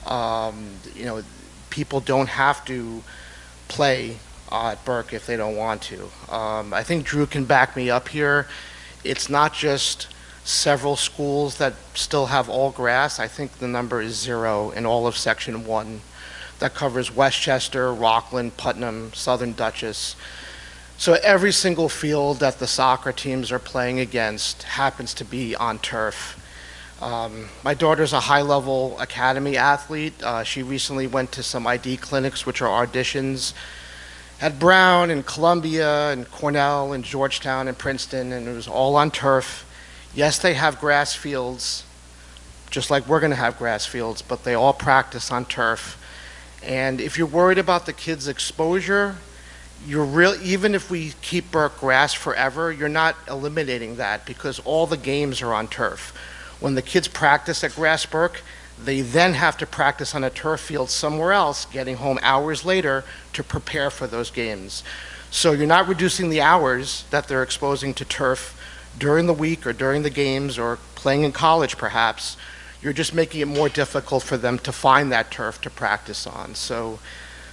I: You know, people don't have to play at Burke if they don't want to. I think Drew can back me up here. It's not just several schools that still have all grass. I think the number is 0 in all of Section 1. That covers Westchester, Rockland, Putnam, Southern Dutchess. So every single field that the soccer teams are playing against happens to be on turf. My daughter's a high-level academy athlete. She recently went to some ID clinics, which are auditions, at Brown and Columbia and Cornell and Georgetown and Princeton, and it was all on turf. Yes, they have grass fields, just like we're going to have grass fields, but they all practice on turf. And if you're worried about the kids' exposure, even if we keep Burke grass forever, you're not eliminating that because all the games are on turf. When the kids practice at Grass Burke, they then have to practice on a turf field somewhere else, getting home hours later to prepare for those games. So you're not reducing the hours that they're exposing to turf during the week or during the games or playing in college perhaps. You're just making it more difficult for them to find that turf to practice on. So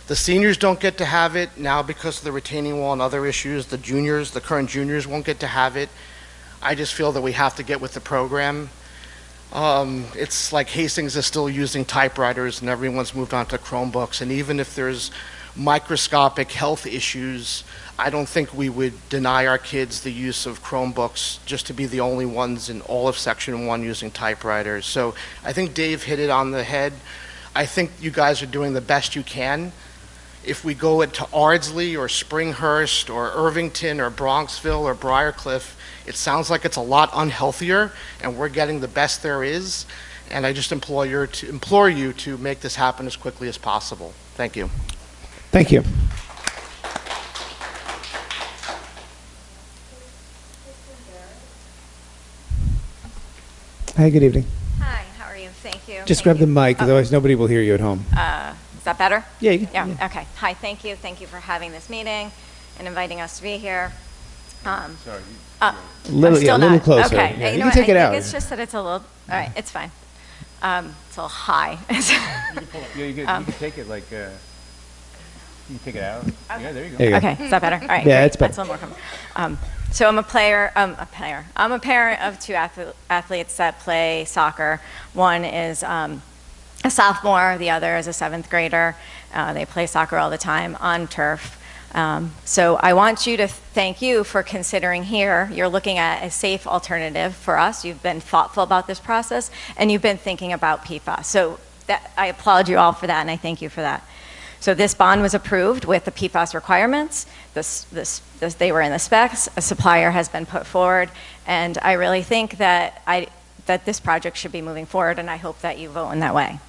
I: The seniors don't get to have it now because of the retaining wall and other issues. The juniors, the current juniors won't get to have it. I just feel that we have to get with the program. It's like Hastings is still using typewriters and everyone's moved on to Chromebooks. And even if there's microscopic health issues, I don't think we would deny our kids the use of Chromebooks just to be the only ones in all of Section 1 using typewriters. So I think Dave hit it on the head. I think you guys are doing the best you can. If we go to Ardsley or Springhurst or Irvington or Bronxville or Briarcliff, it sounds like it's a lot unhealthier, and we're getting the best there is. And I just implore you to make this happen as quickly as possible. Thank you.
C: Thank you. Hi, good evening.
D: Hi, how are you? Thank you.
C: Just grab the mic, otherwise nobody will hear you at home.
D: Is that better?
C: Yeah, you
D: Yeah,
C: can,
D: okay. Hi, thank you. Thank you for having this meeting and inviting us to be here.
C: A little,
D: still
C: a little
D: not.
C: closer.
D: Okay.
C: Yeah,
D: You
C: you
D: know
C: can
D: what?
C: take it
D: I
C: out.
D: think it's just that it's a little, all right, it's fine. It's a little high.
H: You can take it like, you can take it out.
D: Okay.
H: Yeah, there you go.
C: There you go.
D: Okay, is that better? All right.
C: Yeah,
D: great.
C: it's better.
D: That's a little more comfortable. So I'm a player. I'm a parent of two athletes that play soccer. One is a sophomore. The other is a 7th grader. They play soccer all the time on turf. So I want you to thank you for considering here. You're looking at a safe alternative for us. You've been thoughtful about this process, and you've been thinking about PFAS. So I applaud you all for that, and I thank you for that. So this bond was approved with the PFAS requirements. They were in the specs. A supplier has been put forward, and I really think that this project should be moving forward, and I hope that you vote in that way.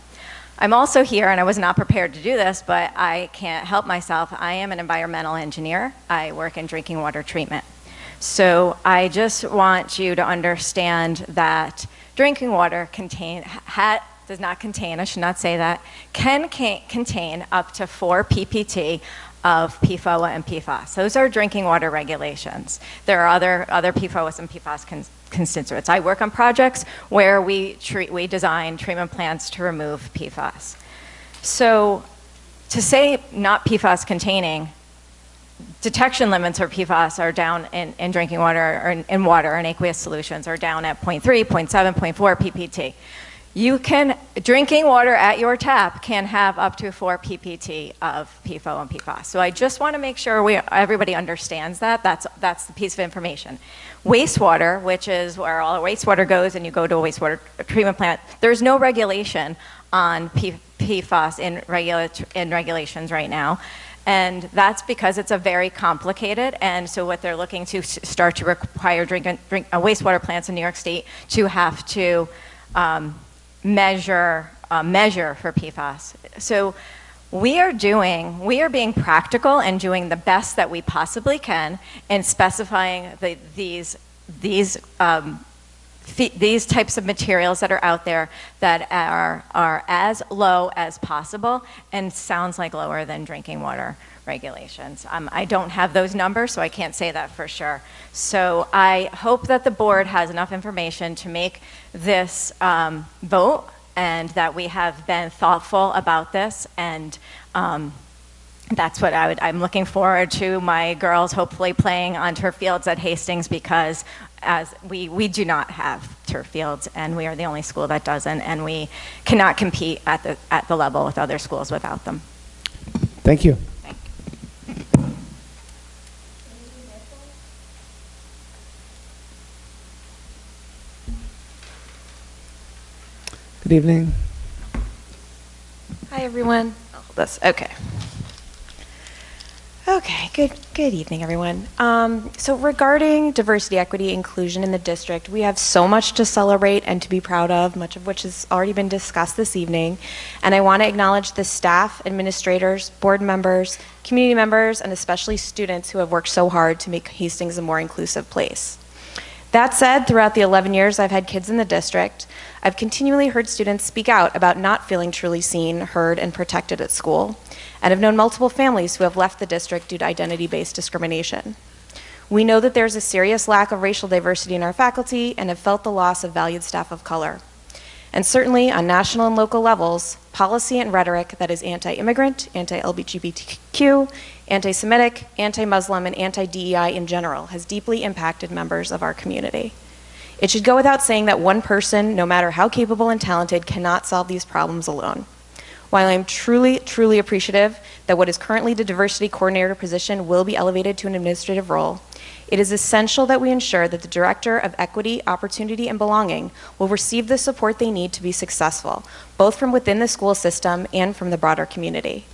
D: I'm also here, and I was not prepared to do this, but I can't help myself. I am an environmental engineer. I work in drinking water treatment. So I just want you to understand that drinking water does not contain, I should not say that, can contain up to 4 ppt of PFOA and PFAS. Those are drinking water regulations. There are other PFOAs and PFAS constituents. I work on projects where we design treatment plants to remove PFAS. So to say not PFAS containing, detection limits for PFAS are down in drinking water or in water and aqueous solutions are down at 0.3, 0.7, 0.4 ppt. Drinking water at your tap can have up to 4 ppt of PFOA and PFAS. So I just want to make sure everybody understands that. That's the piece of information. Wastewater, which is where all the wastewater goes and you go to a wastewater treatment plant, there's no regulation on PFAS in regulations right now. And that's because it's a very complicated, and so what they're looking to start to require wastewater plants in New York State to have to measure for PFAS. So we are being practical and doing the best that we possibly can in specifying these types of materials that are out there that are as low as possible and sounds like lower than drinking water regulations. I don't have those numbers, so I can't say that for sure. So I hope that the board has enough information to make this vote and that we have been thoughtful about this, and that's what I'm looking forward to my girls hopefully playing on turf fields at Hastings, because as we do not have turf fields, and we are the only school that doesn't, and we cannot compete at the level with other schools without them.
C: Thank you. Good evening.
F: Hi, everyone. Okay. Okay, good evening, everyone. So regarding diversity, equity, inclusion in the district, we have so much to celebrate and to be proud of, much of which has already been discussed this evening. And I want to acknowledge the staff, administrators, board members, community members, and especially students who have worked so hard to make Hastings a more inclusive place. That said, throughout the 11 years I've had kids in the district, I've continually heard students speak out about not feeling truly seen, heard, and protected at school, and have known multiple families who have left the district due to identity-based discrimination. We know that there's a serious lack of racial diversity in our faculty and have felt the loss of valued staff of color. And certainly on national and local levels, policy and rhetoric that is anti-immigrant, anti-LGBTQ, anti-Semitic, anti-Muslim, and anti-DEI in general has deeply impacted members of our community. It should go without saying that one person, no matter how capable and talented, cannot solve these problems alone. While I am truly, truly appreciative that what is currently the diversity coordinator position will be elevated to an administrative role, it is essential that we ensure that the Director of Equity, Opportunity, and Belonging will receive the support they need to be successful, both from within the school system and from the broader community.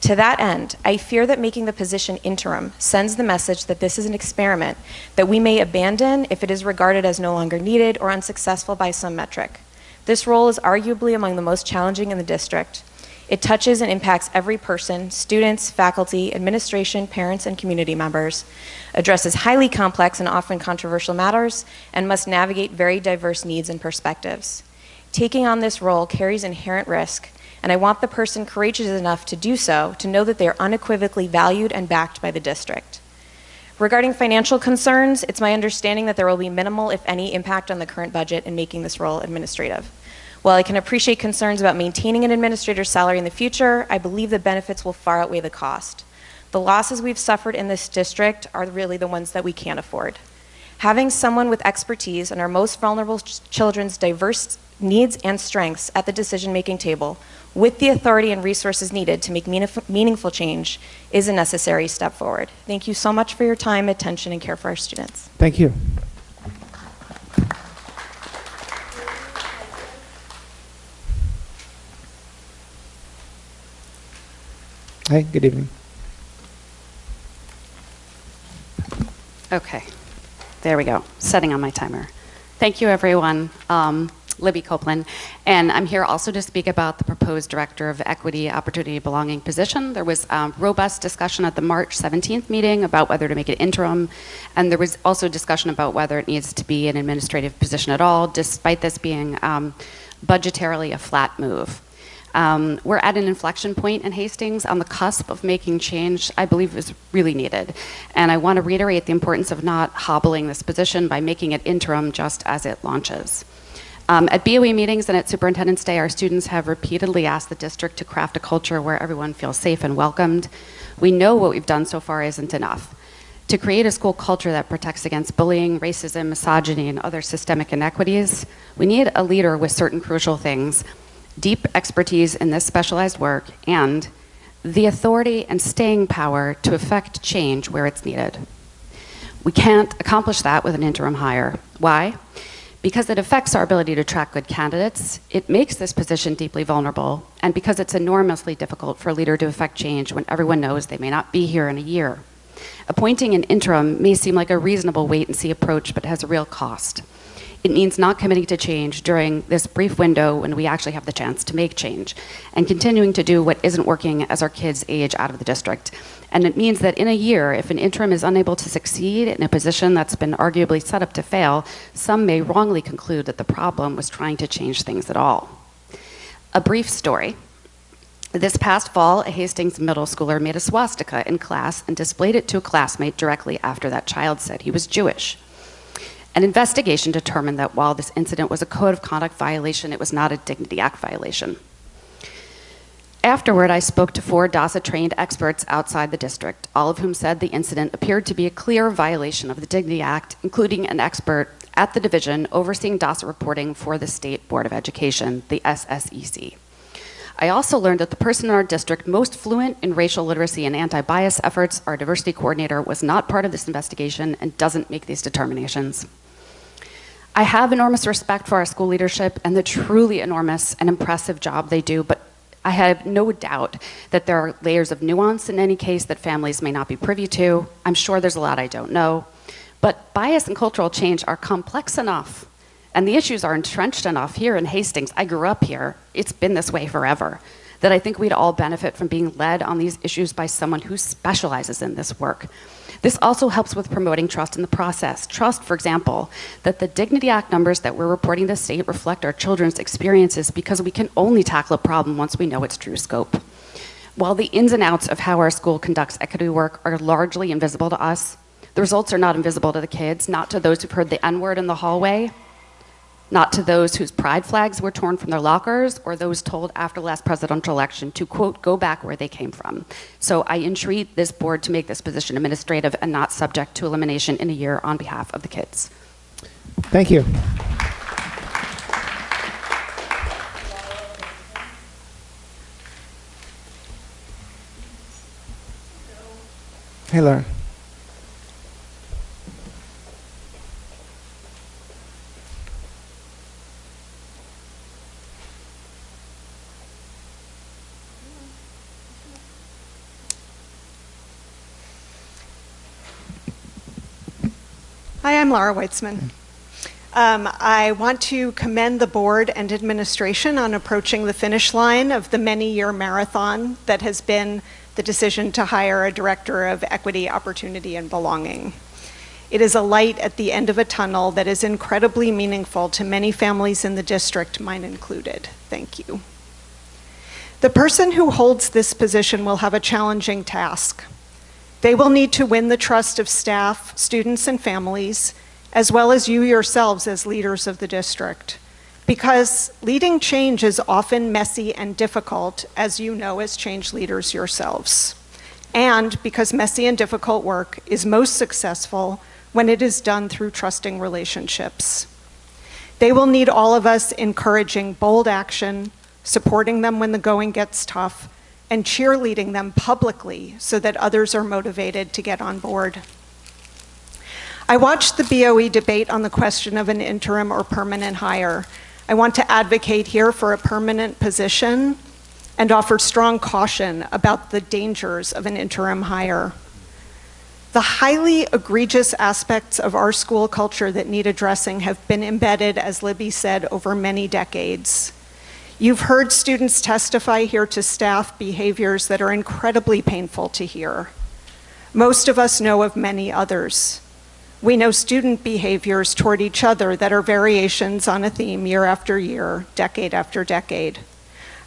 F: To that end, I fear that making the position interim sends the message that this is an experiment that we may abandon if it is regarded as no longer needed or unsuccessful by some metric. This role is arguably among the most challenging in the district. It touches and impacts every person, students, faculty, administration, parents, and community members, addresses highly complex and often controversial matters, and must navigate very diverse needs and perspectives. Taking on this role carries inherent risk, and I want the person courageous enough to do so to know that they are unequivocally valued and backed by the district. Regarding financial concerns, it's my understanding that there will be minimal, if any, impact on the current budget in making this role administrative. While I can appreciate concerns about maintaining an administrator's salary in the future, I believe the benefits will far outweigh the cost. The losses we've suffered in this district are really the ones that we can't afford. Having someone with expertise on our most vulnerable children's diverse needs and strengths at the decision-making table, with the authority and resources needed to make meaningful change, is a necessary step forward. Thank you so much for your time, attention, and care for our students.
C: Thank you. Hi, good evening.
A: Okay, there we go, setting on my timer. Thank you, everyone. Libby Copeland, and I'm here also to speak about the proposed Director of Equity, Opportunity, Belonging position. There was robust discussion at the March 17th meeting about whether to make it interim, and there was also discussion about whether it needs to be an administrative position at all, despite this being budgetarily a flat move. We're at an inflection point in Hastings on the cusp of making change I believe is really needed. And I want to reiterate the importance of not hobbling this position by making it interim just as it launches. At BOE meetings and at Superintendent's Day, our students have repeatedly asked the district to craft a culture where everyone feels safe and welcomed. We know what we've done so far isn't enough. To create a school culture that protects against bullying, racism, misogyny, and other systemic inequities, we need a leader with certain crucial things: deep expertise in this specialized work, and the authority and staying power to effect change where it's needed. We can't accomplish that with an interim hire. Why? Because it affects our ability to attract good candidates, it makes this position deeply vulnerable, and because it's enormously difficult for a leader to effect change when everyone knows they may not be here in a year. Appointing an interim may seem like a reasonable wait-and-see approach, but has a real cost. It means not committing to change during this brief window when we actually have the chance to make change, and continuing to do what isn't working as our kids age out of the district. And it means that in a year, if an interim is unable to succeed in a position that's been arguably set up to fail, some may wrongly conclude that the problem was trying to change things at all. A brief story. This past fall, a Hastings middle schooler made a swastika in class and displayed it to a classmate directly after that child said he was Jewish. An investigation determined that while this incident was a code of conduct violation, it was not a Dignity Act violation. Afterward, I spoke to 4 DASA-trained experts outside the district, all of whom said the incident appeared to be a clear violation of the Dignity Act, including an expert at the division overseeing DASA reporting for the State Board of Education, the SSEC. I also learned that the person in our district most fluent in racial literacy and anti-bias efforts, our diversity coordinator, was not part of this investigation and doesn't make these determinations. I have enormous respect for our school leadership and the truly enormous and impressive job they do, but I have no doubt that there are layers of nuance in any case that families may not be privy to. I'm sure there's a lot I don't know. But bias and cultural change are complex enough, and the issues are entrenched enough here in Hastings. I grew up here. It's been this way forever, that I think we'd all benefit from being led on these issues by someone who specializes in this work. This also helps with promoting trust in the process. Trust, for example, that the Dignity Act numbers that we're reporting to the state reflect our children's experiences, because we can only tackle a problem once we know its true scope. While the ins and outs of how our school conducts equity work are largely invisible to us, the results are not invisible to the kids, not to those who've heard the N-word in the hallway. not to those whose pride flags were torn from their lockers or those told after the last presidential election to, quote, go back where they came from. So I entreat this board to make this position administrative and not subject to elimination in a year on behalf of the kids.
C: Thank you. Hey, Laura.
E: Hi, I'm Laura Weitzman. I want to commend the board and administration on approaching the finish line of the many-year marathon that has been the decision to hire a director of equity, opportunity, and belonging. It is a light at the end of a tunnel that is incredibly meaningful to many families in the district, mine included. Thank you. The person who holds this position will have a challenging task. They will need to win the trust of staff, students, and families, as well as you yourselves as leaders of the district. Because leading change is often messy and difficult, as you know as change leaders yourselves. And because messy and difficult work is most successful when it is done through trusting relationships. They will need all of us encouraging bold action, supporting them when the going gets tough, and cheerleading them publicly so that others are motivated to get on board. I watched the BOE debate on the question of an interim or permanent hire. I want to advocate here for a permanent position and offer strong caution about the dangers of an interim hire. The highly egregious aspects of our school culture that need addressing have been embedded, as Libby said, over many decades. You've heard students testify here to staff behaviors that are incredibly painful to hear. Most of us know of many others. We know student behaviors toward each other that are variations on a theme year after year, decade after decade.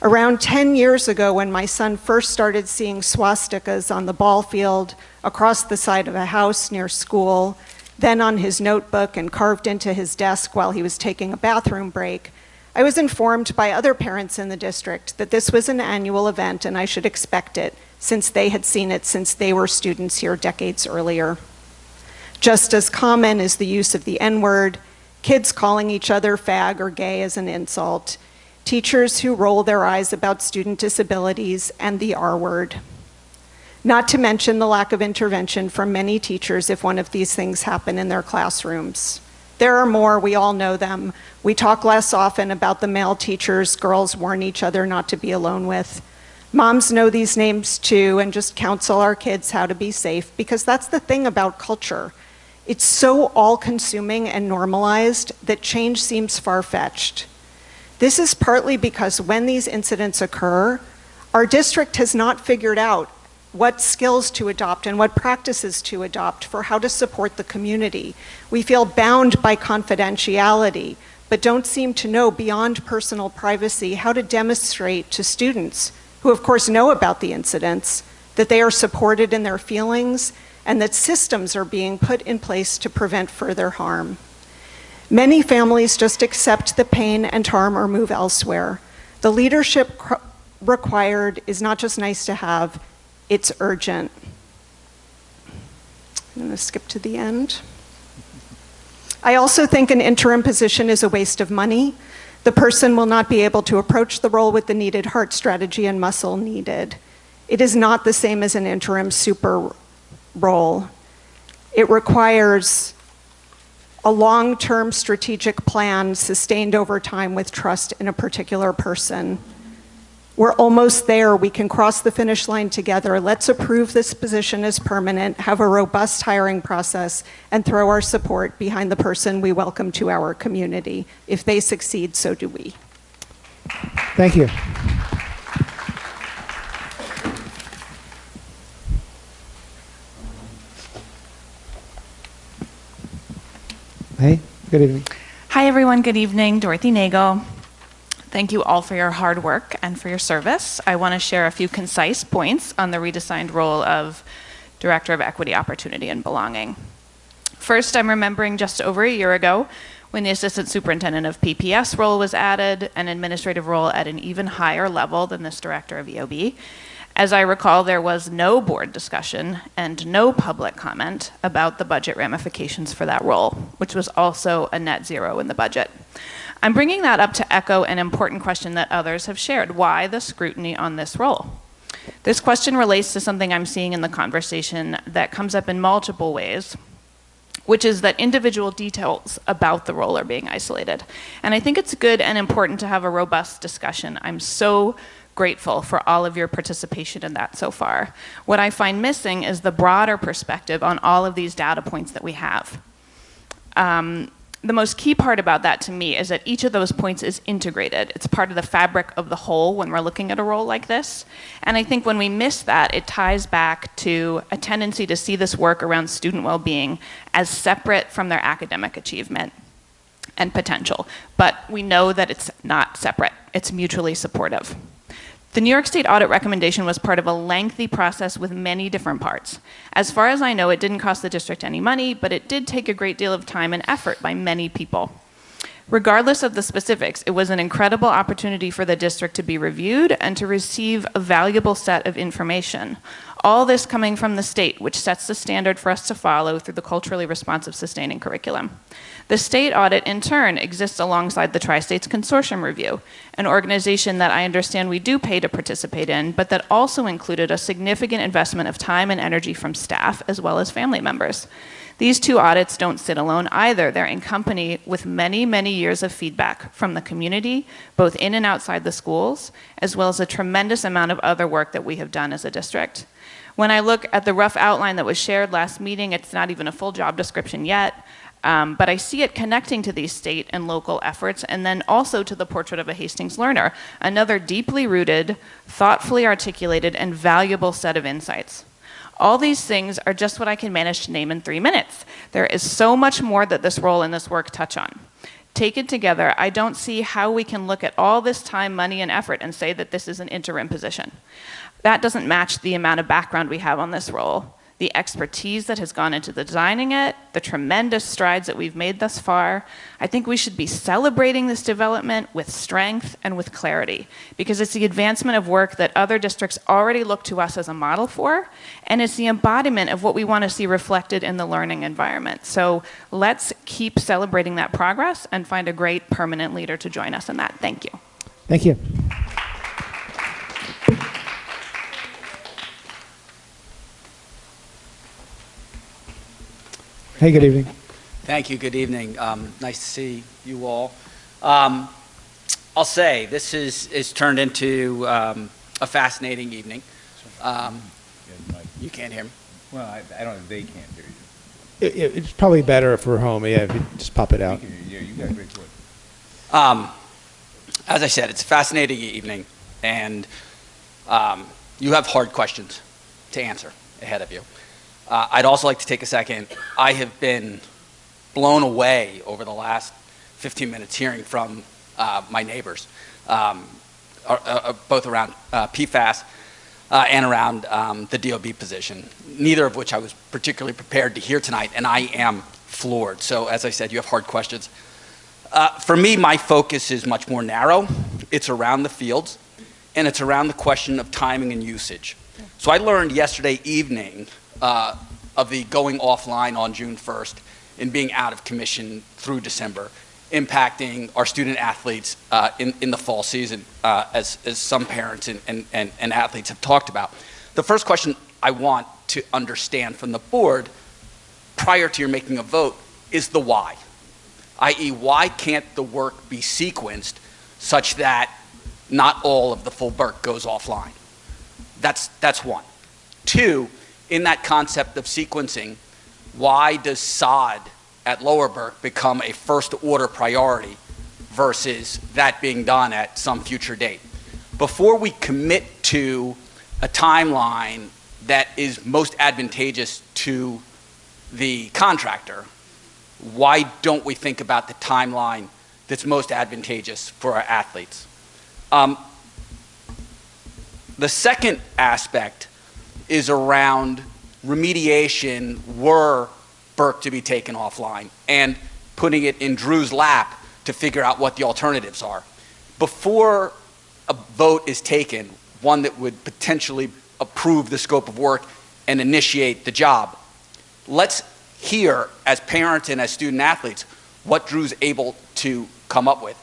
E: Around 10 years ago, when my son first started seeing swastikas on the ball field, across the side of a house near school, then on his notebook and carved into his desk while he was taking a bathroom break, I was informed by other parents in the district that this was an annual event and I should expect it, since they had seen it since they were students here decades earlier. Just as common is the use of the N-word, kids calling each other fag or gay as an insult, teachers who roll their eyes about student disabilities, and the R-word. Not to mention the lack of intervention from many teachers if one of these things happen in their classrooms. There are more, we all know them. We talk less often about the male teachers girls warn each other not to be alone with. Moms know these names too and just counsel our kids how to be safe, because that's the thing about culture. It's so all-consuming and normalized that change seems far-fetched. This is partly because when these incidents occur, our district has not figured out what skills to adopt and what practices to adopt for how to support the community. We feel bound by confidentiality, but don't seem to know beyond personal privacy how to demonstrate to students, who of course know about the incidents, that they are supported in their feelings and that systems are being put in place to prevent further harm. Many families just accept the pain and harm or move elsewhere. The leadership required is not just nice to have, it's urgent. I'm going to skip to the end. I also think an interim position is a waste of money. The person will not be able to approach the role with the needed heart strategy and muscle needed. It is not the same as an interim super role. It requires a long-term strategic plan sustained over time with trust in a particular person. We're almost there. We can cross the finish line together. Let's approve this position as permanent, have a robust hiring process, and throw our support behind the person we welcome to our community. If they succeed, so do we.
C: Thank you. Hey, good evening.
L: Hi, everyone. Good evening. Dorothy Nago. Thank you all for your hard work and for your service. I want to share a few concise points on the redesigned role of Director of Equity, Opportunity, and Belonging. First, I'm remembering just over a year ago When the assistant superintendent of PPS role was added, an administrative role at an even higher level than this director of EOB. As I recall, there was no board discussion and no public comment about the budget ramifications for that role, which was also a net zero in the budget. I'm bringing that up to echo an important question that others have shared. Why the scrutiny on this role? This question relates to something I'm seeing in the conversation that comes up in multiple ways, which is that individual details about the role are being isolated. And I think it's good and important to have a robust discussion. I'm so grateful for all of your participation in that so far. What I find missing is the broader perspective on all of these data points that we have. The most key part about that to me is that each of those points is integrated. It's part of the fabric of the whole when we're looking at a role like this. And I think when we miss that, it ties back to a tendency to see this work around student well-being as separate from their academic achievement and potential. But we know that it's not separate. It's mutually supportive. The New York State audit recommendation was part of a lengthy process with many different parts. As far as I know, it didn't cost the district any money, but it did take a great deal of time and effort by many people. Regardless of the specifics, it was an incredible opportunity for the district to be reviewed and to receive a valuable set of information. All this coming from the state, which sets the standard for us to follow through the culturally responsive sustaining curriculum. The state audit, in turn, exists alongside the Tri-States Consortium Review, an organization that I understand we do pay to participate in, but that also included a significant investment of time and energy from staff as well as family members. These two audits don't sit alone either. They're in company with many, many years of feedback from the community, both in and outside the schools, as well as a tremendous amount of other work that we have done as a district. When I look at the rough outline that was shared last meeting, it's not even a full job description yet, but I see it connecting to these state and local efforts, and then also to the portrait of a Hastings learner, another deeply rooted, thoughtfully articulated, and valuable set of insights. All these things are just what I can manage to name in 3 minutes. There is so much more that this role and this work touch on. Taken together, I don't see how we can look at all this time, money, and effort and say that this is an interim position. That doesn't match the amount of background we have on this role, the expertise that has gone into designing it, the tremendous strides that we've made thus far. I think we should be celebrating this development with strength and with clarity, because it's the advancement of work that other districts already look to us as a model for, and it's the embodiment of what we want to see reflected in the learning environment. So let's keep celebrating that progress and find a great permanent leader to join us in that. Thank you.
C: Thank you. Hey, good evening.
J: Thank you. Good evening. Nice to see you all. I'll say this is turned into a fascinating evening. You can't hear me.
K: Well, I don't. They can't hear you.
C: It's probably better if we're home. Yeah, if you just pop it out.
K: Yeah, you got great voice.
J: As I said, it's a fascinating evening, and you have hard questions to answer ahead of you. I'd also like to take a second. I have been blown away over the last 15 minutes hearing from my neighbors, both around PFAS and around the DOB position, neither of which I was particularly prepared to hear tonight, and I am floored. So as I said, you have hard questions. For me, my focus is much more narrow. It's around the fields, and it's around the question of timing and usage. So I learned yesterday evening of the going offline on June 1st and being out of commission through December, impacting our student athletes in the fall season, as some parents and athletes have talked about. The first question I want to understand from the board prior to your making a vote is the why, i.e. why can't the work be sequenced such that not all of the full Burke goes offline? That's one. Two, in that concept of sequencing, why does sod at Lower Burke become a first order priority versus that being done at some future date? Before we commit to a timeline that is most advantageous to the contractor, why don't we think about the timeline that's most advantageous for our athletes? The second aspect is around remediation were Burke to be taken offline. And putting it in Drew's lap to figure out what the alternatives are. Before a vote is taken, one that would potentially approve the scope of work and initiate the job, let's hear, as parents and as student athletes, what Drew's able to come up with.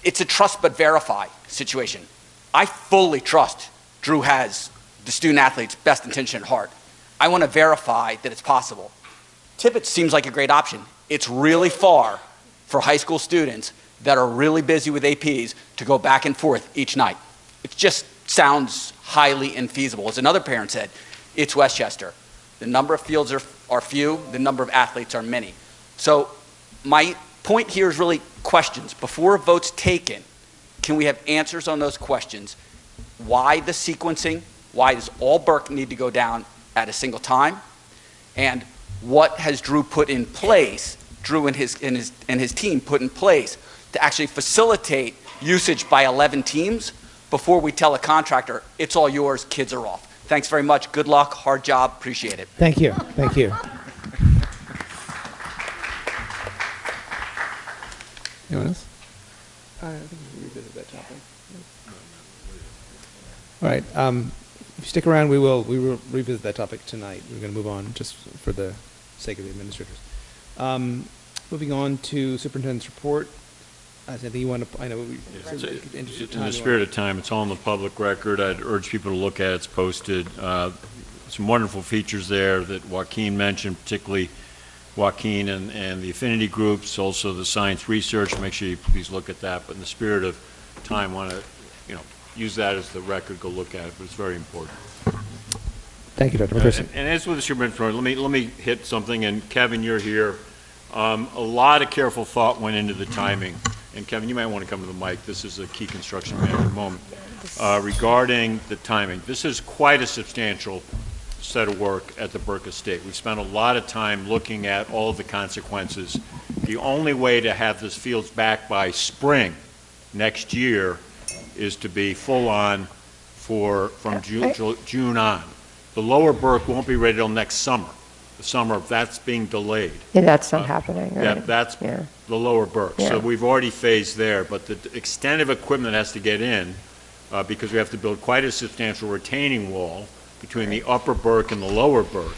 J: It's a trust but verify situation. I fully trust Drew has the student athlete's best intention at heart. I want to verify that it's possible. Tibbetts seems like a great option. It's really far for high school students that are really busy with APs to go back and forth each night. It just sounds highly infeasible. As another parent said, it's Westchester. The number of fields are few, the number of athletes are many. So my point here is really questions. Before a vote's taken, can we have answers on those questions? Why the sequencing? Why does all Burke need to go down at a single time? And what has Drew put in place, Drew and his team put in place to actually facilitate usage by 11 teams before we tell a contractor, it's all yours, kids are off. Thanks very much. Good luck. Hard job. Appreciate it.
C: Thank you. Thank you. Anyone else? I think we can revisit that topic. All right. If you stick around, we will revisit that topic tonight. We're going to move on just for the sake of the administrators. Moving on to superintendent's report. I think you want to. I know.
G: In the spirit of time, it's all in the public record. I'd urge people to look at it. It's posted. Some wonderful features there that Joaquin mentioned, particularly Joaquin and the affinity groups, also the science research. Make sure you please look at that. But in the spirit of time, want to use that as the record. Go look at it. But it's very important.
C: Thank you, Dr. McPherson.
G: And as with the superintendent, let me hit something. And Kevin, you're here. A lot of careful thought went into the timing. And Kevin, you might want to come to the mic. This is a key construction management moment. Regarding the timing, this is quite a substantial set of work at the Burke Estate. We've spent a lot of time looking at all of the consequences. The only way to have this fields back by spring next year is to be full on from June on. The lower Burke won't be ready till next summer. The summer, that's being delayed.
M: Yeah, that's not happening. Right?
G: Yeah, that's the lower Burke.
M: Yeah.
G: So we've already phased there, but the extent of equipment that has to get in, because we have to build quite a substantial retaining wall between the upper Burke and the lower Burke.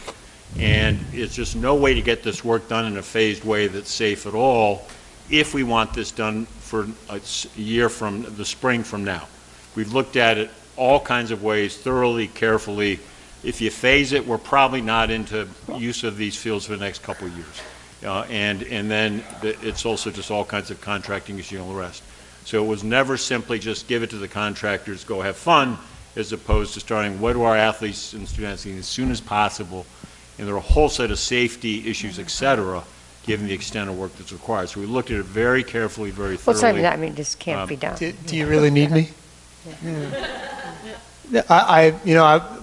G: And it's just no way to get this work done in a phased way that's safe at all if we want this done for a year from the spring from now. We've looked at it all kinds of ways, thoroughly, carefully. If you phase it, we're probably not into use of these fields for the next couple of years. And then it's also just all kinds of contracting issues and all the rest. So it was never simply just give it to the contractors, go have fun, as opposed to starting, what do our athletes and students need as soon as possible? And there are a whole set of safety issues, et cetera, given the extent of work that's required. So we looked at it very carefully, very thoroughly.
M: Well, it's not, I mean, this can't be done.
W: Do you really need me? Yeah.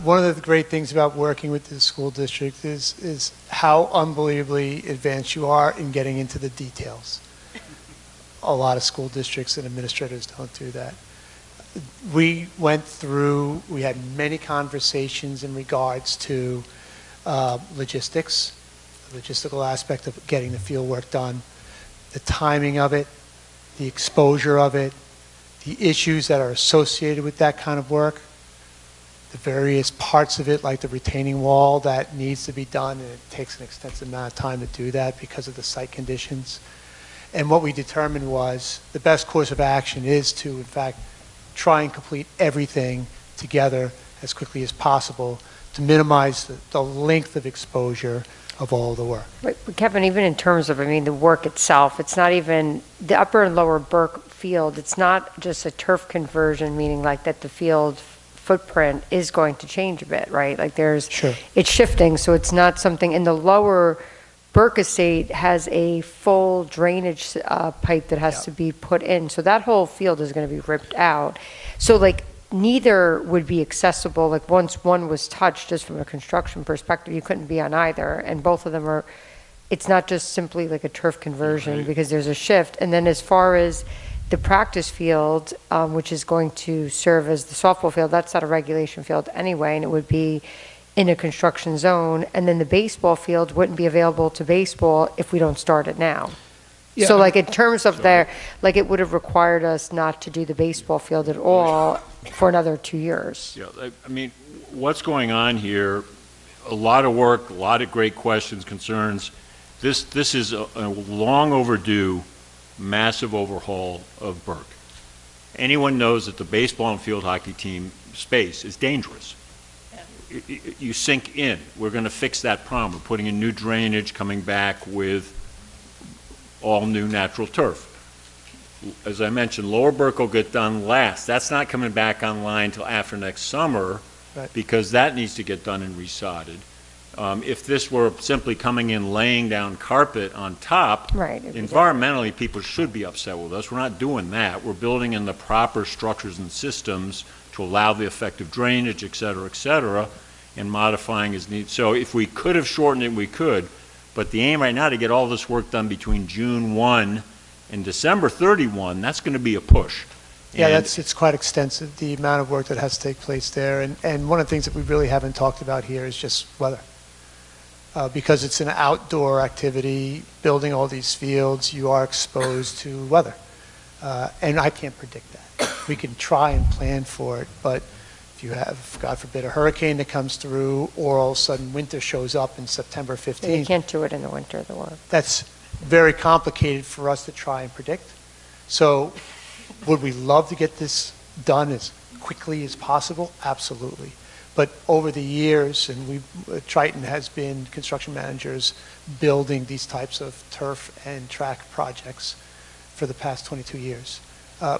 W: One of the great things about working with the school district is how unbelievably advanced you are in getting into the details. A lot of school districts and administrators don't do that. We had many conversations in regards to logistics, the logistical aspect of getting the field work done, the timing of it, the exposure of it, the issues that are associated with that kind of work, the various parts of it, like the retaining wall that needs to be done, and it takes an extensive amount of time to do that because of the site conditions. And what we determined was the best course of action is to, in fact, try and complete everything together as quickly as possible to minimize the length of exposure of all the work.
M: But Kevin, even in terms of, the work itself, it's not even the upper and lower Burke field. It's not just a turf conversion, meaning like that the field footprint is going to change a bit, right? Like it's shifting, so it's not something in the lower Burke Estate has a full drainage pipe that has to be put in. So that whole field is going to be ripped out. So like neither would be accessible. Like once one was touched, just from a construction perspective, you couldn't be on either. And both of them are, it's not just simply like a turf conversion because there's a shift. And then as far as the practice field, which is going to serve as the softball field, that's not a regulation field anyway, and it would be in a construction zone. And then the baseball field wouldn't be available to baseball if we don't start it now.
C: Yeah,
M: So
C: I
M: like in terms of their, like it would have required us not to do the baseball field at all for another 2 years.
G: Yeah, I mean, what's going on here, a lot of work, a lot of great questions, concerns. This is a long overdue, massive overhaul of Burke. Anyone knows that the baseball and field hockey team space is dangerous. You sink in. We're going to fix that problem. We're putting in new drainage, coming back with all new natural turf. As I mentioned, Lower Burke will get done last. That's not coming back online until after next summer,
W: Right.
G: because that needs to get done and resodded. If this were simply coming in, laying down carpet on top,
M: Right.
G: environmentally, people should be upset with us. We're not doing that. We're building in the proper structures and systems to allow the effective drainage, et cetera, and modifying as needed. So if we could have shortened it, we could. But the aim right now to get all this work done between June 1 and December 31, that's going to be a push.
W: Yeah,
G: And
W: it's quite extensive, the amount of work that has to take place there. And one of the things that we really haven't talked about here is just weather. Because it's an outdoor activity, building all these fields, you are exposed to weather. And I can't predict that. We can try and plan for it, but if you have, God forbid, a hurricane that comes through, or all of a sudden winter shows up in September 15th.
M: You can't do it in the winter, the work.
W: That's very complicated for us to try and predict. So would we love to get this done as quickly as possible? Absolutely. But over the years, and Triton has been construction managers building these types of turf and track projects for the past 22 years,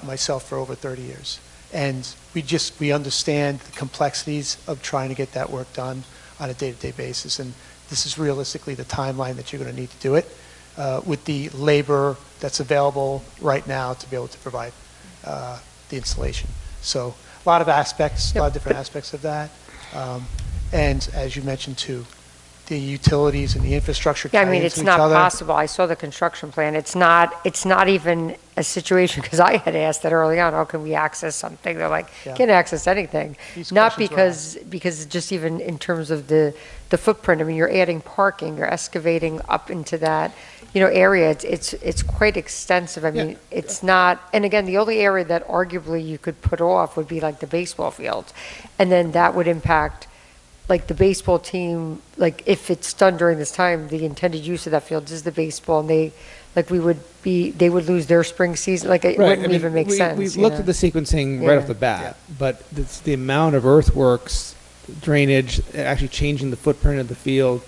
W: myself for over 30 years. And we understand the complexities of trying to get that work done on a day-to-day basis. And this is realistically the timeline that you're going to need to do it with the labor that's available right now to be able to provide the installation. So a lot of aspects, a lot of different aspects of that. And as you mentioned too, the utilities and the infrastructure
M: Yeah, I
W: tie
M: mean,
W: into
M: it's
W: each
M: not
W: other.
M: possible. I saw the construction plan. It's not even a situation, because I had asked that early on, how can we access something? They're like,
W: Yeah.
M: can't access anything.
W: These
M: Not
W: questions were
M: because just even in terms of the footprint, I mean, you're adding parking, you're excavating up into that, area. It's quite extensive. I mean, it's not, and again, the only area that arguably you could put off would be like the baseball fields. And then that would impact like the baseball team, like if it's done during this time, the intended use of that field is the baseball, and they would lose their spring season, like it
C: Right,
M: wouldn't
C: I mean,
M: even make sense.
C: We've
M: you
C: looked
M: know?
C: at the sequencing right off the bat, but it's the amount of earthworks, drainage, actually changing the footprint of the field,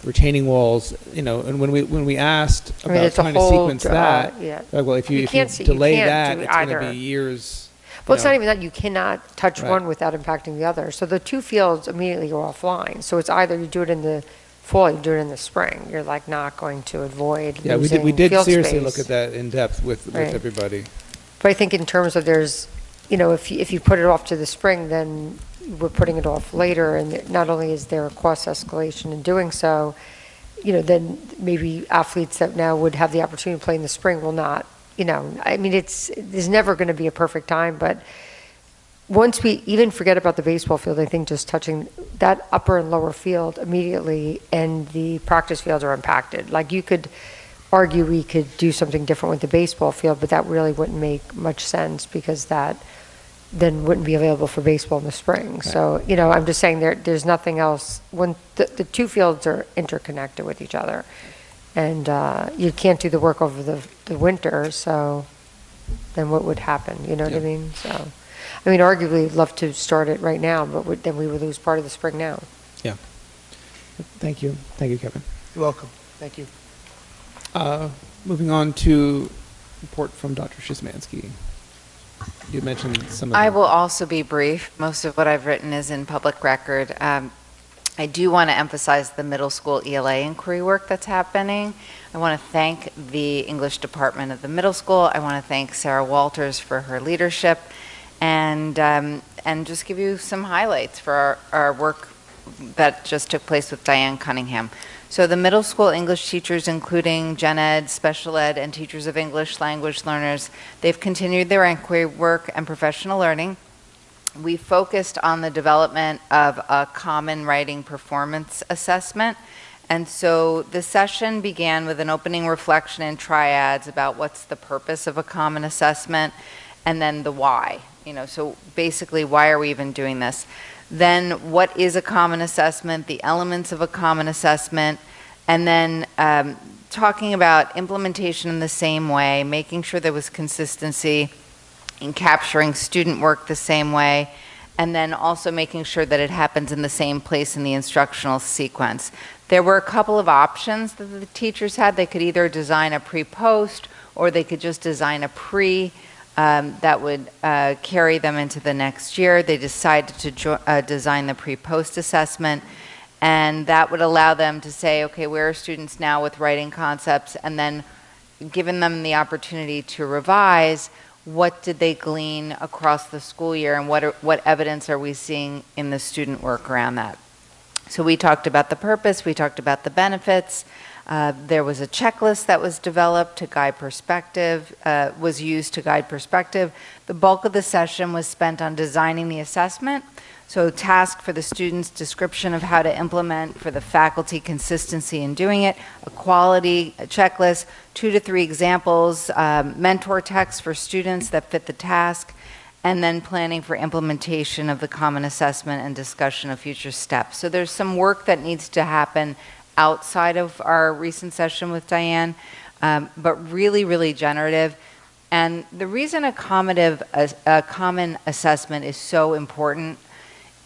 C: retaining walls, and when we asked
M: I mean,
C: about
M: it's a
C: trying to
M: whole,
C: sequence that,
M: yeah.
C: like, well, if you
M: You
C: delay
M: can't
C: that,
M: do
C: it's going to
M: either.
C: be years.
M: Well,
C: you
M: it's
C: know.
M: not even that, you cannot touch
C: Right.
M: one without impacting the other. So the two fields immediately go offline. So it's either you do it in the fall, you do it in the spring. You're like not going to avoid
C: Yeah, we
M: losing
C: did
M: field
C: seriously
M: space.
C: look at that in depth with
M: Right.
C: everybody.
M: But I think in terms of there's, if you put it off to the spring, then we're putting it off later, and not only is there a cost escalation in doing so, then maybe athletes that now would have the opportunity to play in the spring will not, I mean, there's never going to be a perfect time, but once we even forget about the baseball field, I think just touching that upper and lower field immediately, and the practice fields are impacted. Like you could argue we could do something different with the baseball field, but that really wouldn't make much sense, because that then wouldn't be available for baseball in the spring. So, I'm just saying there's nothing else. When the two fields are interconnected with each other, and you can't do the work over the winter, so then what would happen? You know what I mean? So, I mean, arguably, I'd love to start it right now, but then we would lose part of the spring now.
C: Yeah. Thank you, Kevin.
W: You're welcome. Thank you.
C: Moving on to report from Dr. Szymanski. You mentioned some of
N: I
C: the-
N: will also be brief. Most of what I've written is in public record. I do want to emphasize the middle school ELA inquiry work that's happening. I want to thank the English department of the middle school. I want to thank Sarah Walters for her leadership, and just give you some highlights for our work that just took place with Diane Cunningham. So the middle school English teachers, including gen ed, special ed, and teachers of English language learners, they've continued their inquiry work and professional learning. We focused on the development of a common writing performance assessment And so the session began with an opening reflection and triads about what's the purpose of a common assessment, and then the why. So basically, why are we even doing this? Then what is a common assessment, the elements of a common assessment, and then talking about implementation in the same way, making sure there was consistency in capturing student work the same way, and then also making sure that it happens in the same place in the instructional sequence. There were a couple of options that the teachers had. They could either design a pre-post, or they could just design a pre that would carry them into the next year. They decided to design the pre-post assessment, and that would allow them to say, okay, where are students now with writing concepts, and then giving them the opportunity to revise what did they glean across the school year, and what evidence are we seeing in the student work around that. So we talked about the purpose, we talked about the benefits. There was a checklist that was developed to guide perspective, was used to guide perspective. The bulk of the session was spent on designing the assessment. So task for the students, description of how to implement, for the faculty, consistency in doing it, a quality checklist, 2 to 3 examples, mentor texts for students that fit the task, and then planning for implementation of the common assessment and discussion of future steps. So there's some work that needs to happen outside of our recent session with Diane, but really, really generative. And the reason a common assessment is so important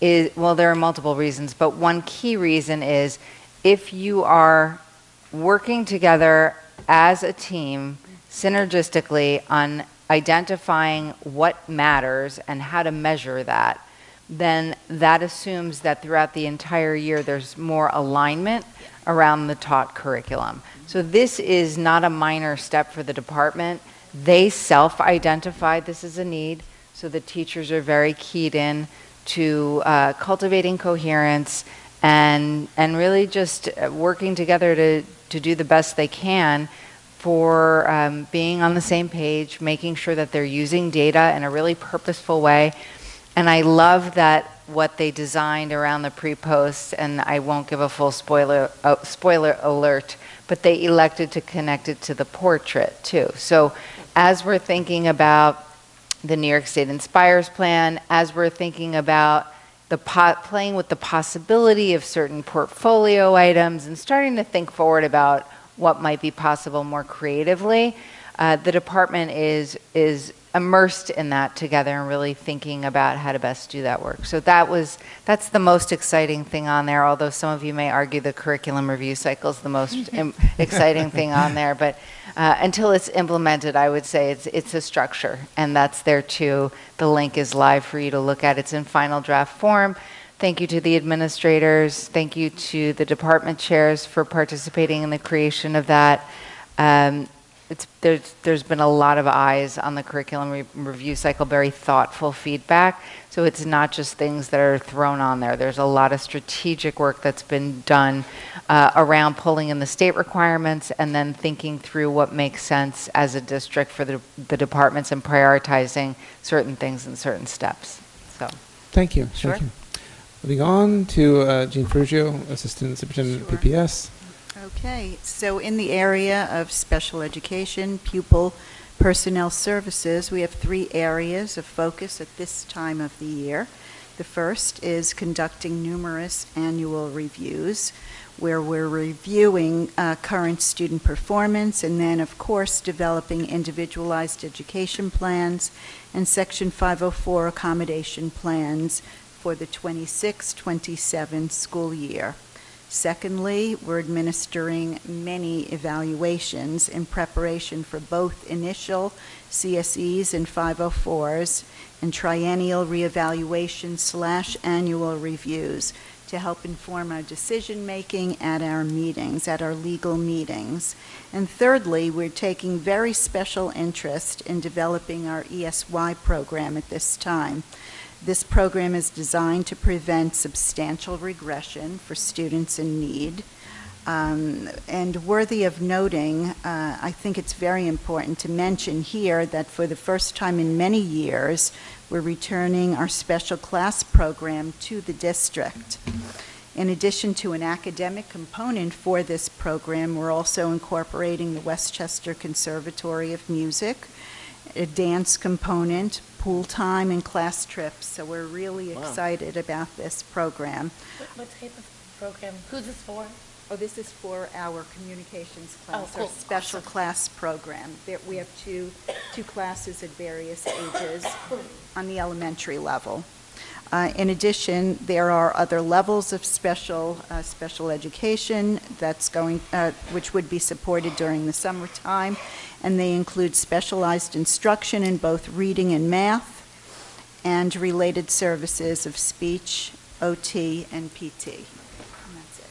N: is, well, there are multiple reasons, but one key reason is if you are working together as a team synergistically on identifying what matters and how to measure that, then that assumes that throughout the entire year there's more alignment around the taught curriculum. So this is not a minor step for the department. They self-identified this as a need, so the teachers are very keyed in to cultivating coherence and really just working together to do the best they can for being on the same page, making sure that they're using data in a really purposeful way. And I love that what they designed around the pre-post, and I won't give a full spoiler alert, but they elected to connect it to the portrait too. So as we're thinking about the New York State Inspires plan, as we're thinking about playing with the possibility of certain portfolio items and starting to think forward about what might be possible more creatively, the department is immersed in that together and really thinking about how to best do that work. So that's the most exciting thing on there, although some of you may argue the curriculum review cycle is the most exciting thing on there. But until it's implemented, I would say it's a structure, and that's there too. The link is live for you to look at. It's in final draft form. Thank you to the administrators. Thank you to the department chairs for participating in the creation of that. There's been a lot of eyes on the curriculum review cycle, very thoughtful feedback. So it's not just things that are thrown on there. There's a lot of strategic work that's been done around pulling in the state requirements and then thinking through what makes sense as a district for the departments and prioritizing certain things and certain steps. So,
C: thank you.
N: Sure.
C: Thank you. Moving on to Jean Ferruggio, Assistant Superintendent of PPS.
O: Okay, so in the area of special education, pupil personnel services, we have 3 areas of focus at this time of the year. The first is conducting numerous annual reviews, where we're reviewing current student performance, and then, of course, developing individualized education plans and Section 504 accommodation plans for the 26-27 school year. Secondly, we're administering many evaluations in preparation for both initial CSEs and 504s and triennial reevaluation / annual reviews to help inform our decision-making at our meetings, at our legal meetings. And thirdly, we're taking very special interest in developing our ESY program at this time. This program is designed to prevent substantial regression for students in need. And worthy of noting, I think it's very important to mention here that for the first time in many years, we're returning our special class program to the district. In addition to an academic component for this program, we're also incorporating the Westchester Conservatory of Music, a dance component, pool time, and class trips. So we're really excited about this program.
V: What type of program? Who's this for?
O: Oh, this is for our communications class,
V: cool.
O: our special class program. We have two classes at various ages on the elementary level. In addition, there are other levels of special education that's which would be supported during the summertime, and they include specialized instruction in both reading and math, and related services of speech, OT, and PT. And that's it.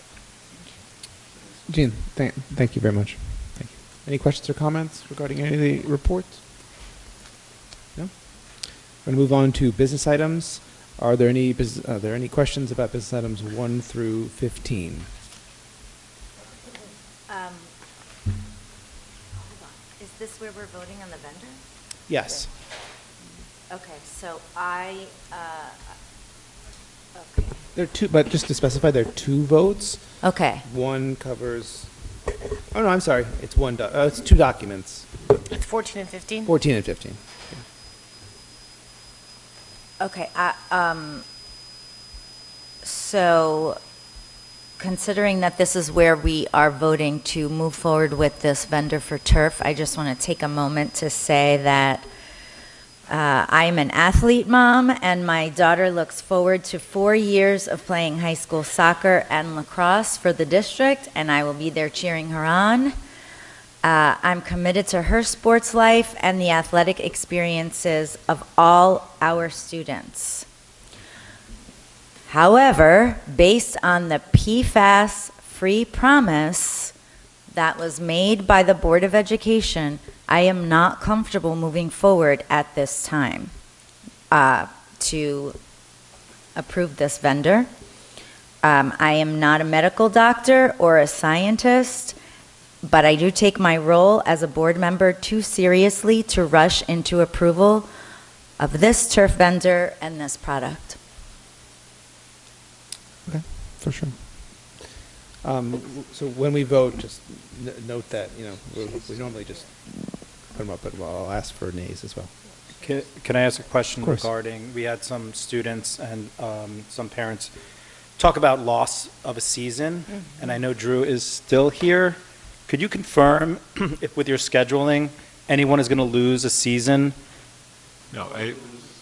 C: Jean, thank you very much. Thank you. Any questions or comments regarding any of the reports? No? We're going to move on to business items. Are there any questions about business items 1 through 15?
P: Hold on. Is this where we're voting on the vendor?
C: Yes.
P: Okay, so okay.
C: There are two, but just to specify, there are 2 votes.
P: Okay.
C: One covers. Oh no, I'm sorry. It's it's 2 documents.
V: It's 14 and 15?
C: 14 and 15.
P: Okay, so considering that this is where we are voting to move forward with this vendor for turf, I just want to take a moment to say that I'm an athlete mom, and my daughter looks forward to 4 years of playing high school soccer and lacrosse for the district, and I will be there cheering her on. I'm committed to her sports life and the athletic experiences of all our students. However, based on the PFAS-free promise that was made by the Board of Education, I am not comfortable moving forward at this time to approve this vendor. I am not a medical doctor or a scientist, but I do take my role as a board member too seriously to rush into approval of this turf vendor and this product.
C: Okay, for sure. So when we vote, just note that, we normally just put them up, but I'll ask for nays as well.
Q: Can I ask a question regarding, we had some students and some parents talk about loss of a season, and I know Drew is still here. Could you confirm if with your scheduling, anyone is going to lose a season?
G: No,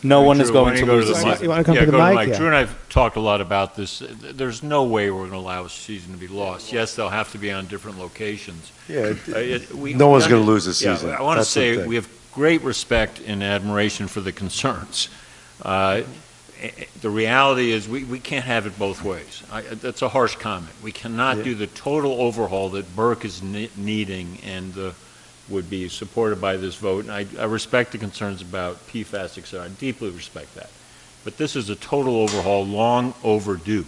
Q: no one is
G: Drew,
Q: going to lose a season.
C: You want to come to the mic? Yeah.
G: Drew and I have talked a lot about this. There's no way we're going to allow a season to be lost. Yes, they'll have to be on different locations.
R: Yeah, no one's going to lose a season.
G: Yeah, I want to
R: That's the
G: say
R: thing.
G: we have great respect and admiration for the concerns. The reality is we can't have it both ways. That's a harsh comment. We cannot do the total overhaul that Burke is needing and would be supported by this vote. And I respect the concerns about PFAS, et cetera. I deeply respect that. But this is a total overhaul, long overdue.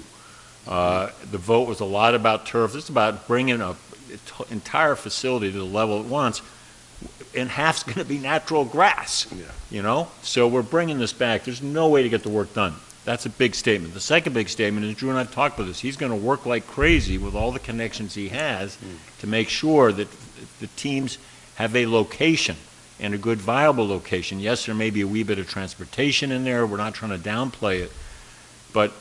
G: The vote was a lot about turf. This is about bringing an entire facility to the level it wants. And half's going to be natural grass, So we're bringing this back. There's no way to get the work done. That's a big statement. The second big statement is, Drew and I talked about this, he's going to work like crazy with all the connections he has to make sure that the teams have a location and a good, viable location. Yes, there may be a wee bit of transportation in there. We're not trying to downplay it. But,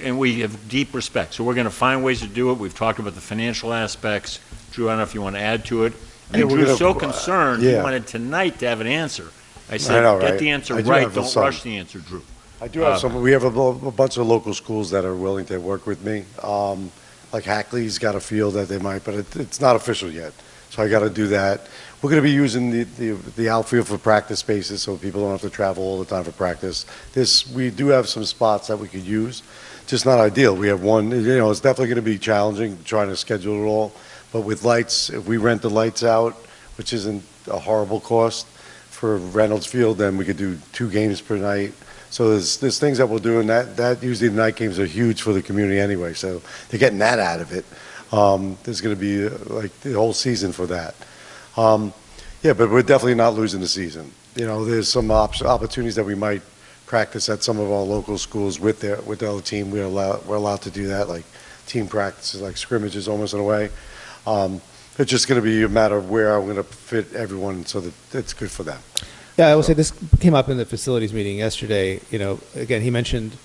G: and we have deep respect. So we're going to find ways to do it. We've talked about the financial aspects. Drew, I don't know if you want to add to it. Drew's so concerned, he wanted tonight to have an answer. I said, get the answer right, don't rush the answer, Drew.
R: I do have some. We have a bunch of local schools that are willing to work with me. Like Hackley's got a field that they might, but it's not official yet. So I got to do that. We're going to be using the outfield for practice spaces, so people don't have to travel all the time for practice. We do have some spots that we could use, just not ideal. We have one. It's definitely going to be challenging trying to schedule it all. But with lights, if we rent the lights out, which isn't a horrible cost for Reynolds Field, then we could do 2 games per night. So there's things that we'll do, and that usually the night games are huge for the community anyway. So they're getting that out of it. There's going to be like the whole season for that. But we're definitely not losing the season. There's some opportunities that we might practice at some of our local schools with the other team. We're allowed to do that, like team practices, like scrimmages almost in a way. It's just going to be a matter of where I'm going to fit everyone so that it's good for them.
C: Yeah, I will say this came up in the facilities meeting yesterday. You know, again, he mentioned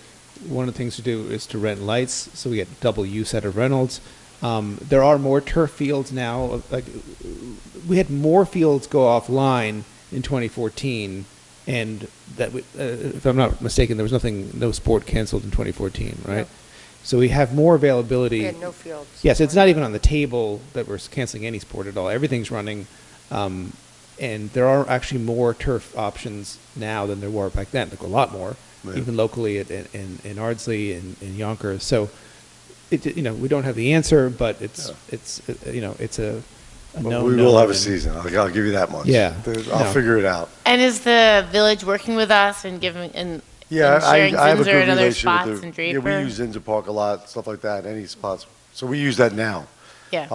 C: one of the things to do is to rent lights, so we get double use out of rentals. There are more turf fields now. Like, we had more fields go offline in 2014, and that, if I'm not mistaken, there was no sport canceled in 2014, right?
M: No.
C: So we have more availability.
M: We had no fields.
C: Yes, it's not even on the table that we're canceling any sport at all. Everything's running, and there are actually more turf options now than there were back then. Like, a lot more,
R: Yeah.
C: even locally in Ardsley and in Yonkers. So, you know, we don't have the answer, but it's you know, it's a known.
R: We will have a season. I'll give you that much.
C: Yeah.
R: I'll figure it out.
S: And is the village working with us and giving and
R: Yeah,
S: sharing
R: I have a
S: Zinser
R: good
S: and other
R: relationship
S: spots
R: with
S: and
R: the, yeah,
S: Draper?
R: we use Zinser Park a lot, stuff like that, any spots. So we use that now.
S: Yeah.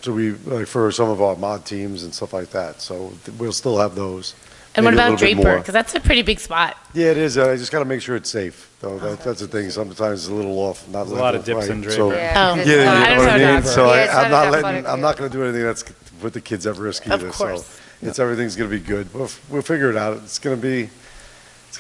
R: So we, like, for some of our mod teams and stuff like that. So we'll still have those.
S: And what
R: Maybe a
S: about
R: little bit
S: Draper?
R: more.
S: Because that's a pretty big spot.
R: Yeah, it is. I just got to make sure it's safe, though. That's the thing. Sometimes it's a little off. Not
Q: There's a lot of dips in
R: So,
Q: Draper.
S: Yeah,
R: yeah,
S: because
R: you
S: it's not-
R: know what I mean.
S: Draper.
R: So
M: Yeah, it's
R: I'm
M: not
R: not
M: an
R: letting.
M: athletic
R: I'm not going to do anything that's gonna put the kids at risk either.
S: course.
R: So it's everything's going to be good. We'll figure it out. It's going to be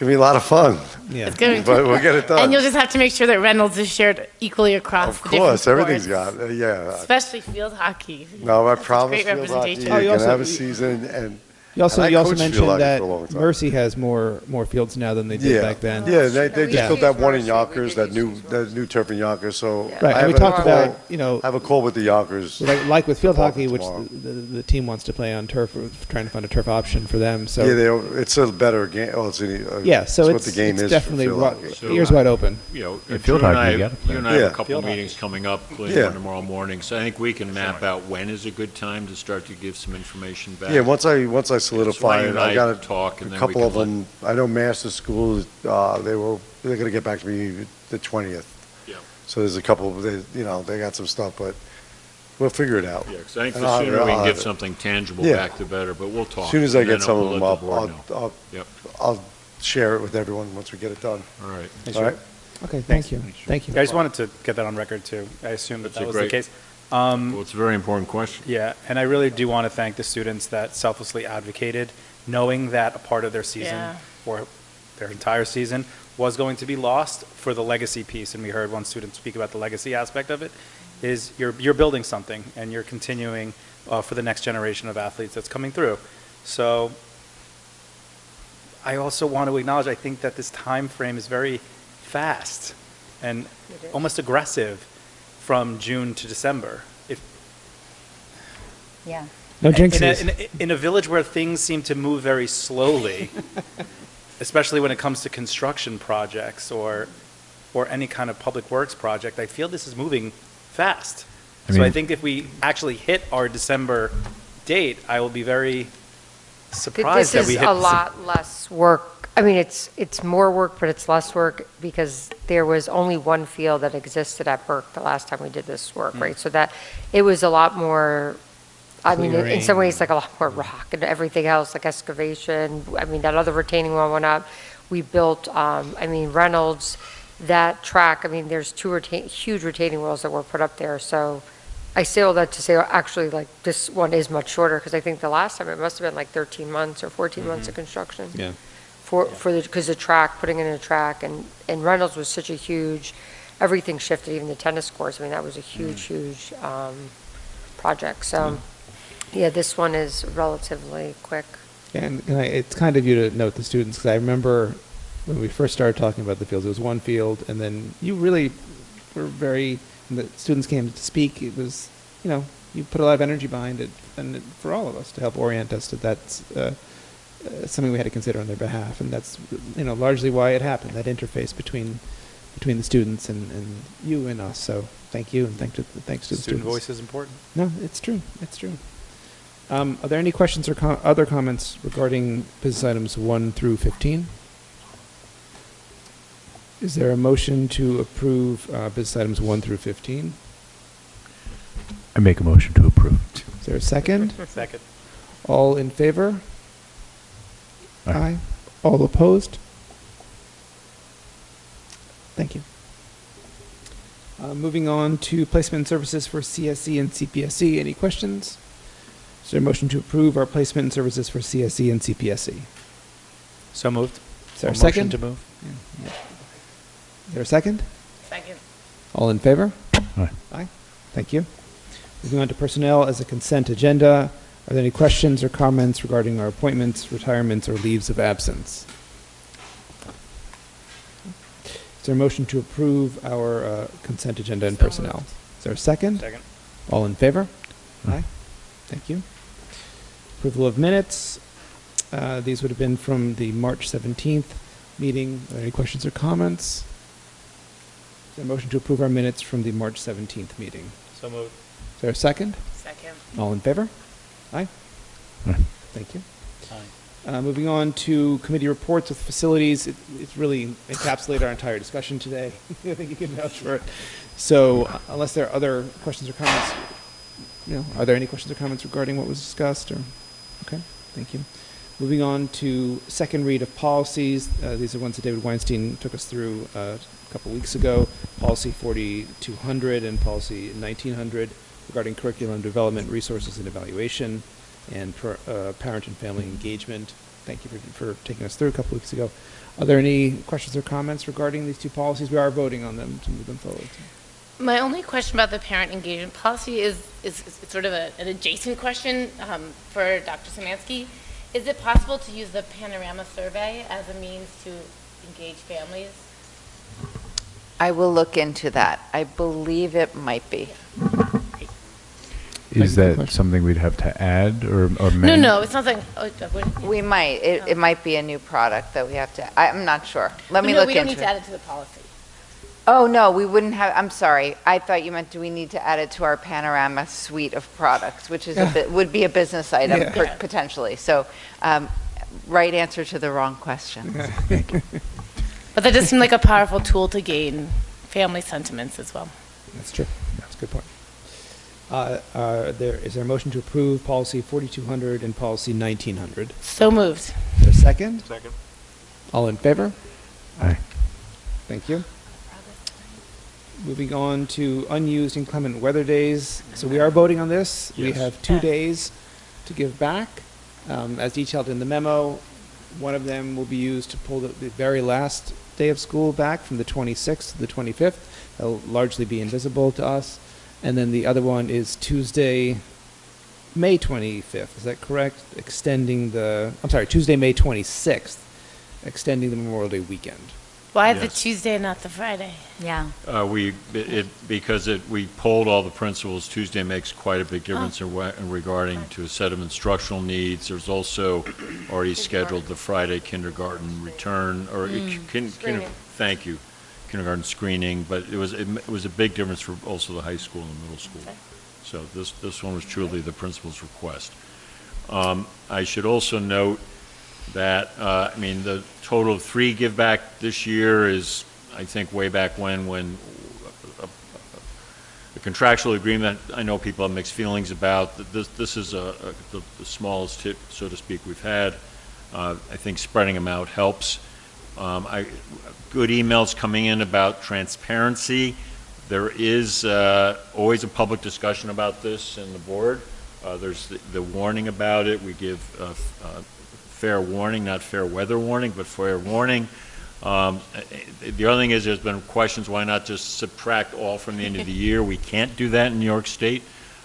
R: a lot of fun.
C: Yeah.
S: It's gonna be-
R: But we'll get it done.
S: And you'll just have to make sure that Reynolds is shared equally across
R: Of
S: the different
R: course, everything's
S: sports.
R: got. Yeah.
S: Especially field hockey.
R: No, I
S: That's
R: promise
S: great
R: field hockey.
S: representation.
C: Oh,
R: You
C: you
R: can
C: also-
R: have a season, and
C: You also
R: and I coached field
C: mentioned
R: hockey
C: that
R: for a long time.
C: Mercy has more fields now than they did back then.
R: Yeah, they just
M: Yeah.
R: built that one in
M: Mercy,
R: Yonkers,
M: we
R: that new turf in Yonkers. So
C: Right,
R: I
C: and we
R: have a
C: talked
R: call-
C: about, you know,
R: I have a call with the Yonkers.
C: like with field hockey, which
R: tomorrow.
C: the team wants to play on turf. We're trying to find a turf option for them. So
R: Yeah, it's a better game. Oh, it's
C: yeah, so
R: what the game
C: it's
R: is.
C: definitely
R: for field hockey.
C: ears wide open.
G: You know,
H: Yeah,
G: if
H: field
G: you and
H: hockey,
G: I,
H: you gotta play.
G: you and I have
R: Yeah.
G: a couple
Q: Field hockey.
G: meetings coming up later
R: Yeah.
G: on tomorrow morning, so I think we can map out when is a good time to start to give some information back.
R: Yeah, once I
G: So
R: solidify
G: why
R: it,
G: don't
R: I got
G: talk, and
R: a
G: then we
R: couple
G: can
R: of them. I know Master Schools. They're going to get back to me the 20th.
G: Yeah.
R: So there's a couple. They got some stuff, but we'll figure it out.
G: Yeah, 'cause I think
R: And
G: the
R: I'll-
G: sooner we can
R: I'll
G: get
R: have it.
G: something tangible
R: Yeah.
G: back, the better, but we'll talk.
R: As soon as I
G: and
R: get
G: then
R: some of
G: we'll
R: them
G: let
R: up,
G: the board know. Yep.
R: I'll share it with everyone once we get it done.
G: All right.
R: All right.
C: Okay, thank you. Thank you.
Q: I just wanted to get that on record too. I assumed
G: That's
Q: that
G: a
Q: was the
G: great-
Q: case.
G: Well, it's a very important question.
Q: Yeah, and I really do want to thank the students that selflessly advocated, knowing that a part of their season
S: Yeah.
Q: or their entire season was going to be lost for the legacy piece. And we heard one student speak about the legacy aspect of it. Is you're building something and you're continuing for the next generation of athletes that's coming through. So I also want to acknowledge, I think that this time frame is very fast and almost aggressive from June to December. If
P: Yeah.
C: No
Q: in
C: jinxes.
Q: in a village where things seem to move very slowly, especially when it comes to construction projects or any kind of public works project, I feel this is moving fast.
H: I
Q: So I
H: mean-
Q: think if we actually hit our December date, I will be very surprised that
M: This
Q: we
M: is
Q: hit
M: a
Q: this-
M: lot less work. I mean, it's more work, but it's less work because there was only one field that existed at Burke the last time we did this work, right? So that, it was a lot more, I mean, in some ways, like a lot more rock and everything else, like excavation. I mean, that other retaining wall went up. We built, Reynolds, that track, I mean, there's two huge retaining walls that were put up there. So I say all that to say, actually, like, this one is much shorter because I think the last time it must have been like 13 months or 14 months of construction.
C: Yeah.
M: Because the track, putting in a track, and Reynolds was such a huge, everything shifted, even the tennis courts. I mean, that was a huge project. So, yeah, this one is relatively quick.
C: And it's kind of you to note the students, because I remember when we first started talking about the fields, it was one field, and then you really were when the students came to speak, it was, you put a lot of energy behind it, and for all of us to help orient us to that's something we had to consider on their behalf, and that's, largely why it happened, that interface between the students and you and us. So thank you, and thanks to the student
Q: Student voice is important.
C: No, it's true. It's true. Are there any questions or other comments regarding business items 1 through 15? Is there a motion to approve business items 1 through 15?
H: I make a motion to approve.
C: Is there a second?
Q: Second.
C: All in favor?
H: Aye.
C: All opposed? Thank you. Moving on to placement services for CSE and CPSE. Any questions? Is there a motion to approve our placement and services for CSE and CPSE?
Q: So moved.
C: Is there a
Q: Or
C: second?
Q: motion to move.
C: Yeah. Is there a second?
S: Second.
C: All in favor?
H: Aye.
C: Aye. Thank you. Moving on to personnel as a consent agenda. Are there any questions or comments regarding our appointments, retirements, or leaves of absence? Is there a motion to approve our consent agenda and personnel? Is there a second?
Q: Second.
C: All in favor? Aye. Thank you. Approval of minutes. These would have been from the March 17th meeting. Are there any questions or comments? Is there a motion to approve our minutes from the March 17th meeting?
Q: So moved.
C: Is there a second?
S: Second.
C: All in favor? Aye.
H: Aye.
C: Thank you.
Q: Aye.
C: Moving on to committee reports with facilities. It's really encapsulated our entire discussion today. I think you can vouch for it. So unless there are other questions or comments, are there any questions or comments regarding what was discussed? Or okay, thank you. Moving on to second read of policies. These are ones that David Weinstein took us through a couple weeks ago. Policy 4200 and policy 1900 regarding curriculum development, resources and evaluation, and parent and family engagement. Thank you for taking us through a couple weeks ago. Are there any questions or comments regarding these two policies? We are voting on them to move them forward.
S: My only question about the parent engagement policy is sort of an adjacent question for Dr. Szymanski. Is it possible to use the panorama survey as a means to engage families?
N: I will look into that. I believe it might be.
H: Is that something we'd have to add or amend?
S: No, it's not like...
N: We might. It might be a new product that we have to... I'm not sure. Let me look
S: we don't
N: into
S: need to add it to the policy.
N: Oh, no, we wouldn't have... I'm sorry. I thought you meant do we need to add it to our panorama suite of products, which is would be a business item potentially. So, right answer to the wrong question.
S: But that does seem like a powerful tool to gain family sentiments as well.
C: That's true. That's a good point. Is there a motion to approve policy 4200 and policy 1900?
S: So moved.
C: Is there a second?
Q: Second.
C: All in favor?
H: Aye.
C: Thank you. Moving on to unused inclement weather days. So we are voting on this. We have 2 days to give back. As detailed in the memo, one of them will be used to pull the very last day of school back from the 26th to the 25th. That'll largely be invisible to us. And then the other one is Tuesday, May 25th. Is that correct? Tuesday, May 26th, extending the Memorial Day weekend.
S: Why the Tuesday and not the Friday?
P: Yeah.
G: Because we polled all the principals. Tuesday makes quite a big difference in regarding to a set of instructional needs. There's also already scheduled the Friday kindergarten return or thank you, kindergarten screening. But it was a big difference for also the high school and middle school. So this one was truly the principal's request. I should also note that the total of 3 give back this year is, I think, way back when a contractual agreement. I know people have mixed feelings about this is the smallest hit, so to speak, we've had. I think spreading them out helps. Good emails coming in about transparency. There is always a public discussion about this in the board. There's the warning about it. We give fair warning, not fair weather warning, but fair warning. The other thing is there's been questions, why not just subtract all from the end of the year? We can't do that in New York State.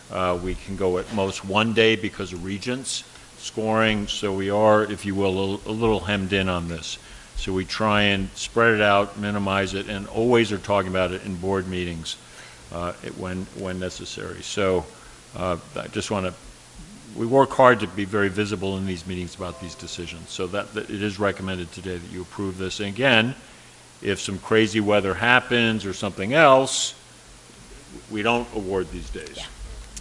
G: We can go at most 1 day because of regents scoring, so we are, if you will, a little hemmed in on this. So we try and spread it out, minimize it, and always are talking about it in board meetings when necessary. So I just want to, we work hard to be very visible in these meetings about these decisions. So that it is recommended today that you approve this. And again, if some crazy weather happens or something else, we don't award these days.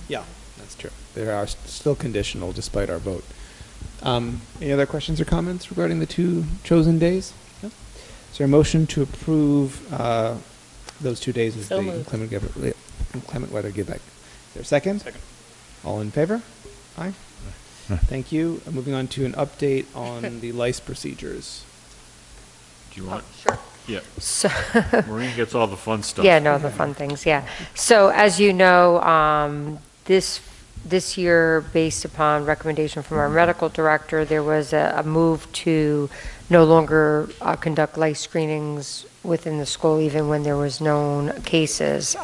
C: Yeah, that's true. They are still conditional despite our vote. Any other questions or comments regarding the 2 chosen days? No? Is there a motion to approve those 2 days as the inclement weather give back? Is there a second?
Q: Second.
C: All in favor? Aye. Thank you. Moving on to an update on the lice procedures.
G: Do you want?
M: Sure.
G: Yeah.
M: So
G: Maureen gets all the fun stuff.
M: Yeah, no, the fun things, yeah. So as you know, this year, based upon recommendation from our medical director, there was a move to no longer conduct lice screenings within the school, even when there was known cases.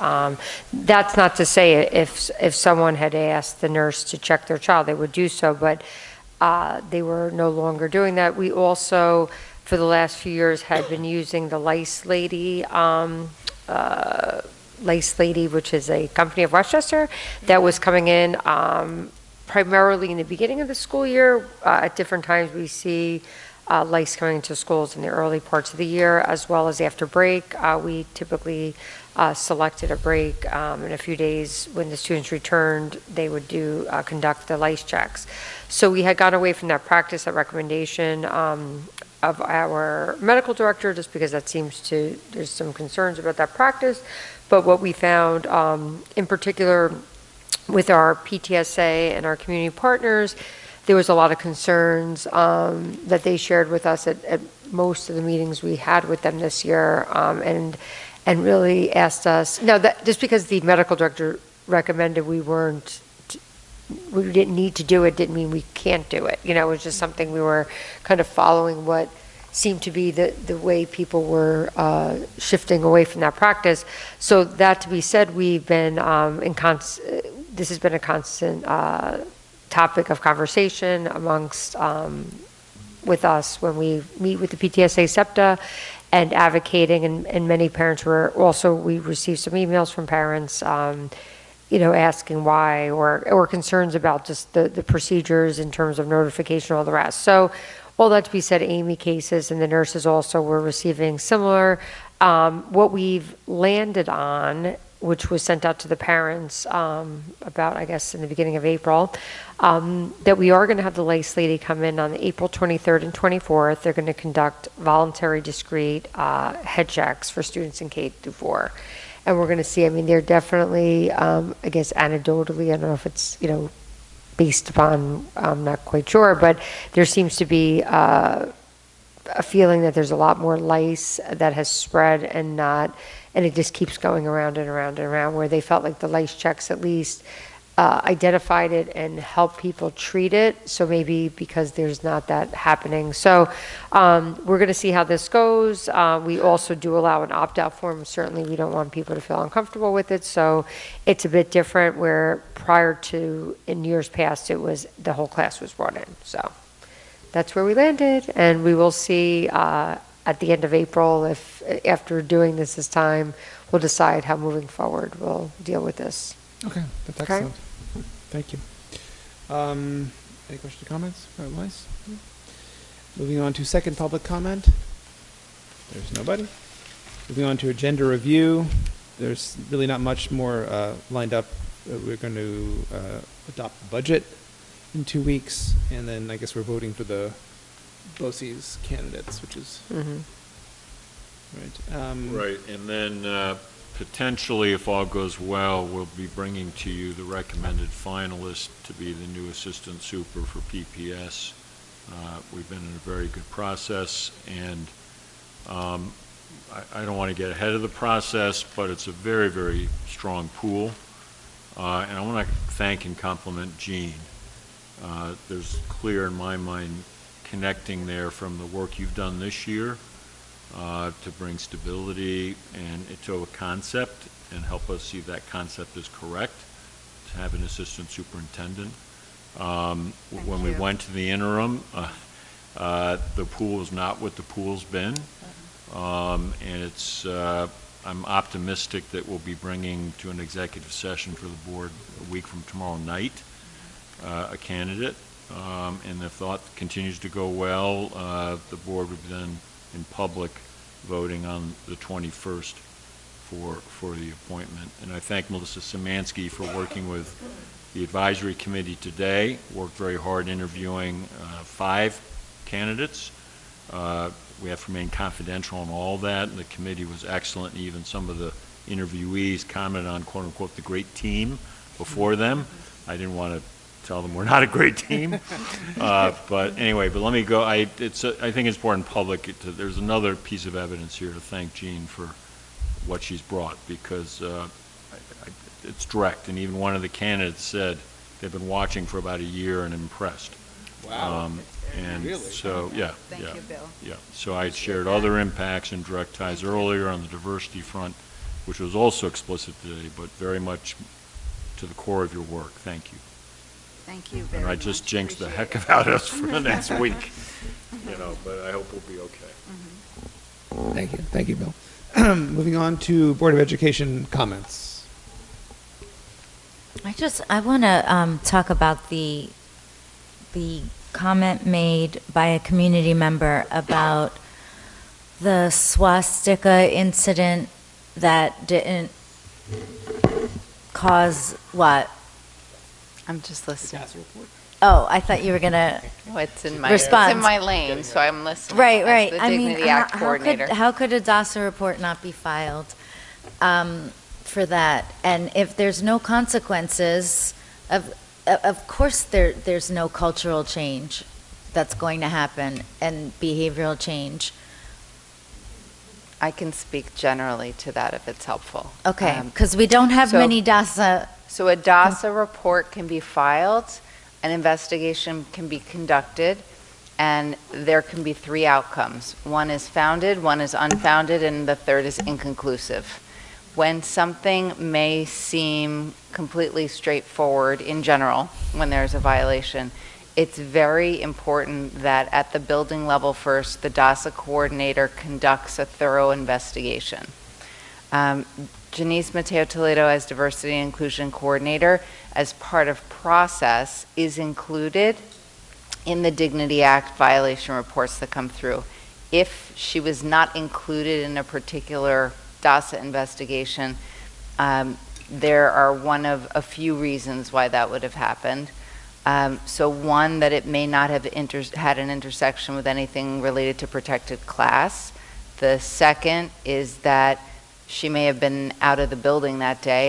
M: That's not to say if someone had asked the nurse to check their child, they would do so, but they were no longer doing that. We also, for the last few years, had been using the Lice Lady, which is a company of Westchester, that was coming in primarily in the beginning of the school year. At different times, we see lice coming into schools in the early parts of the year, as well as after break. We typically selected a break in a few days when the students returned. They would conduct the lice checks. So we had gone away from that practice, that recommendation of our medical director, just because there's some concerns about that practice. But what we found, in particular with our PTSA and our community partners, there was a lot of concerns that they shared with us at most of the meetings we had with them this year, and really asked us. Now, that just because the medical director recommended we didn't need to do it, didn't mean we can't do it. It was just something we were kind of following what seemed to be the way people were shifting away from that practice. So that to be said, we've been this has been a constant topic of conversation amongst with us when we meet with the PTSA SEPTA and advocating, and many parents we received some emails from parents asking why or concerns about just the procedures in terms of notification and all the rest. So all that to be said, Amy cases and the nurses also were receiving similar. What we've landed on, which was sent out to the parents about, I guess, in the beginning of April, that we are going to have the Lice Lady come in on April 23rd and 24th. They're going to conduct voluntary discrete head checks for students in K through 4. And we're going to see, they're definitely, I guess anecdotally, I don't know if it's, based upon, I'm not quite sure, but there seems to be a feeling that there's a lot more lice that has spread and it just keeps going around and around and around, where they felt like the lice checks at least identified it and helped people treat it. So maybe because there's not that happening. So we're going to see how this goes. We also do allow an opt-out form. Certainly we don't want people to feel uncomfortable with it. So it's a bit different, where prior to, in years past, it was the whole class was brought in. So that's where we landed. And we will see at the end of April, if after doing this time, we'll decide how moving forward we'll deal with this.
C: Okay, that's excellent. Thank you. Any questions or comments about lice? Moving on to second public comment. There's nobody. Moving on to agenda review. There's really not much more lined up. We're going to adopt the budget in 2 weeks, and then I guess we're voting for the BOCES candidates, which is right.
G: Right, and then potentially, if all goes well, we'll be bringing to you the recommended finalist to be the new assistant super for PPS. We've been in a very good process, and I don't want to get ahead of the process, but it's a very, very strong pool. And I want to thank and compliment Jean. There's clear in my mind connecting there from the work you've done this year to bring stability and to a concept and help us see that concept is correct, to have an assistant superintendent. When we went to the interim, the pool is not what the pool's been. And it's, I'm optimistic that we'll be bringing to an executive session for the board a week from tomorrow night a candidate. And if that continues to go well, the board would then in public voting on the 21st for the appointment. And I thank Melissa Szymanski for working with the advisory committee today, worked very hard interviewing 5 candidates. We have to remain confidential on all that, and the committee was excellent, and even some of the interviewees commented on, quote unquote, the great team before them. I didn't want to tell them we're not a great team. But anyway, but let me go. I think it's important in public. There's another piece of evidence here to thank Jean for what she's brought, because it's direct. And even one of the candidates said they've been watching for about a year and impressed.
C: Wow.
G: And
C: really?
G: so, yeah.
N: Thank you, Bill.
G: Yeah. So I had shared other impacts and direct ties earlier on the diversity front, which was also explicit today, but very much to the core of your work. Thank you.
O: Thank you very
G: And
O: much.
G: I just jinxed the heck about us for the next week, but I hope we'll be okay.
C: Thank you. Thank you, Bill. Moving on to Board of Education comments.
P: I want to talk about the comment made by a community member about the swastika incident that didn't cause what?
N: I'm just listening.
P: Oh, I thought you were gonna
N: It's in my
P: respond.
N: It's in my lane, so I'm listening.
P: Right,
N: As
P: right.
N: the
P: I mean,
N: Dignity Act
P: how
N: coordinator.
P: could a DASA report not be filed for that? And if there's no consequences, of course there's no cultural change that's going to happen and behavioral change.
N: I can speak generally to that if it's helpful.
P: Okay, because we don't have many DASA.
N: So a DASA report can be filed, an investigation can be conducted, and there can be three outcomes. One is founded, one is unfounded, and the third is inconclusive. When something may seem completely straightforward in general, when there's a violation, it's very important that at the building level first, the DASA coordinator conducts a thorough investigation. Janice Mateo Toledo, as Diversity and Inclusion Coordinator, as part of process, is included in the Dignity Act violation reports that come through. If she was not included in a particular DASA investigation, there are one of a few reasons why that would have happened. So one, that it may not have had an intersection with anything related to protected class. The second is that she may have been out of the building that day